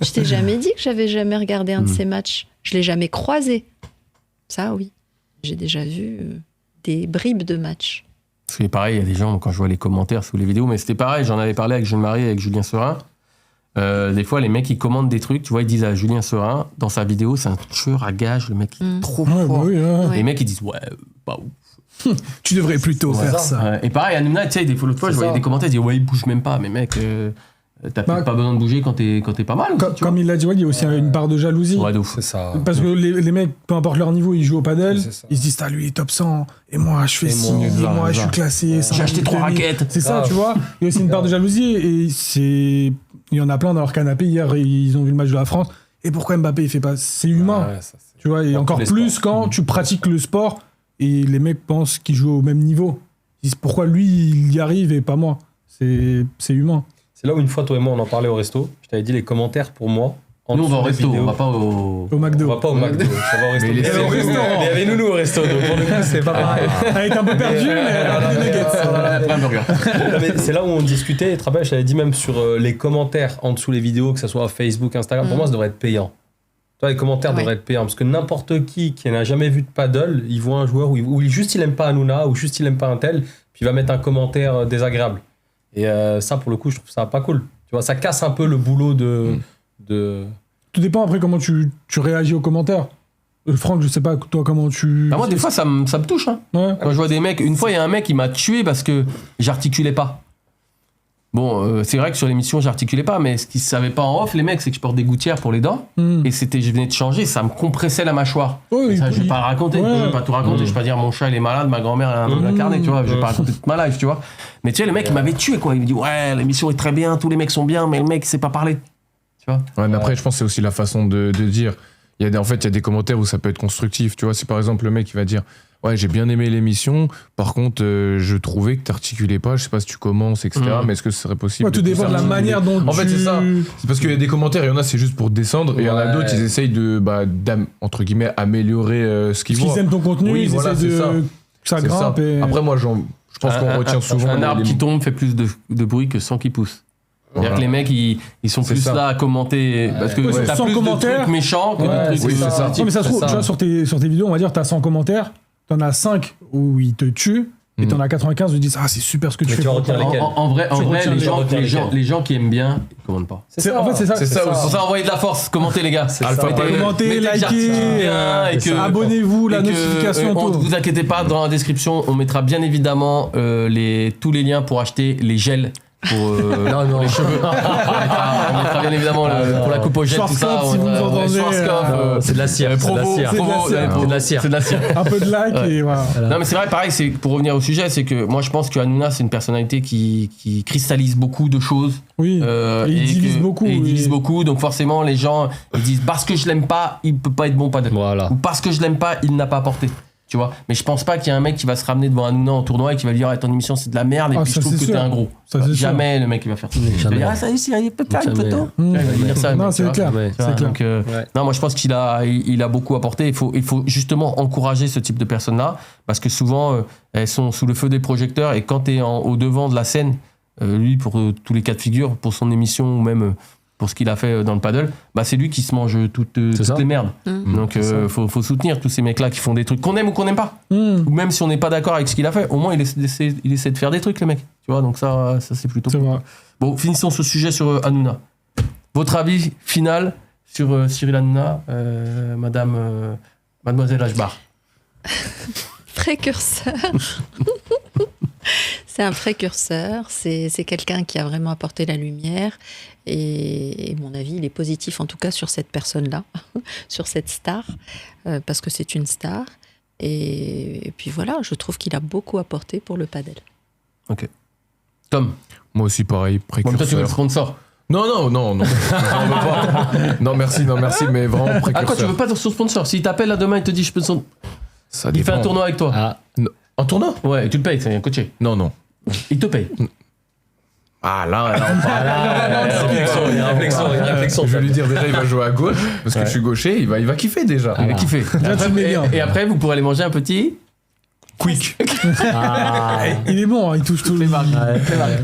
Je t'ai jamais dit que j'avais jamais regardé un de ces matchs. Je l'ai jamais croisé. Ça, oui. J'ai déjà vu des bribes de matchs. Parce que pareil, il y a des gens, quand je vois les commentaires sous les vidéos, mais c'était pareil, j'en avais parlé avec Jeune-Marie et avec Julien Serin. Des fois, les mecs, ils commandent des trucs, tu vois, ils disent à Julien Serin, dans sa vidéo, c'est un tueur à gages, le mec, il est trop Ouais, bah fort. oui, ouais. Ouais. Les mecs, ils disent, ouais, pas ouf. Tu devrais plutôt Ouais, faire ça. Et pareil, Hanouna, tu sais, des fois, l'autre fois, je C'est voyais ça. des commentaires, ils disaient, ouais, il bouge même pas, mais mec, t'as Bah, peut-être pas besoin de bouger quand t'es pas mal. aussi, tu vois. Comme il l'a dit, ouais, il y a aussi une part de jalousie. Ouais, de ouf. C'est ça. Parce que les mecs, peu importe leur niveau, ils jouent au padel. C'est ça. Ils se disent, ah, lui, il est top 100. Et moi, je fais Et ci. moi, Et ça, moi, je ça. suis classé. J'ai acheté 3 raquettes. C'est ça, Grave. tu vois. Il y a aussi une part de jalousie. Et c'est. Il y en a plein dans leur canapé. Hier, ils ont vu le match de la France. Et pourquoi Mbappé, il fait pas. C'est humain. Ouais, ça, c'est- Tu vois. Et Dans encore tous les plus sports. quand tu pratiques le sport et les mecs pensent qu'ils jouent au même niveau. Ils disent, pourquoi lui, il y arrive et pas moi. C'est humain. C'est là où une fois, toi et moi, on en parlait au resto. Je t'avais dit les commentaires, pour moi, Nous, on va au dessous des resto, vidéos. on va pas au. Au McDo. On va pas au McDo, on va au resto. Mais les Il y avait au Nounou, restaurant. il y avait Nounou au resto, donc pour le coup, c'est pas pareil. Elle était un peu perdue, mais elle a pris des nuggets. Un burger. Non, mais c'est là où on discutait, et je t'avais dit même sur les commentaires en dessous les vidéos, que ce soit Facebook, Instagram, pour moi ça devrait être payant. Toi, les commentaires Ouais. devraient être payants, parce que n'importe qui n'a jamais vu de paddle, il voit un joueur où juste il aime pas Hanouna, ou juste il aime pas un tel, puis il va mettre un commentaire désagréable. Et ça, pour le coup, je trouve ça pas cool. Tu vois, ça casse un peu le boulot de... Tout dépend après comment tu réagis aux commentaires. Franck, je sais pas, toi, comment tu. Bah, moi, des fois, ça me touche. Hein. Ouais. Quand je vois des mecs, une fois, il y a un mec qui m'a tué parce que j'articulais pas. Bon, c'est vrai que sur l'émission, j'articulais pas, mais ce qu'ils savaient pas en off, les mecs, c'est que je porte des gouttières pour les dents. Hmm. Et je venais de changer, ça me compressait la mâchoire. Oh, Et ça, il- je vais pas le raconter, Ouais. je vais pas tout raconter, je vais pas dire mon chat il est malade, ma grand-mère elle a un nom incarné, tu vois, je vais pas raconter toute ma life, tu vois. Mais tu sais, le mec il m'avait tué quoi, il me dit ouais, l'émission est très bien, tous les mecs sont bien, mais le mec il sait pas parler. Tu vois. Ouais, mais après, je pense que c'est aussi la façon de dire. En fait, il y a des commentaires où ça peut être constructif. Tu vois, si par exemple le mec il va dire ouais, j'ai bien aimé l'émission, par contre, je trouvais que t'articulais pas, je sais pas si tu commences, etc. Mais est-ce que ce serait possible Ouais, tout dépend de la articuler manière dont En fait, c'est ça. C'est parce qu'il y a des commentaires, il y en a c'est juste pour descendre, et il y en a Ouais. d'autres, ils essayent de, entre guillemets, améliorer ce qu'ils Parce voient. qu'ils aiment ton contenu, Oui, ils voilà, essaient c'est ça. que ça C'est ça. grimpe. Et... Après, moi, je pense qu'on retient souvent. Un arbre les- qui tombe fait plus de bruit que 100 qui poussent. C'est-à-dire Voilà. que les mecs ils sont C'est plus ça. là à commenter parce que Ouais, t'as sans plus commentaires. de trucs méchants que Ouais, de trucs oui, c'est ça. Non, mais ça se trouve, C'est ça. tu vois, sur tes vidéos, on va dire, t'as 100 commentaires, t'en as 5 où ils te tuent, et t'en as 95 où ils disent ah, c'est super ce que tu Mais fais. tu vas pour retenir le lesquels talent. En vrai, Tu retiens les gens qui aiment bien, ils commandent pas. En fait, c'est ça. C'est ça aussi. Pour ça, envoyez de la force, commentez les gars. Alpha Mettez- Paddle. Commentez, mettez que likez, j'articule bien et que- abonnez-vous, la et que, notification, ne tout. vous inquiétez pas, dans la description, on mettra bien évidemment tous les liens pour acheter les gels pour les cheveux. on mettra bien évidemment pour la coupe au gel, tout ça. Schwarzkopf, si vous nous entendez, Schwarzkopf, c'est de la cire, c'est de la Provo, cire. Provo, C'est de la cire. C'est de la cire. c'est de la cire. Un peu de like Ouais. et voilà. Non mais c'est vrai, pareil, c'est pour revenir au sujet, c'est que moi je pense que Hanouna c'est une personnalité qui cristallise beaucoup de choses. Oui. Et il divise beaucoup. Et il oui. divise beaucoup, donc forcément les gens ils disent parce que je l'aime pas, il peut pas être bon paddle. Voilà. Ou parce que je l'aime pas, il n'a pas apporté. Tu vois, mais je pense pas qu'il y a un mec qui va se ramener devant Hanouna en tournoi et qui va lui dire ton émission c'est de la merde et Ah, puis je ça, trouve c'est que t'es sûr. un gros. Ça, c'est sûr. Jamais le mec il va faire ça. Il va Jamais. dire ça ici, il peut faire une Jamais. photo. Mmh. Il va dire ça, le Non, mec, tu c'est vois. clair. Ouais. Tu vois, C'est clair. donc, Ouais. non, moi je pense qu'il a beaucoup apporté. Il faut justement encourager ce type de personnes-là parce que souvent elles sont sous le feu des projecteurs et quand tu es au devant de la scène, lui pour tous les cas de figure, pour son émission ou même pour ce qu'il a fait dans le paddle, bah c'est lui qui se mange toutes ça. les merdes. Mmh. Donc faut soutenir tous ces mecs-là qui font des trucs qu'on aime ou qu'on n'aime pas. Mmh. Ou même si on n'est pas d'accord avec ce qu'il a fait, au moins il essaie de faire des trucs le mec. Tu vois, donc ça c'est plutôt C'est cool. vrai. Bon, finissons ce sujet sur Hanouna. Votre avis final sur Cyril Hanouna, mademoiselle Ashbar. Précurseur. C'est un précurseur, c'est quelqu'un qui a vraiment apporté la lumière et mon avis, il est positif en tout cas sur cette personne-là, sur cette star, parce que c'est une star. Et puis voilà, je trouve qu'il a beaucoup apporté pour le paddle. Tom, Moi aussi, pareil, bon, toi tu veux le précurseur. sponsor. Non. J'en veux pas. Non, merci, mais vraiment Ah quoi, tu précurseur. veux pas ton sponsor? S'il t'appelle là demain, il te dit je peux son... Ça Il fait un dépend. tournoi avec toi. Ah, Un tournoi Ouais, et tu le payes, c'est un coaché. Non. Il te paye. Ah là, on parle. il y a réflexion. Je vais lui dire déjà, il va jouer à gauche, parce que je suis gaucher, il va kiffer déjà. Il va kiffer. Là, tu le mets bien. Et après, vous pourrez aller manger un petit... Quick. Il est bon, hein, il touche tout le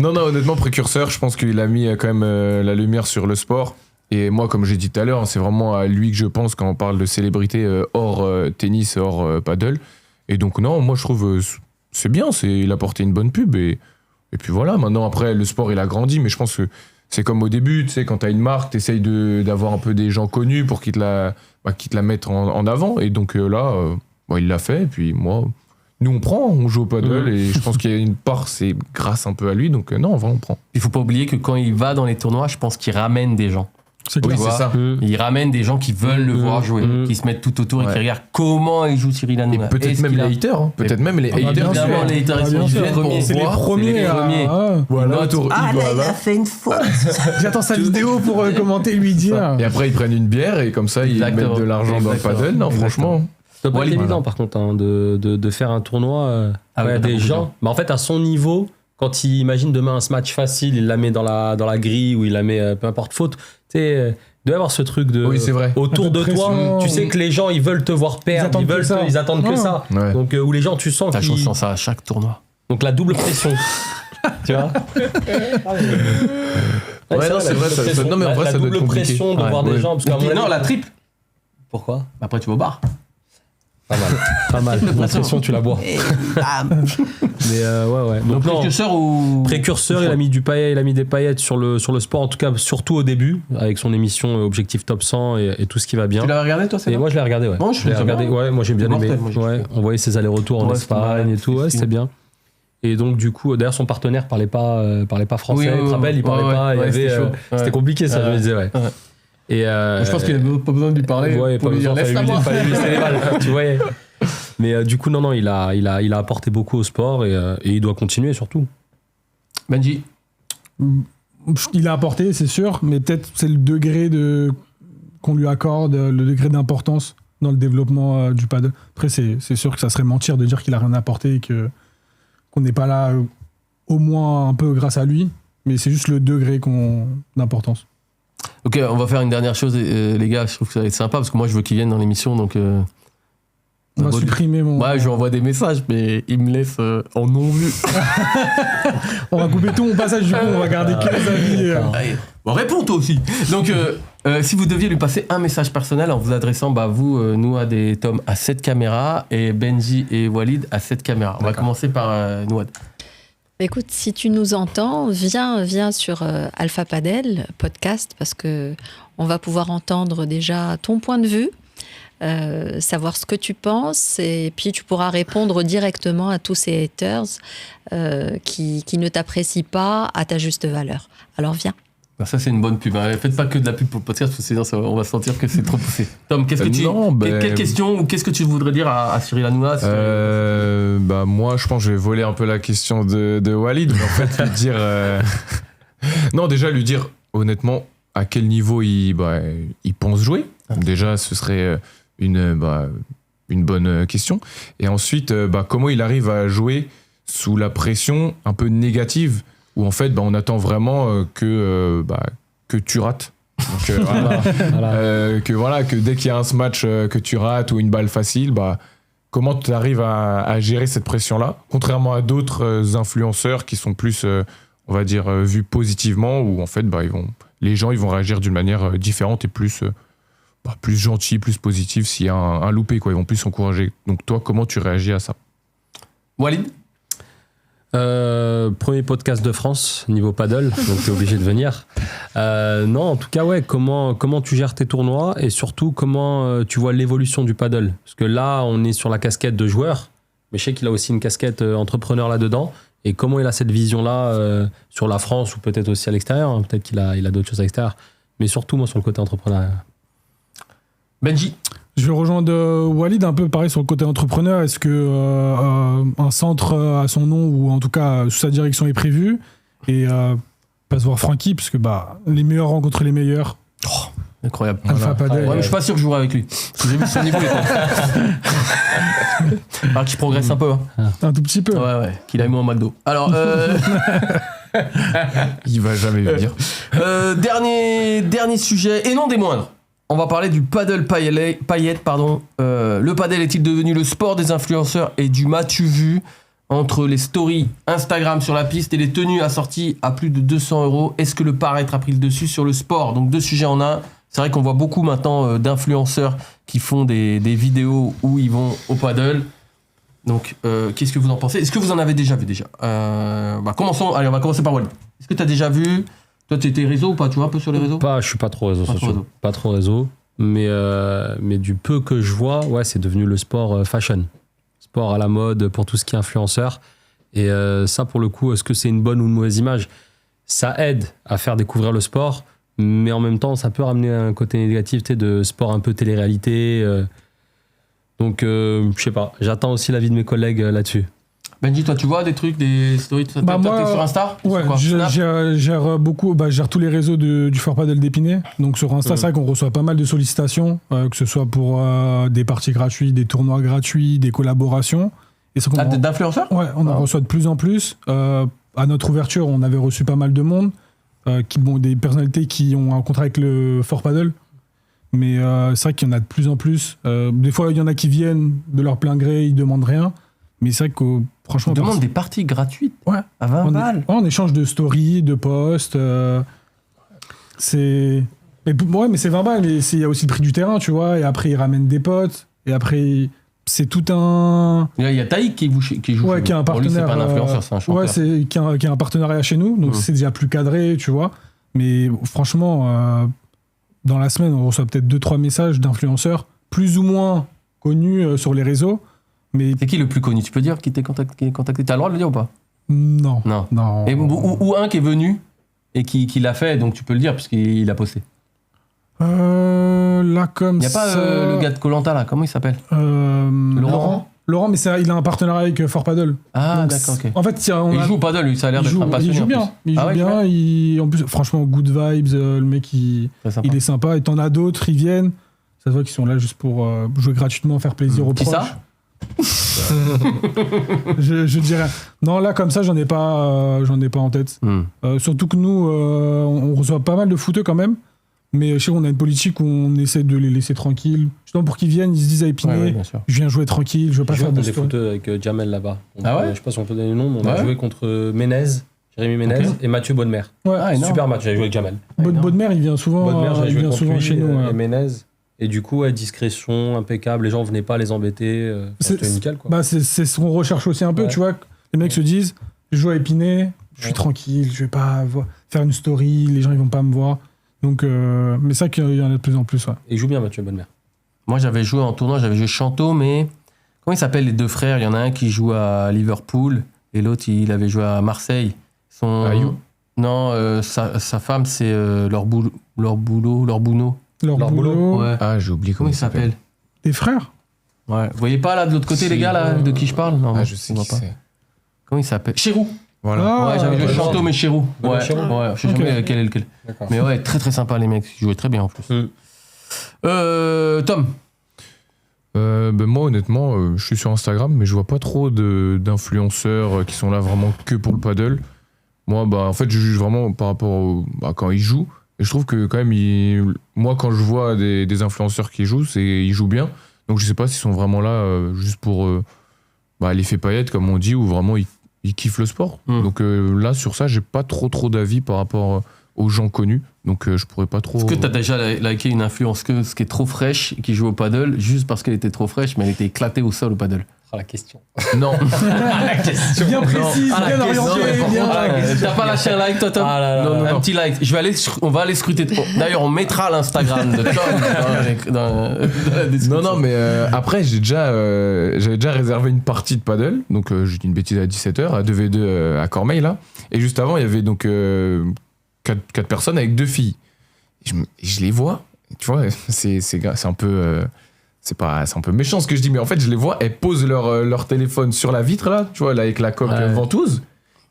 Non, honnêtement, précurseur, je pense qu'il a mis quand même la lumière sur le sport. Et moi, comme j'ai dit tout à l'heure, c'est vraiment à lui que je pense quand on parle de célébrité hors tennis, hors paddle. Et donc, non, moi, je trouve c'est bien, il a porté une bonne pub. Et puis voilà, maintenant, après, le sport, il a grandi, mais je pense que c'est comme au début, tu sais, quand t'as une marque, t'essayes d'avoir un peu des gens connus pour qu'ils te la mettent en avant. Et donc là, il l'a fait. Et puis moi, nous, on joue au paddle. Et je pense qu'il y a une part, c'est grâce un peu à lui. Donc non, en vrai, on prend. Il faut pas oublier que quand il va dans les tournois, je pense qu'il ramène des gens. C'est Oui, clair. c'est ça. Il ramène des gens qui veulent le voir jouer, qui se mettent tout autour et Ouais. qui regardent comment il joue Cyril Et Hanouna. peut-être Est-ce même qu'il a- les haters. Hein. Peut-être même les Ah, bah, bien haters. sûr. Évidemment, les haters, Ah, ils sont bien sûr. les premiers. C'est les voir, premiers. c'est les premiers. Voilà. Ah, là, il a fait une faute. J'attends sa vidéo pour commenter, lui dire. Et après, ils prennent une bière et comme ça, ils Exactement. mettent de l'argent dans le Exactement. paddle. Non, franchement. Ça doit pas être Voilà. évident par contre hein, de faire un tournoi Ah oui, à t'as des beaucoup de gens. gens. Mais en fait, à son niveau, quand il imagine demain un match facile, il la met dans la grille ou il la met peu importe faute. Tu sais, il doit y avoir ce truc de Oui, c'est vrai. autour Un peu de de toi. pression. Tu sais que les gens ils veulent te voir perdre, ils attendent que ça. Ouais. Donc où les gens tu sens Je qu'ils... sens ça à chaque tournoi. Donc la double pression. Tu vois. Ouais, non, c'est vrai, la ça- double pression. non, mais en vrai, La ça doit être double compliqué. pression de Ouais, voir des ouais. gens parce qu'à mon Non, avis- la triple. Pourquoi? Après, tu vas au bar. Pas mal. Pas mal. La pression tu la bois. Mais ouais. Donc, non. précurseur ou. Précurseur, il a mis des paillettes sur le sport, en tout cas surtout au début, avec son émission Objectif Top 100 et tout ce qui va bien. Tu l'as regardé, toi, c'est Et moi je l'ai regardé, ouais. Moi, je l'ai trouve ça regardé, bien. ouais, moi j'ai bien C'est aimé. mortel, moi, j'ai Ouais, kiffé. on voyait ses allers-retours en Ouais, Espagne c'était et tout, ouais, stylé. c'était bien. Et donc du coup, d'ailleurs son partenaire parlait pas français, Oui, oui, tu te rappelles, il parlait ouais, pas, il y ouais, avait, c'était chaud. c'était Ouais. compliqué ça, je Ouais. me disais, ouais. Ouais. Et Je pense qu'il n'avait pas besoin de lui parler. ouais, pour pas lui dire, besoin, laisse-la moi. fallait lui laisser les balles, tu voyais. Mais du coup, non, il a apporté beaucoup au sport et il doit continuer surtout. Benji. Il a apporté, c'est sûr, mais peut-être c'est le degré qu'on lui accorde, le degré d'importance dans le développement du paddle. Après, c'est sûr que ça serait mentir de dire qu'il a rien apporté et qu'on n'est pas là au moins un peu grâce à lui, mais c'est juste le degré d'importance. Ok, on va faire une dernière chose, les gars. Je trouve que ça va être sympa parce que moi, je veux qu'ils viennent dans l'émission. Donc, On va supprimer mon... ouais, je lui envoie des messages, mais il me laisse en non-vu. On va couper tout mon passage du coup, on va garder que les avis. Allez, bon, réponds toi aussi. Donc, si vous deviez lui passer un message personnel en vous adressant, vous, Nouad et Tom, à cette caméra, et Benji et Walid à cette caméra. On va commencer par Nouad. Écoute, si tu nous entends, viens sur Alpha Padel podcast parce que on va pouvoir entendre déjà ton point de vue, savoir ce que tu penses et puis tu pourras répondre directement à tous ces haters qui ne t'apprécient pas à ta juste valeur. Alors viens. Ça, c'est une bonne pub. Hein. Faites pas que de la pub pour le podcast, parce que sinon, on va sentir que c'est trop poussé. Tom, qu'est-ce que quelle question ou qu'est-ce que tu voudrais dire à Cyril Hanouna Moi, je pense que je vais voler un peu la question de Walid, mais en fait, lui dire. Non, déjà, lui dire honnêtement à quel niveau il pense jouer. Déjà, ce serait une bonne question. Et ensuite, comment il arrive à jouer sous la pression un peu négative, où en fait, on attend vraiment que tu rates. Donc, que dès qu'il y a un match que tu rates ou une balle facile, comment tu arrives à gérer cette pression-là, contrairement à d'autres influenceurs qui sont plus, on va dire, vus positivement, où en fait, les gens ils vont réagir d'une manière différente et plus gentil, plus positif s'il y a un loupé, quoi. Ils vont plus s'encourager. Donc toi, comment tu réagis à ça? Walid? Premier podcast de France niveau paddle, donc t'es obligé de venir. Non, en tout cas, ouais, comment tu gères tes tournois et surtout comment tu vois l'évolution du paddle. Parce que là, on est sur la casquette de joueur, mais je sais qu'il a aussi une casquette entrepreneur là-dedans. Et comment il a cette vision-là sur la France ou peut-être aussi à l'extérieur, hein. Peut-être qu'il a d'autres choses à l'extérieur. Mais surtout, moi, sur le côté entrepreneur. Benji? Je vais rejoindre Walid un peu pareil sur le côté entrepreneur. Est-ce que un centre à son nom ou en tout cas sous sa direction est prévu et pas se voir Francky parce que les meilleurs rencontrent les meilleurs. Incroyable. Alpha Padel. Ouais, mais je suis pas sûr que je jouerai avec lui. Parce que j'ai vu son niveau. Alors qu'il progresse un peu. Hein. Un tout petit peu. Ouais, qu'il a mis en McDo. Alors, Il va jamais venir. dernier sujet, et non des moindres. On va parler du paddle paillette. Le paddle est-il devenu le sport des influenceurs et du m'as-tu vu entre les stories Instagram sur la piste et les tenues assorties à plus de 200 €? Est-ce que le paraître a pris le dessus sur le sport? Donc 2 sujets en un. C'est vrai qu'on voit beaucoup maintenant d'influenceurs qui font des vidéos où ils vont au paddle. Donc, qu'est-ce que vous en pensez? Est-ce que vous en avez déjà vu déjà? Commençons. Allez, on va commencer par Walid. Est-ce que tu as déjà vu? Toi, tu étais réseau ou pas? Tu vois un peu sur les réseaux? Je suis pas trop réseaux Pas trop sociaux. réseau. Pas trop réseau. Mais du peu que je vois, ouais, c'est devenu le sport fashion. Sport à la mode pour tout ce qui est influenceur. Et ça, pour le coup, est-ce que c'est une bonne ou une mauvaise image? Ça aide à faire découvrir le sport, mais en même temps, ça peut ramener un côté négatif, de sport un peu télé-réalité. Donc, je sais pas. J'attends aussi l'avis de mes collègues là-dessus. Benji, toi, tu vois des trucs, des stories, t'es sur Insta? Ouais, Sur quoi? Snap? je gère beaucoup, je gère tous les réseaux du Fort Padel d'Épinay. Donc sur Insta, c'est vrai qu'on reçoit pas mal de sollicitations, que ce soit pour des parties gratuites, des tournois gratuits, des collaborations. Et D'influenceurs? Ouais, on en reçoit de plus en plus. à notre ouverture, on avait reçu pas mal de monde, des personnalités qui ont un contrat avec le Fort Paddle. Mais c'est vrai qu'il y en a de plus en plus. Des fois, il y en a qui viennent de leur plein gré, ils demandent rien. Mais c'est vrai que franchement... On demande des parties gratuites Ouais. à 20 balles. En échange de stories, de posts. C'est... Mais c'est 20 balles, mais il y a aussi le prix du terrain, tu vois. Et après, ils ramènent des potes. Et après, c'est tout un... Il y a Taïk qui joue chez qui a un nous. Pour lui, c'est partenaire. pas un influenceur, c'est un chanteur. Ouais, qui a un partenariat chez nous. Donc, c'est déjà plus cadré, tu vois. Mais franchement, dans la semaine, on reçoit peut-être 2-3 messages d'influenceurs plus ou moins connus sur les réseaux. Mais C'est qui le plus connu? Tu peux dire qui t'est contacté? T'as le droit de le dire ou pas? non. Non. Et, ou un qui est venu et qui l'a fait, donc tu peux le dire puisqu'il a posté. Là, comme Il n'y a pas ça... le gars de Koh-Lanta là, comment il s'appelle? Laurent, mais il a un partenariat avec Fort Paddle. Ah, Donc, d'accord, ok. En fait, Il joue au paddle, lui, ça a l'air d'être un passionné. il joue en bien. plus. Il joue Ah ouais, bien. En plus, franchement, good vibes. Le mec, Très sympa. il est sympa. Et t'en as d'autres, ils viennent. Ça se voit qu'ils sont là juste pour jouer gratuitement, faire plaisir aux Qui proches. ça? je dirais. Non, là, comme ça, j'en ai pas en tête. Surtout que nous, on reçoit pas mal de footeux quand même. Mais je sais qu'on a une politique où on essaie de les laisser tranquilles. Justement, pour qu'ils viennent, ils se disent à Épinay, Ouais, bien sûr. je viens jouer tranquille, je veux pas J'ai faire joué de contre des story. footeux avec Jamel là-bas. Donc, Ah ouais je sais pas si on peut donner le nom, mais on a Ouais. joué contre Jérémy Ménez Ok. et Mathieu Bonnemer. Ouais. Ah, énorme. Super match, j'avais joué avec Jamel. Bodmer, il vient souvent, Bonnemer, j'avais il joué vient contre souvent lui chez nous. et ouais. Ménez. Et du coup, discrétion, impeccable, les gens venaient pas les embêter. C'était nickel quoi. Bah, c'est ce qu'on recherche aussi un peu, Ouais. tu vois. Les mecs se disent, je joue à Épinay, je suis Ouais. tranquille, je vais pas faire une story, les gens ils vont pas me voir. Donc, mais ça qu'il y en a de plus en plus. Ouais. Et il joue bien Mathieu Bonnemer. Moi, j'avais joué en tournoi, j'avais joué Chanteau, mais comment ils s'appellent les deux frères? Il y en a un qui joue à Liverpool et l'autre, il avait joué à Marseille. Ayou? Non, sa femme, c'est leur boulot. Leur Leur boulot. Ouais. Ah, j'ai oublié Comment il s'appelle? Des frères. Ouais. Vous voyez pas là de l'autre côté, Si. les gars, là, de qui je parle? Non, Ah, je sais on qui voit pas. c'est. Comment il s'appelle? Chérou. Voilà. Ah, Ouais, j'avais joué ouais. Chanteau, mais Chérou. Ouais, Ouais, Chérou. ouais, je sais Ok. jamais lequel est lequel. D'accord. Mais ouais, très très sympa les mecs, ils jouaient très bien en plus. Tom. Moi, honnêtement, je suis sur Instagram, mais je vois pas trop d'influenceurs qui sont là vraiment que pour le paddle. Moi, en fait, je juge vraiment par rapport à quand ils jouent. Et je trouve que quand même, moi, quand je vois des influenceurs qui jouent, ils jouent bien. Donc, je sais pas s'ils sont vraiment là juste pour l'effet paillette, comme on dit, ou vraiment ils kiffent le sport. Donc là, sur ça, j'ai pas trop d'avis par rapport aux gens connus. Donc, je pourrais pas trop... Est-ce que t'as déjà liké une influenceuse qui est trop fraîche et qui joue au paddle juste parce qu'elle était trop fraîche, mais elle était éclatée au sol au paddle? Ah, la question. Non. Bien précis, Ah, la bien question, orienté, mais par bien. contre, t'as pas lâché un like, toi, Tom? Ah là là, Non, là. un petit like. On va aller scruter. D'ailleurs, on mettra l'Instagram de Tom dans la description. Non, mais après, j'avais déjà réservé une partie de paddle. Donc, j'ai dit une bêtise à 17h, à 2v2 à Cormeil, là. Et juste avant, il y avait donc 4 personnes avec 2 filles. Et je les vois, tu vois, c'est un peu... c'est un peu méchant ce que je dis, mais en fait, je les vois, elles posent leur téléphone sur la vitre, là, tu vois, là, avec la coque Ouais. ventouse,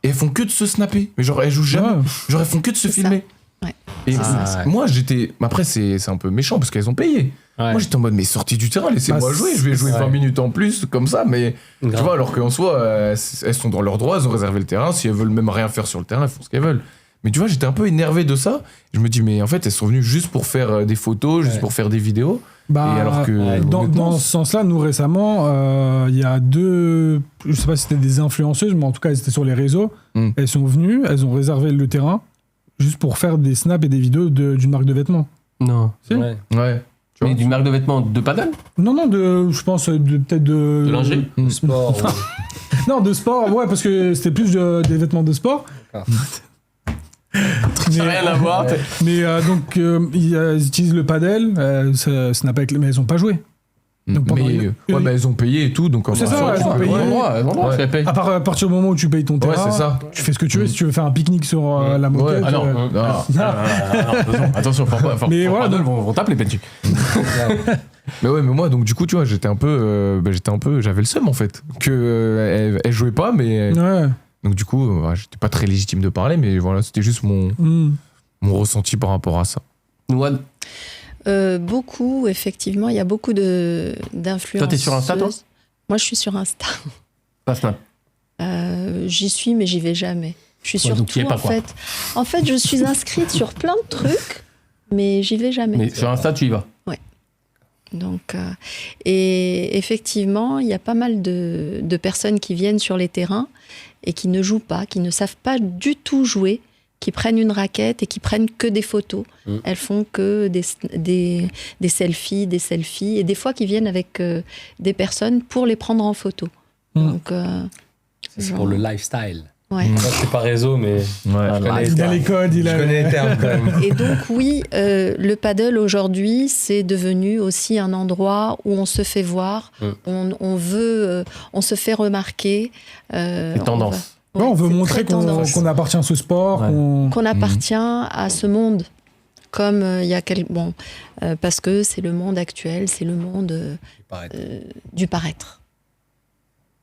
et elles font que de se snapper. Mais genre, elles jouent jamais. Ouais. Genre, elles font que de se C'est filmer. Ouais. Et ça. moi, j'étais... Après, c'est un peu méchant, parce qu'elles ont payé. Ouais. Moi, j'étais en mode, mais sortez du terrain, laissez-moi Bah, jouer. Je vais jouer ouais. 20 minutes en plus, comme ça, mais... Grave. Tu vois, alors qu'en soi, elles sont dans leurs droits, elles ont réservé le terrain. Si elles veulent même rien faire sur le terrain, elles font ce qu'elles veulent. Mais tu vois, j'étais un peu énervé de ça. Je me dis, mais en fait, elles sont venues juste pour faire des photos, juste Ouais. pour faire des vidéos. Bah, Et alors que, dans honnêtement, ce sens-là, nous récemment, il y a 2, je sais pas si c'était des influenceuses, mais en tout cas, elles étaient sur les réseaux. Mm. Elles sont venues, elles ont réservé le terrain juste pour faire des snaps et des vidéos d'une marque de vêtements. Non. Si. Ouais. Ouais. Tu Mais vois, d'une marque de vêtements de paddle? Non, je pense peut-être de. De lingerie? Le sport. Non, de sport, ouais, parce que c'était plus des vêtements de sport. D'accord. Ça n'a rien à voir. Ouais. Mais donc, ils utilisent le paddle, snap avec mais elles ont pas joué. Donc, pendant mais elles ont payé et tout, donc en C'est vrai, ça, elles ont payé. Elles ont le droit, elles ont le droit, Ouais. elles payent. À partir du moment où tu payes ton terrain, c'est ça. tu fais ce que tu veux. Si tu veux faire un pique-nique sur la moquette. Ah non, attention, Mais voilà, paddle, donc- vont taper les Benji. Mais ouais, mais moi, donc du coup, tu vois, j'avais le seum en fait. Elle jouait pas, mais. Ouais. Donc du coup, j'étais pas très légitime de parler, mais voilà, c'était juste mon ressenti par rapport à ça. Nouad, Beaucoup, effectivement. Il y a beaucoup d'influenceuses. Toi, t'es sur Insta, toi? Moi, je suis sur Insta. pas Snap. J'y suis, mais j'y vais jamais. Je suis Ouais, donc surtout, y est pas, quoi. en fait, je suis inscrite sur plein de trucs, mais j'y vais jamais. Mais sur Insta, tu y vas. Donc, et effectivement, il y a pas mal de personnes qui viennent sur les terrains et qui ne jouent pas, qui ne savent pas du tout jouer, qui prennent une raquette et qui prennent que des photos. Elles font que des selfies, et des fois qui viennent avec des personnes pour les prendre en photo. Donc, C'est pour le lifestyle. ouais. Moi, je suis pas réseau, mais Ouais. je connais les Il a termes. les codes, il Je a. connais les termes quand même. Et donc oui, le paddle aujourd'hui, c'est devenu aussi un endroit où on se fait voir, on veut, on se fait remarquer. C'est tendance. Ouais, on veut c'est montrer très tendance. qu'on appartient à ce sport. Ouais. Qu'on appartient à ce monde. Comme il y a parce que c'est le monde actuel, c'est le monde du paraître.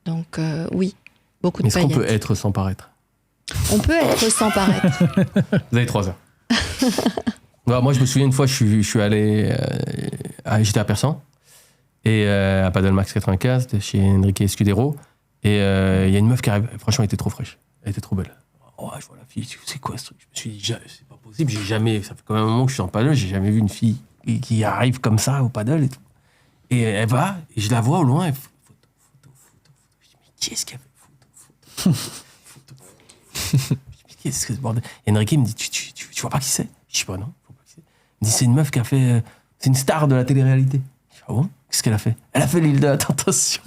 Donc oui, beaucoup de Est-ce qu'on paillettes. peut être sans paraître? On peut être sans paraître. Vous avez 3 heures. Ouais, moi, je me souviens une fois, je suis allé. J'étais à Persan, et à Paddle Max 95, chez Enrique Escudero. Et il y a une meuf qui arrive. Franchement, elle était trop fraîche. Elle était trop belle. Oh, je vois la fille. C'est quoi ce truc? Je me suis dit, c'est pas possible. Ça fait quand même un moment que je suis en paddle. J'ai jamais vu une fille qui arrive comme ça au paddle et tout. Et elle va, et je la vois au loin. Elle fait photo. Je dis, mais qu'est-ce qu'elle fait? Photo. Qu'est-ce que ce bordel? Et Enrique me dit, tu vois pas qui c'est? Je dis, bah non, je vois pas qui c'est. Il me dit, c'est une meuf qui a fait. C'est une star de la télé-réalité. Je dis, ah bon? Qu'est-ce qu'elle a fait? Elle a fait l'île de la Tentation.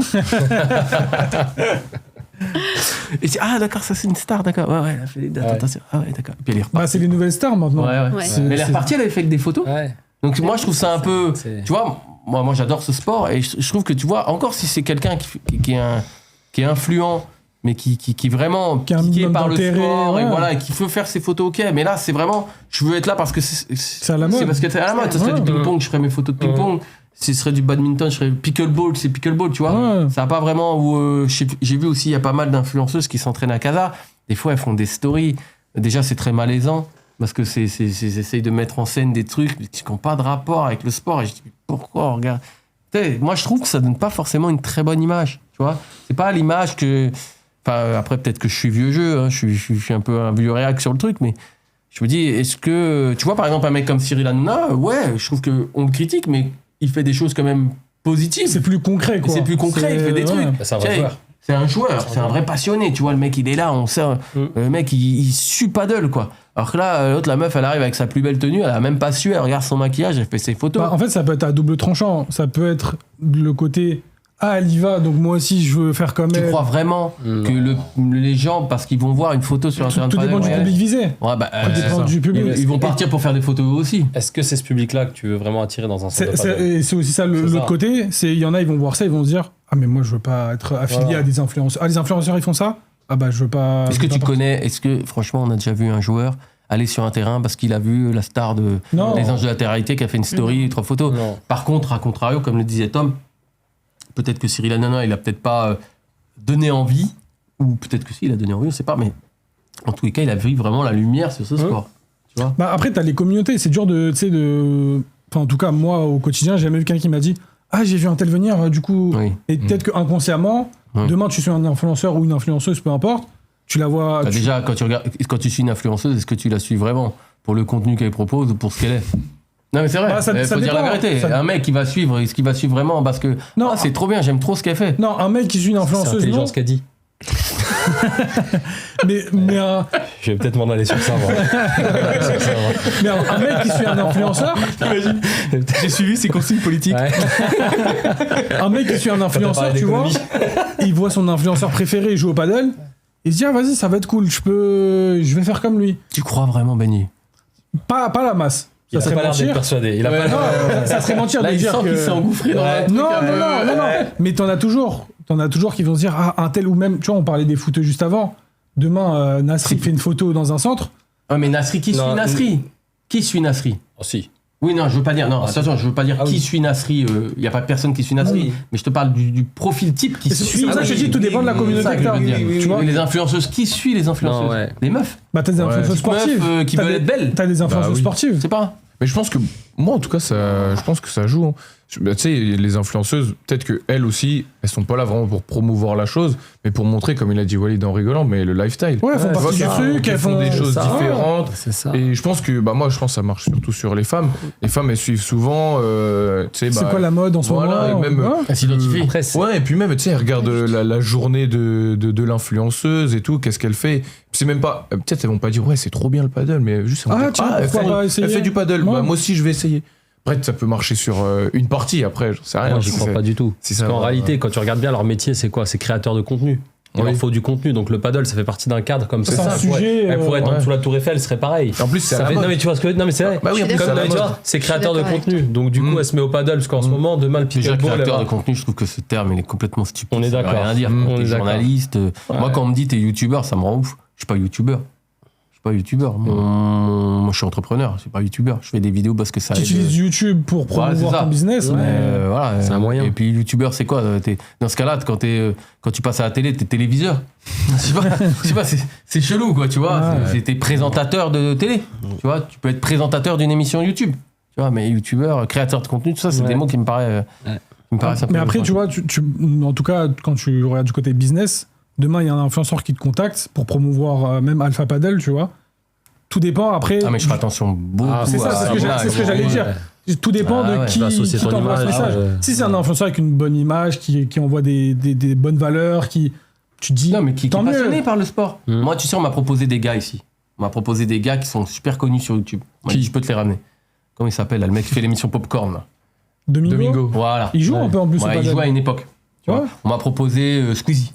Et je dis, ah d'accord, ça c'est une star, d'accord. Ouais, elle a fait l'île de la Tentation. Ah ouais, d'accord. Et puis elle est repartie. Bah, c'est les nouvelles stars maintenant. Ouais. Ouais. Mais elle est repartie, elle avait fait que des photos. Ouais. Donc moi je trouve ça un peu, C'est- tu vois, moi j'adore ce sport et je trouve que tu vois, encore si c'est quelqu'un qui est influent, mais qui vraiment Qui a un est minimum par le d'intérêt, sport et ouais. voilà, et qui veut faire ses photos, ok. Mais là c'est vraiment, je veux être là parce que C'est à la mode. C'est parce que c'est à la mode. Ça serait du ping-pong, je ferais mes photos de ping-pong. Si ce serait du badminton, je ferais pickleball, c'est pickleball, tu vois. Ouais. Ça n'a pas vraiment où j'ai vu aussi il y a pas mal d'influenceuses qui s'entraînent à Casa. Des fois elles font des stories. Déjà c'est très malaisant. Parce que essayent de mettre en scène des trucs qui n'ont pas de rapport avec le sport. Et je dis, mais pourquoi, regarde. Moi, je trouve que ça donne pas forcément une très bonne image. Tu vois, c'est pas l'image que. Enfin, après, peut-être que je suis vieux jeu. Hein, je suis un peu un vieux réac sur le truc. Mais je me dis, est-ce que. Tu vois, par exemple, un mec comme Cyril Hanouna, ouais, je trouve qu'on le critique, mais il fait des choses quand même positives. C'est plus concret, quoi. C'est plus concret, il fait des trucs. C'est un vrai Tiens, joueur. C'est un joueur, c'est un vrai passionné. Tu vois, le mec, il est là, on sait. Le mec, il sue paddle, quoi. Alors que là, l'autre, la meuf, elle arrive avec sa plus belle tenue, elle a même pas su, elle regarde son maquillage, elle fait ses photos. Bah, en fait, ça peut être à double tranchant. Ça peut être le côté ah, elle y va, donc moi aussi je veux faire comme Tu elle. crois vraiment Non. que les gens, parce qu'ils vont voir une photo sur un terrain de Tout dépend paddle, du ouais, public visé. ouais, bah, Tout dépend du public. ils vont partir pour faire des photos eux aussi. Est-ce que c'est ce public-là que tu veux vraiment attirer dans un centre de paddle? Et c'est aussi ça C'est l'autre ça. côté. C'est il y en a, ils vont voir ça, ils vont se dire ah mais moi je veux pas être affilié Voilà. à des influenceurs. Ah les influenceurs ils font ça. Ah bah je veux pas. Est-ce je que veux tu pas connais, est-ce que franchement on a déjà vu un joueur aller sur un terrain parce qu'il a vu la star de Non. Les Anges de la Télé-Réalité qui a fait une story, 3 photos? Non. Par contre, à contrario, comme le disait Tom, peut-être que Cyril Hanouna, il a peut-être pas donné envie, ou peut-être que si, il a donné envie, on sait pas, mais en tous les cas, il a vu vraiment la lumière sur ce sport. Tu vois? Bah après t'as les communautés, c'est dur de tu sais de. Enfin en tout cas moi au quotidien j'ai jamais vu quelqu'un qui m'a dit ah j'ai vu un tel venir du coup Oui. et peut-être que inconsciemment Oui. demain tu suis un influenceur ou une influenceuse peu importe tu la vois. Bah, déjà, quand tu suis une influenceuse, est-ce que tu la suis vraiment pour le contenu qu'elle propose ou pour ce qu'elle est? Non mais c'est vrai, Bah, ça faut dire la dépend. vérité. Ça- Un mec qui va suivre, est-ce qu'il va suivre vraiment parce que Non. ah, c'est trop bien, j'aime trop ce qu'elle fait. Non un mec qui suit une C'est influenceuse intelligent non ce qu'elle dit. mais un, Je vais peut-être m'en aller sur ça, moi. mais un mec qui suit un influenceur J'ai suivi ses consignes politiques. Ouais. un mec qui suit un influenceur parlé tu vois il voit son influenceur préféré jouer au paddle il se dit ah vas-y ça va être cool je vais faire comme lui Tu crois vraiment, Benny? pas la masse Il a ça serait pas l'air d'être mentir persuadé. Il a pas non, l'air- ça serait mentir Là, de il dire sent qu'il que s'est engouffré dans un truc non, un peu- non. Mais t'en as toujours qui vont se dire ah un tel ou même tu vois on parlait des footeux juste avant demain Nasri fait une photo dans un centre Ah, mais Nasri, qui Non, suit Nasri? Qui suit Nasri? Oh, si. Oui, non, je veux pas dire, non, attention, je veux pas dire Ah qui oui. suit Nasri, il y a pas personne qui suit Nasri, Oui. mais je te parle du profil type qui Et c'est suit. pour ça que je te dis tout dépend de la communauté C'est ça que que je t'as veux dire. tu vois Et les influenceuses, qui suit les influenceuses? Non, ouais. Les meufs. bah t'as des influenceuses Petites meufs, sportives qui T'as veulent des- être belles. t'as des influenceuses Bah oui. sportives C'est pas. Mais je pense que Moi, en tout cas, je pense que ça joue. Hein. Tu sais, les influenceuses, peut-être qu'elles aussi, elles sont pas là vraiment pour promouvoir la chose, mais pour montrer, comme il a dit Walid en rigolant, mais le lifestyle. Ouais, elles font partie du truc, elles font des choses différentes. C'est ça. Et je pense que, moi, je pense que ça marche surtout sur les femmes. Les femmes, elles suivent souvent, tu sais, C'est quoi la mode en ce voilà, moment et même, ouais. Elle s'identifie. Après, c'est- Ouais, et puis même, tu sais, elle regarde la journée de l'influenceuse et tout, qu'est-ce qu'elle fait. C'est même pas. Peut-être elles vont pas dire, ouais, c'est trop bien le paddle, mais juste, elles vont dire, tiens, pourquoi pas essayer elle fait du paddle. Ouais. Bah, moi aussi, je vais essayer. Après, ça peut marcher sur une partie, après, j'en sais rien. Moi, j'y si crois c'est- pas du tout. si Parce ça qu'en va- réalité, quand tu regardes bien, leur métier, c'est quoi? C'est créateur de contenu. Il Oui. leur faut du contenu. Donc le paddle, ça fait partie d'un cadre comme C'est ça. un Elle pourrait- sujet, Elle pourrait être ouais. sous la Tour Eiffel, ce serait pareil. En plus, c'est à Ça la fait- mode. non mais tu vois ce que non mais c'est vrai. Bah oui, en plus, Je suis c'est à la Comme tu mode. vois, c'est Je suis créateur de d'accord avec contenu. Donc du coup, Mm. elle se met au paddle parce qu'en ce moment, demain le Déjà, pickleball. créateur elle de va- contenu, je trouve que ce terme, il est complètement stupide. On est Ça veut d'accord. rien dire. On T'es est d'accord. journaliste. Moi, quand on me dit t'es youtubeur, ça me rend ouf. Je suis pas youtubeur. Moi, je suis entrepreneur. Je suis pas youtubeur. Je fais des vidéos parce que ça Tu aide. utilises YouTube pour Voilà, promouvoir c'est ça. ton business, Ouais. mais Voilà, C'est un moyen. Et puis youtubeur, c'est quoi Dans ce cas-là, quand tu passes à la télé, t'es téléviseur. Je sais pas, c'est chelou, quoi, tu vois. Ouais. T'es présentateur de télé. Tu vois, tu peux être présentateur d'une émission YouTube. Tu vois, mais youtubeur, créateur de contenu, tout ça, c'est Ouais. des mots qui me paraissent. Qui me paraissent un peu Mais après, étranges. tu vois, en tout cas, quand tu regardes du côté business, demain, il y a un influenceur qui te contacte pour promouvoir même Alpha Paddle, tu vois. Tout dépend après. Ah, mais je fais attention beaucoup. Ah, c'est ça, à c'est ce que l'image. c'est ce que j'allais dire. Tout dépend Ah de ouais. qui, Tu vas associer qui ton t'envoie ce image, message. ouais. Si c'est un influenceur avec une bonne image, qui envoie des bonnes valeurs, tu te dis. Non, mais qui est tant mieux. passionné par le sport. Mm. Moi, tu sais, on m'a proposé des gars ici. On m'a proposé des gars qui sont super connus sur YouTube. On m'a dit, je peux te les ramener. Comment il s'appelle là, le mec qui fait l'émission Popcorn là. Domingo. Voilà. Il joue un peu en plus au Ouais, il paddle. jouait à une époque. Tu vois. Ouais. On m'a proposé Squeezie.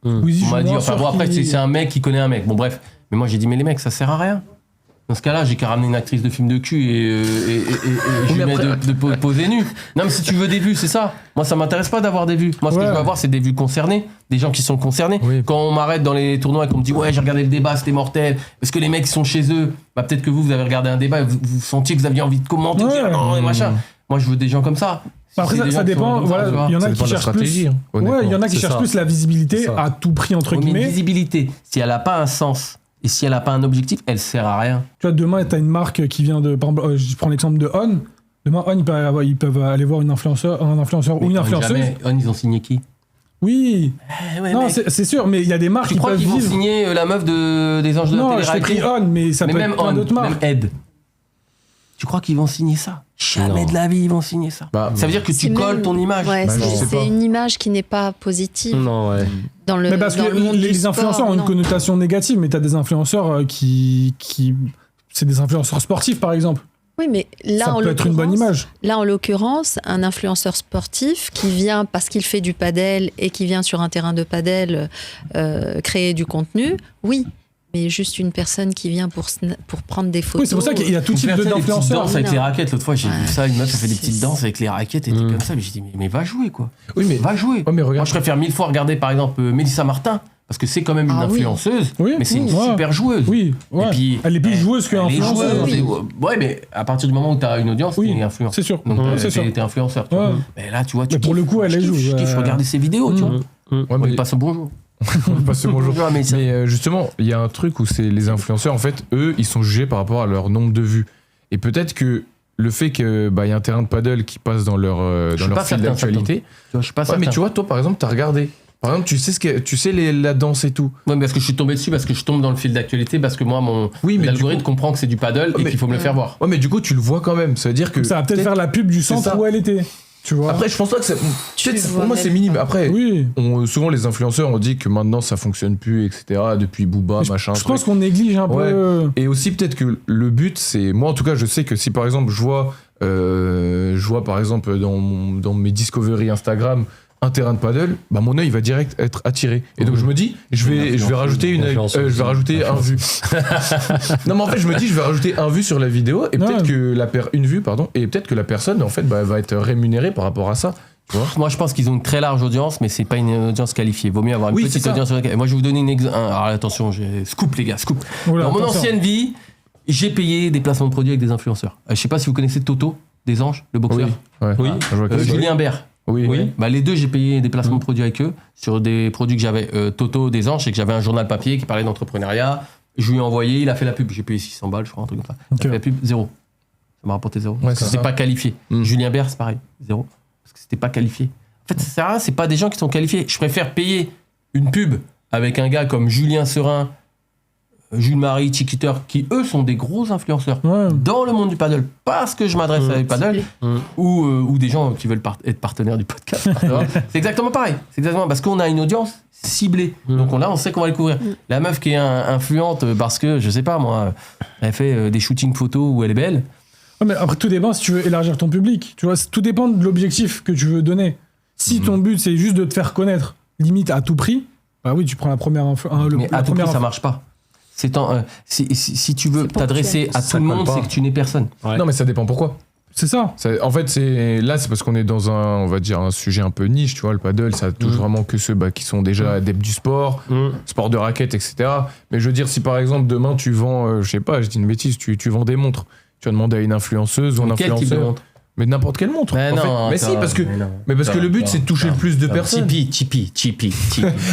Squeezie, On m'a je dit, suis enfin moins bon, sûr après, qu'il- c'est un mec qui connaît un mec. Bon, bref. Mais moi, j'ai dit, mais les mecs, ça sert à rien. Dans ce cas-là, j'ai qu'à ramener une actrice de film de cul et je lui mais mets après- de poser nu. Non, mais si tu veux des vues, c'est ça. Moi, ça m'intéresse pas d'avoir des vues. Moi, ce que Ouais. je veux avoir, c'est des vues concernées, des gens qui sont concernés. Oui. Quand on m'arrête dans les tournois et qu'on me dit, ouais, j'ai regardé le débat, c'était mortel. Parce que les mecs sont chez eux. Bah, peut-être que vous avez regardé un débat et vous sentiez que vous aviez envie de commenter, de Ouais. dire, non, et machin. Moi, je veux des gens comme ça. Si Après, c'est des ça gens qui sont dépend. comme ça, Voilà, tu vois. il y en Ça a dépend qui de la cherchent stratégie, plus. hein, honnêtement. Ouais, il y en a qui C'est cherchent ça. plus la visibilité C'est ça. à tout prix, entre Oui, mais une guillemets. visibilité, si elle n'a pas un sens et si elle n'a pas un objectif, elle sert à rien. Tu vois, demain, tu as une marque qui vient de. Par exemple, je prends l'exemple de On. Demain, On, ils peuvent aller voir un influenceur ou une Mais influenceuse. jamais. Ils ont signé qui Oui, ouais, non, mec. c'est sûr, mais il y a des marques Tu qui crois peuvent qu'ils vont vivre. signer la meuf des anges de la Non, je t'ai télé-réalité? pris On, mais ça Mais peut même être plein On, d'autres même marques. Ed. Tu crois qu'ils vont signer ça? Jamais Non. de la vie ils vont signer ça. Bah, Ça veut dire que tu C'est colles même- ton image. Ouais, Bah, je sais c'est pas. une image qui n'est pas positive Non, ouais. dans le, Mais parce dans que le monde du les sport, influenceurs ont une non. connotation négative, mais tu as des influenceurs qui. C'est des influenceurs sportifs, par exemple. Oui, mais là, Ça en peut être une bonne l'occurrence- image. Là, en l'occurrence, un influenceur sportif qui vient parce qu'il fait du padel et qui vient sur un terrain de padel créer du contenu, oui. Mais juste une personne qui vient pour prendre des photos. Oui, c'est pour ça qu'il y a tout Ou type faire, tu sais, des petites d'influenceurs. danses avec Non. les raquettes. L'autre fois, j'ai vu Ouais. ça, une meuf, elle fait des C'est- petites danses avec les raquettes et des trucs comme ça. Mais j'ai dit, mais va jouer, quoi. Oui, mais. Va jouer. Ouais, mais Moi, regarde. je préfère 1000 fois regarder, par exemple, Mélissa Martin, parce que c'est quand même une Ah oui. influenceuse, Oui, mais c'est une ouais. super joueuse. Oui, ouais. Et puis, Elle est plus joueuse elle est qu'influenceuse. joueuse, Oui. Ouais, mais à partir du moment où tu as une audience, Oui, t'es influenceur. c'est sûr. Donc, C'est sûr. t'es influenceur. Tu Ouais. vois. Mais là, tu vois, tu Mais pour kiffes. le coup, elle Je est kiffe, joueuse. Je kiffe regarder ses vidéos, tu vois. Ouais, On mais- lui passe un bonjour. on passe le bonjour. Bonjour, mais ça- Mais justement, il y a un truc où c'est les influenceurs, en fait, eux, ils sont jugés par rapport à leur nombre de vues. Et peut-être que le fait qu'il y a un terrain de paddle qui passe dans leur, suis dans pas leur fil certain, d'actualité. Tu vois, je suis pas Ouais, certain. mais tu vois, toi, par exemple, t'as regardé. Par exemple, tu sais la danse et tout. Ouais, mais parce que je suis tombé dessus, parce que je tombe dans le fil d'actualité, parce que moi, Oui, mais l'algorithme du coup- comprend que c'est du paddle et mais- qu'il faut me le faire voir. Ouais, mais du coup, tu le vois quand même. Ça veut dire que. Ça va peut-être faire la pub du C'est centre ça. où elle était. Tu vois. Après, je pense pas que c'est. Tu Peut-être, vois pour moi, même c'est minime. pas. Après, Oui. souvent, les influenceurs, on dit que maintenant, ça fonctionne plus, etc. Depuis Booba, machin. Je truc. pense qu'on néglige un Ouais. peu. Et aussi peut-être que le but c'est moi en tout cas je sais que si par exemple je vois par exemple dans mes discoveries Instagram un terrain de paddle, bah mon œil va direct être attiré et donc je me dis je vais rajouter un vue. Non mais en fait je me dis je vais rajouter un vue sur la vidéo et peut-être que une vue pardon et peut-être que la personne en fait va être rémunérée par rapport à ça. Tu vois. Moi, je pense qu'ils ont une très large audience, mais c'est pas une audience qualifiée. Vaut mieux avoir une Oui, petite c'est ça. audience. Moi, je vais vous donner une exemple. Alors, attention, scoop, les gars, scoop. Oula, Dans mon attention. ancienne vie, j'ai payé des placements de produits avec des influenceurs. Je sais pas si vous connaissez Toto, des Anges, le boxeur. Ouais. Oui. Je vois que c'est- Julien Bert. Oui. Bah, les deux, j'ai payé des placements de produits avec eux sur des produits que j'avais. Toto, des Anges, et que j'avais un journal papier qui parlait d'entrepreneuriat. Je lui ai envoyé, il a fait la pub. J'ai payé 600 balles, je crois, un truc comme ça. Il a Ok. fait la pub, zéro. Ça m'a rapporté 0. Ouais, parce que c'est c'était ça. pas qualifié. Mm. Julien Bert, c'est pareil, 0. Parce que c'était pas qualifié. En fait, ça sert à rien, c'est pas des gens qui sont qualifiés. Je préfère payer une pub avec un gars comme Julien Serin, Jules Marie, Chiquiter, qui eux sont des gros influenceurs Ouais. dans le monde du paddle, parce que je m'adresse à du paddle, ou des gens qui veulent être partenaires du podcast. Tu vois. C'est exactement pareil. C'est exactement parce qu'on a une audience ciblée. Donc on sait qu'on va les couvrir. La meuf qui est influente parce que, je sais pas moi, elle fait des shootings photos où elle est belle. Ouais, mais après, tout dépend si tu veux élargir ton public. Tu vois, tout dépend de l'objectif que tu veux donner. Si ton but, c'est juste de te faire connaître, limite à tout prix, bah oui, tu prends la première Mais à tout prix, ça marche pas. Si tu veux C'est pour t'adresser à Ça tout le colle monde, pas. c'est que tu n'es personne. Ouais. Non, mais ça dépend pourquoi. C'est ça. En fait, c'est parce qu'on est dans un, on va dire, un sujet un peu niche, tu vois. Le paddle, ça touche vraiment que ceux qui sont déjà adeptes du sport, sport de raquette, etc. Mais je veux dire, si par exemple demain tu vends, je sais pas, je dis une bêtise, tu vends des montres, tu vas demander à une influenceuse ou un Quel type de influenceur, montre? mais n'importe quelle montre. Mais en non, fait. Mais si, parce que, parce que le but c'est de toucher le plus de personnes. Tipeee.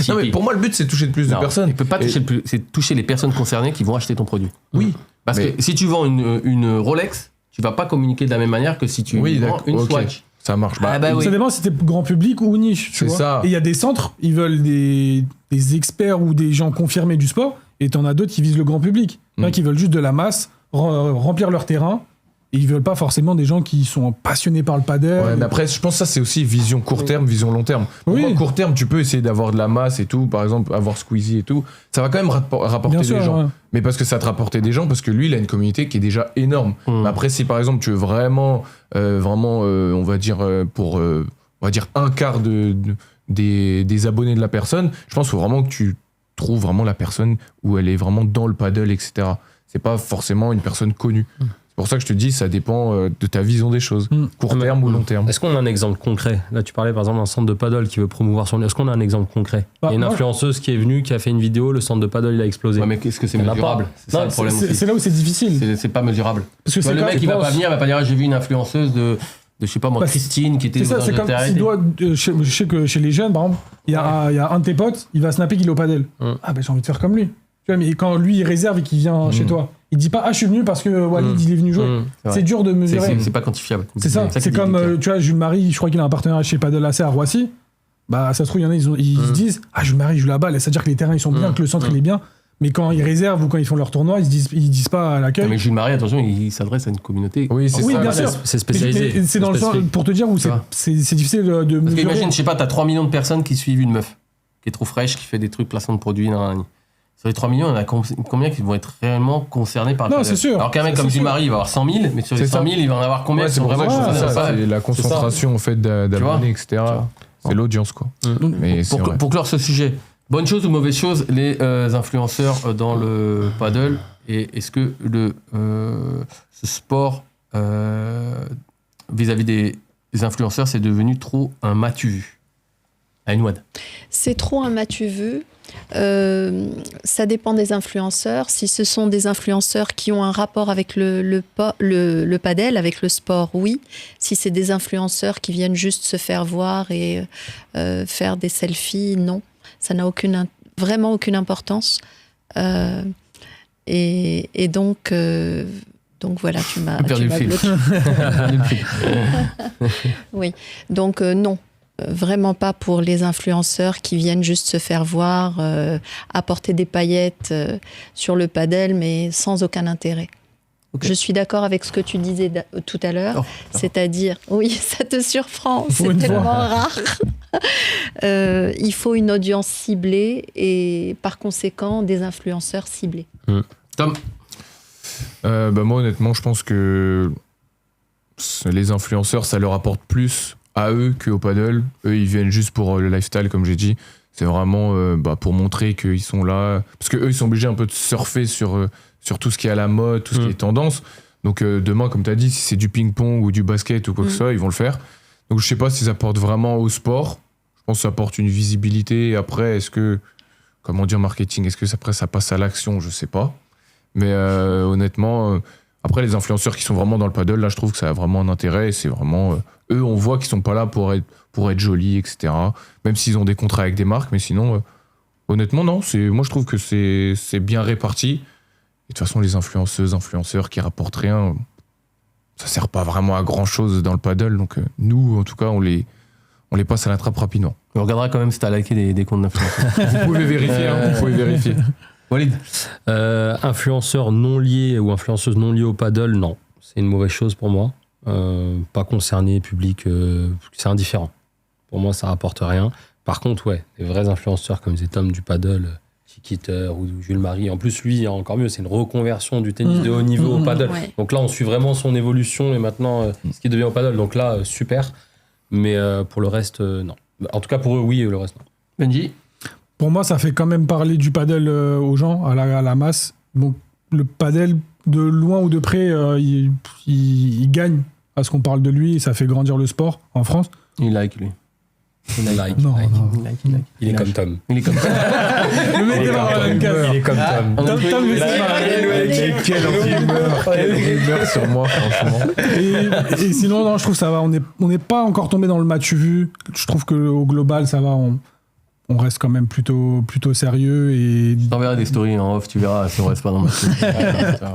Non, mais pour moi, le but c'est de toucher le plus de personnes. Tu peux pas toucher le plus, c'est de toucher les personnes concernées qui vont acheter ton produit. Oui. Parce Mais- que si tu vends une Rolex, tu vas pas communiquer de la même manière que si tu Oui, vends d'accord, une ok. Swatch. Ça marche. Ah bah oui. Ça dépend si t'es grand public ou niche. tu C'est vois. ça. Et il y a des centres, ils veulent des experts ou des gens confirmés du sport, et t'en as d'autres qui visent le grand public. Il y en a qui veulent juste de la masse, remplir leur terrain, et ils veulent pas forcément des gens qui sont passionnés par le paddle. Ouais, mais après, je pense que ça, c'est aussi vision court terme, vision long terme. Pour Oui. moi, court terme, tu peux essayer d'avoir de la masse et tout, par exemple, avoir Squeezie et tout. Ça va quand même rapporter Bien des sûr, gens. ouais. Mais parce que ça te rapporte des gens, parce que lui, il a une communauté qui est déjà énorme. Mais après, si par exemple, tu veux vraiment, on va dire, pour, on va dire, un quart des abonnés de la personne, je pense qu'il faut vraiment que tu trouves vraiment la personne où elle est vraiment dans le paddle, etc. C'est pas forcément une personne connue. C'est pour ça que je te dis, ça dépend de ta vision des choses. Court terme ou long terme. Est-ce qu'on a un exemple concret? Là, tu parlais par exemple d'un centre de paddle qui veut promouvoir son. Est-ce qu'on a un exemple concret? Bah, Il y a une moi- influenceuse qui est venue, qui a fait une vidéo, le centre de paddle il a explosé. Ouais, mais est-ce que c'est Il y en a mesurable? pas. C'est ça Non, le problème C'est aussi. c'est là où c'est difficile. C'est pas mesurable. Parce que Tu vois, c'est le comme- mec, il va je pas pense- venir, il va pas dire, j'ai vu une influenceuse de je sais pas moi, Bah, Christine qui était C'est ça, dans c'est une comme télé. s'il doit. Je sais que chez les jeunes, par exemple, il y a un de tes potes, il va snapper qu'il est au paddle. Ah, ben j'ai envie de faire comme lui. Tu vois, mais quand lui, il réserve et qu'il vient chez toi, il dit pas, ah, je suis venu parce que Walid, il est venu jouer. C'est C'est dur de mesurer. C'est pas quantifiable. C'est ça. qui C'est dit comme, clair. tu vois, Jules Marie, je crois qu'il a un partenariat chez Paddle AC à Roissy. Bah, ça se trouve, il y en a, ils se disent, ah, Jules Marie joue là-bas, c'est-à-dire que les terrains, ils sont bien, que le centre, il est bien. Mais quand ils réservent ou quand ils font leur tournoi, ils disent pas à Non, l'accueil. mais Jules Marie, attention, il s'adresse à une communauté. Oui, c'est Oui, ça. bien sûr. C'est spécialisé. Mais c'est dans le sens, spécifique. pour te dire où Ça va. c'est difficile de Parce mesurer. qu'imagine, je sais pas, t'as 3 millions de personnes qui suivent une meuf, qui est trop fraîche, qui fait des trucs, placement de produits, nan. Sur les 3 millions, il y en a combien qui vont être réellement concernés par le Non, paddle? c'est sûr. Alors qu'un mec C'est comme Jules sûr. Marie, il va avoir 100 000, mais sur les C'est 100 000, ça. il va en avoir combien Ouais, qui c'est sont pour ça vraiment que je dis concernés ça, par le c'est la paddle? concentration en fait d'abonnés, etc. vois. C'est l'audience, quoi. Mais c'est vrai. Pour clore ce sujet, bonne chose ou mauvaise chose, les influenceurs dans le paddle, et est-ce que ce sport vis-à-vis des influenceurs, c'est devenu trop un m'as-tu vu? Aïnouad. C'est trop un m'as-tu vu. Ça dépend des influenceurs. Si ce sont des influenceurs qui ont un rapport avec le padel, avec le sport, oui. Si c'est des influenceurs qui viennent juste se faire voir et faire des selfies, non. Ça n'a vraiment aucune importance. Et donc voilà, tu m'as perdu le fil. bloqué. Oui, donc non. Vraiment pas pour les influenceurs qui viennent juste se faire voir, apporter des paillettes sur le padel, mais sans aucun intérêt. Ok. Je suis d'accord avec ce que tu disais tout à l'heure, c'est-à-dire, oui, ça te surprend, Pour c'est une tellement fois. rare. Il faut une audience ciblée et par conséquent des influenceurs ciblés. Tom, Moi, honnêtement, je pense que les influenceurs, ça leur apporte plus à eux qu'au paddle. Eux, ils viennent juste pour le lifestyle, comme j'ai dit. C'est vraiment pour montrer qu'ils sont là. Parce qu'eux, ils sont obligés un peu de surfer sur tout ce qui est à la mode, tout ce qui est tendance. Donc demain, comme tu as dit, si c'est du ping-pong ou du basket ou quoi que ce soit, ils vont le faire. Donc je sais pas si ça apporte vraiment au sport. Je pense que ça apporte une visibilité. Et après, est-ce que, comment dire, marketing, est-ce que après ça passe à l'action? Je sais pas. Mais honnêtement, après les influenceurs qui sont vraiment dans le paddle, là je trouve que ça a vraiment un intérêt. Et c'est vraiment eux, on voit qu'ils sont pas là pour être jolis, etc. Même s'ils ont des contrats avec des marques, mais sinon, honnêtement non. Moi je trouve que c'est bien réparti. Et de toute façon, les influenceurs qui rapportent rien, ça sert pas vraiment à grand chose dans le paddle. Donc nous, en tout cas, on les passe à la trappe rapidement. On regardera quand même si t'as liké des comptes d'influenceurs. Vous pouvez vérifier, vous pouvez vérifier. Walid. Influenceur non lié ou influenceuse non liée au paddle, non. C'est une mauvaise chose pour moi. Pas concerné, public, c'est indifférent. Pour moi, ça rapporte rien. Par contre, ouais, des vrais influenceurs comme disait Tom du paddle, Chiquiter ou Jules Marie. En plus, lui, encore mieux, c'est une reconversion du tennis de haut niveau au paddle. Ouais. Donc là, on suit vraiment son évolution et maintenant ce qui devient au paddle. Donc là, super. Mais pour le reste, non. En tout cas, pour eux, oui, et le reste, non. Benji. Pour moi, ça fait quand même parler du paddle aux gens, à la masse. Donc, le paddle, de loin ou de près, il gagne à ce qu'on parle de lui et ça fait grandir le sport en France. Il like, lui. Like. Non, non. Il est comme Tom. Il est comme ça. Le mec est dans la même case. Il est comme Tom. Tom, mais c'est Mais quelle rumeur sur moi, franchement. Et sinon, non, je trouve que ça va. On n'est pas encore tombé dans le match vu. Je trouve qu'au global, ça va. On reste quand même plutôt sérieux. Et Je t'enverrai des stories en off, tu verras si on reste pas dans le match.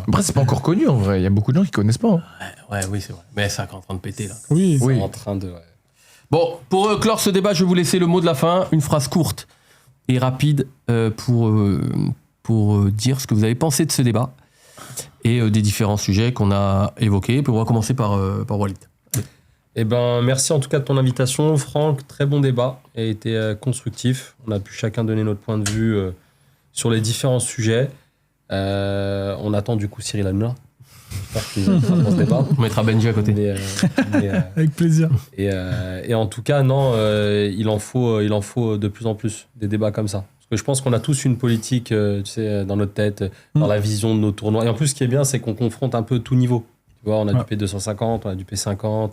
Après, c'est pas encore connu en vrai. Il y a beaucoup de gens qui connaissent pas. Ouais, oui, c'est vrai. Mais ça, est en train de péter là. oui, C'est en train de... ouais. Bon, pour clore ce débat, je vais vous laisser le mot de la fin. Une phrase courte et rapide pour dire ce que vous avez pensé de ce débat et des différents sujets qu'on a évoqués. Puis on va commencer par Walid. Eh ben, merci en tout cas de ton invitation, Franck. Très bon débat et a été constructif. On a pu chacun donner notre point de vue sur les différents sujets. On attend du coup Cyril Hanouna. J'espère qu'il sera dans ce débat. On mettra Benji à côté. avec plaisir. Et en tout cas, non, il en faut de plus en plus des débats comme ça. Parce que je pense qu'on a tous une politique, tu sais, dans notre tête, dans la vision de nos tournois. Et en plus, ce qui est bien, c'est qu'on confronte un peu tout niveau. Tu vois, on a du P250, on a du P50,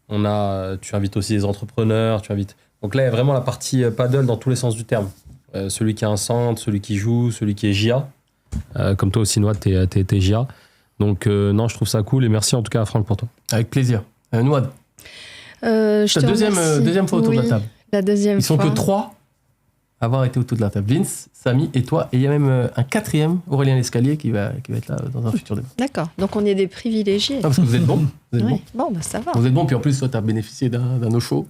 on a, tu invites aussi les entrepreneurs, tu invites. Donc là, il y a vraiment la partie paddle dans tous les sens du terme. Celui qui a un centre, celui qui joue, celui qui est GIA. Comme toi aussi, Noah, t'es GIA. Donc non, je trouve ça cool et merci en tout cas à Franck pour toi. Avec plaisir. Nouad, Je ta te deuxième remercie. fois autour de la table. La deuxième Ils sont fois. que 3 à avoir été autour de la table. Vince, Samy et toi. Et il y a même un 4e, Aurélien Lescalier, qui va être là dans un futur débat. D'accord. Donc on est des privilégiés. Ah, parce que vous êtes bons. Vous êtes Ouais. bons. Bon, bah ça va. Vous êtes bons, puis en plus, toi, tu as bénéficié d'un no show.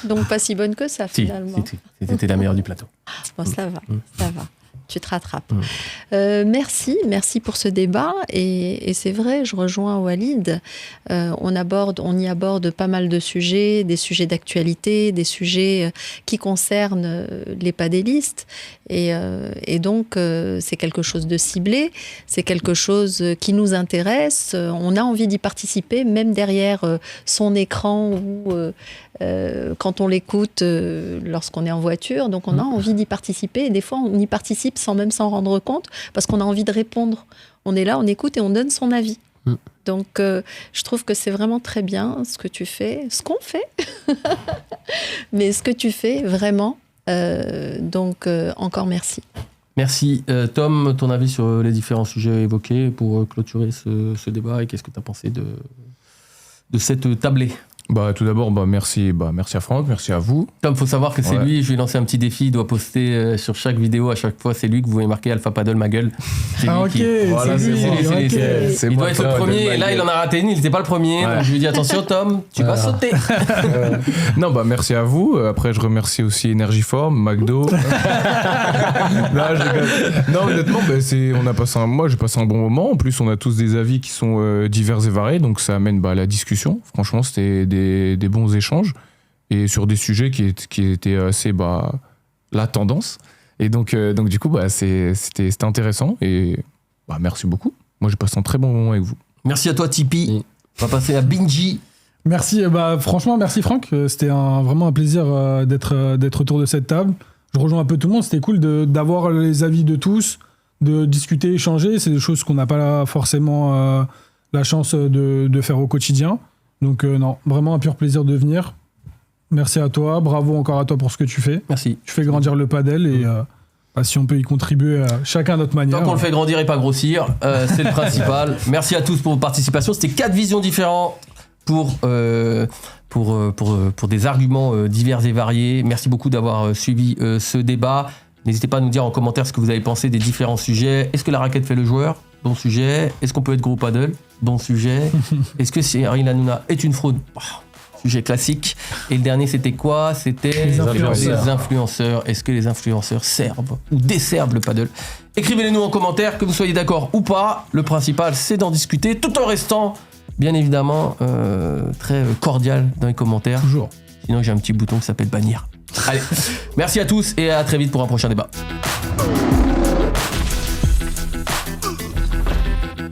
Donc pas si bonne que ça Si, finalement. c'était la meilleure du plateau. Bon, ça va, ça va. Tu te rattrapes. Merci pour ce débat. Et c'est vrai, je rejoins Walid. On y aborde pas mal de sujets, des sujets d'actualité, des sujets qui concernent les padélistes. Et donc, c'est quelque chose de ciblé, c'est quelque chose qui nous intéresse. On a envie d'y participer, même derrière son écran ou quand on l'écoute lorsqu'on est en voiture. Donc, on a envie d'y participer. Et des fois, on y participe sans même s'en rendre compte parce qu'on a envie de répondre. On est là, on écoute et on donne son avis. Donc, je trouve que c'est vraiment très bien ce que tu fais, ce qu'on fait, mais ce que tu fais vraiment. Donc, encore merci. Merci. Tom, ton avis sur les différents sujets évoqués pour clôturer ce débat et qu'est-ce que tu as pensé de cette tablée? Tout d'abord, merci à Franck, merci à vous. Tom, faut savoir que c'est Ouais. lui, je lui ai lancé un petit défi, il doit poster sur chaque vidéo, à chaque fois, c'est lui que vous voyez marquer Alpha Paddle ma gueule. C'est Ah lui ok, qui- Voilà, c'est lui. c'est moi. c'est lui, ok. C'est il moi doit être qui le dois premier, donner et là ma il en a raté une, il n'était pas le premier, Ouais. donc je lui ai dit attention Tom, tu vas sauter. Non, merci à vous. Après, je remercie aussi Energiform, McDo. Non, je rigole. Non, honnêtement, moi, j'ai passé un bon moment. En plus, on a tous des avis qui sont divers et variés, donc ça amène à la discussion. Franchement, c'était des bons échanges et sur des sujets qui étaient assez la tendance. Et donc du coup, c'était intéressant et merci beaucoup. Moi, j'ai passé un très bon moment avec vous. Merci à toi Tipeee, on va passer à Benji. Merci, franchement, merci Franck. C'était vraiment un plaisir d'être autour de cette table. Je rejoins un peu tout le monde. C'était cool d'avoir les avis de tous, de discuter, échanger. C'est des choses qu'on n'a pas forcément la chance de faire au quotidien. Donc non, vraiment un pur plaisir de venir. Merci à toi. Bravo encore à toi pour ce que tu fais. Merci. Tu fais grandir le padel et si on peut y contribuer chacun à notre manière. Tant qu'on le fait grandir et pas grossir, c'est le principal. Merci à tous pour votre participation. C'était 4 visions différentes pour des arguments divers et variés. Merci beaucoup d'avoir suivi ce débat. N'hésitez pas à nous dire en commentaire ce que vous avez pensé des différents sujets. Est-ce que la raquette fait le joueur? Bon sujet. Est-ce qu'on peut être gros paddle? Bon sujet. Est-ce que Cyril Hanouna est une fraude? Sujet classique. Et le dernier, c'était quoi? C'était Les influenceurs. les influenceurs. Est-ce que les influenceurs servent ou desservent le paddle? Écrivez-les-nous en commentaire, que vous soyez d'accord ou pas. Le principal, c'est d'en discuter, tout en restant, bien évidemment, très cordial dans les commentaires. Toujours. Sinon, j'ai un petit bouton qui s'appelle bannir. Allez, merci à tous et à très vite pour un prochain débat.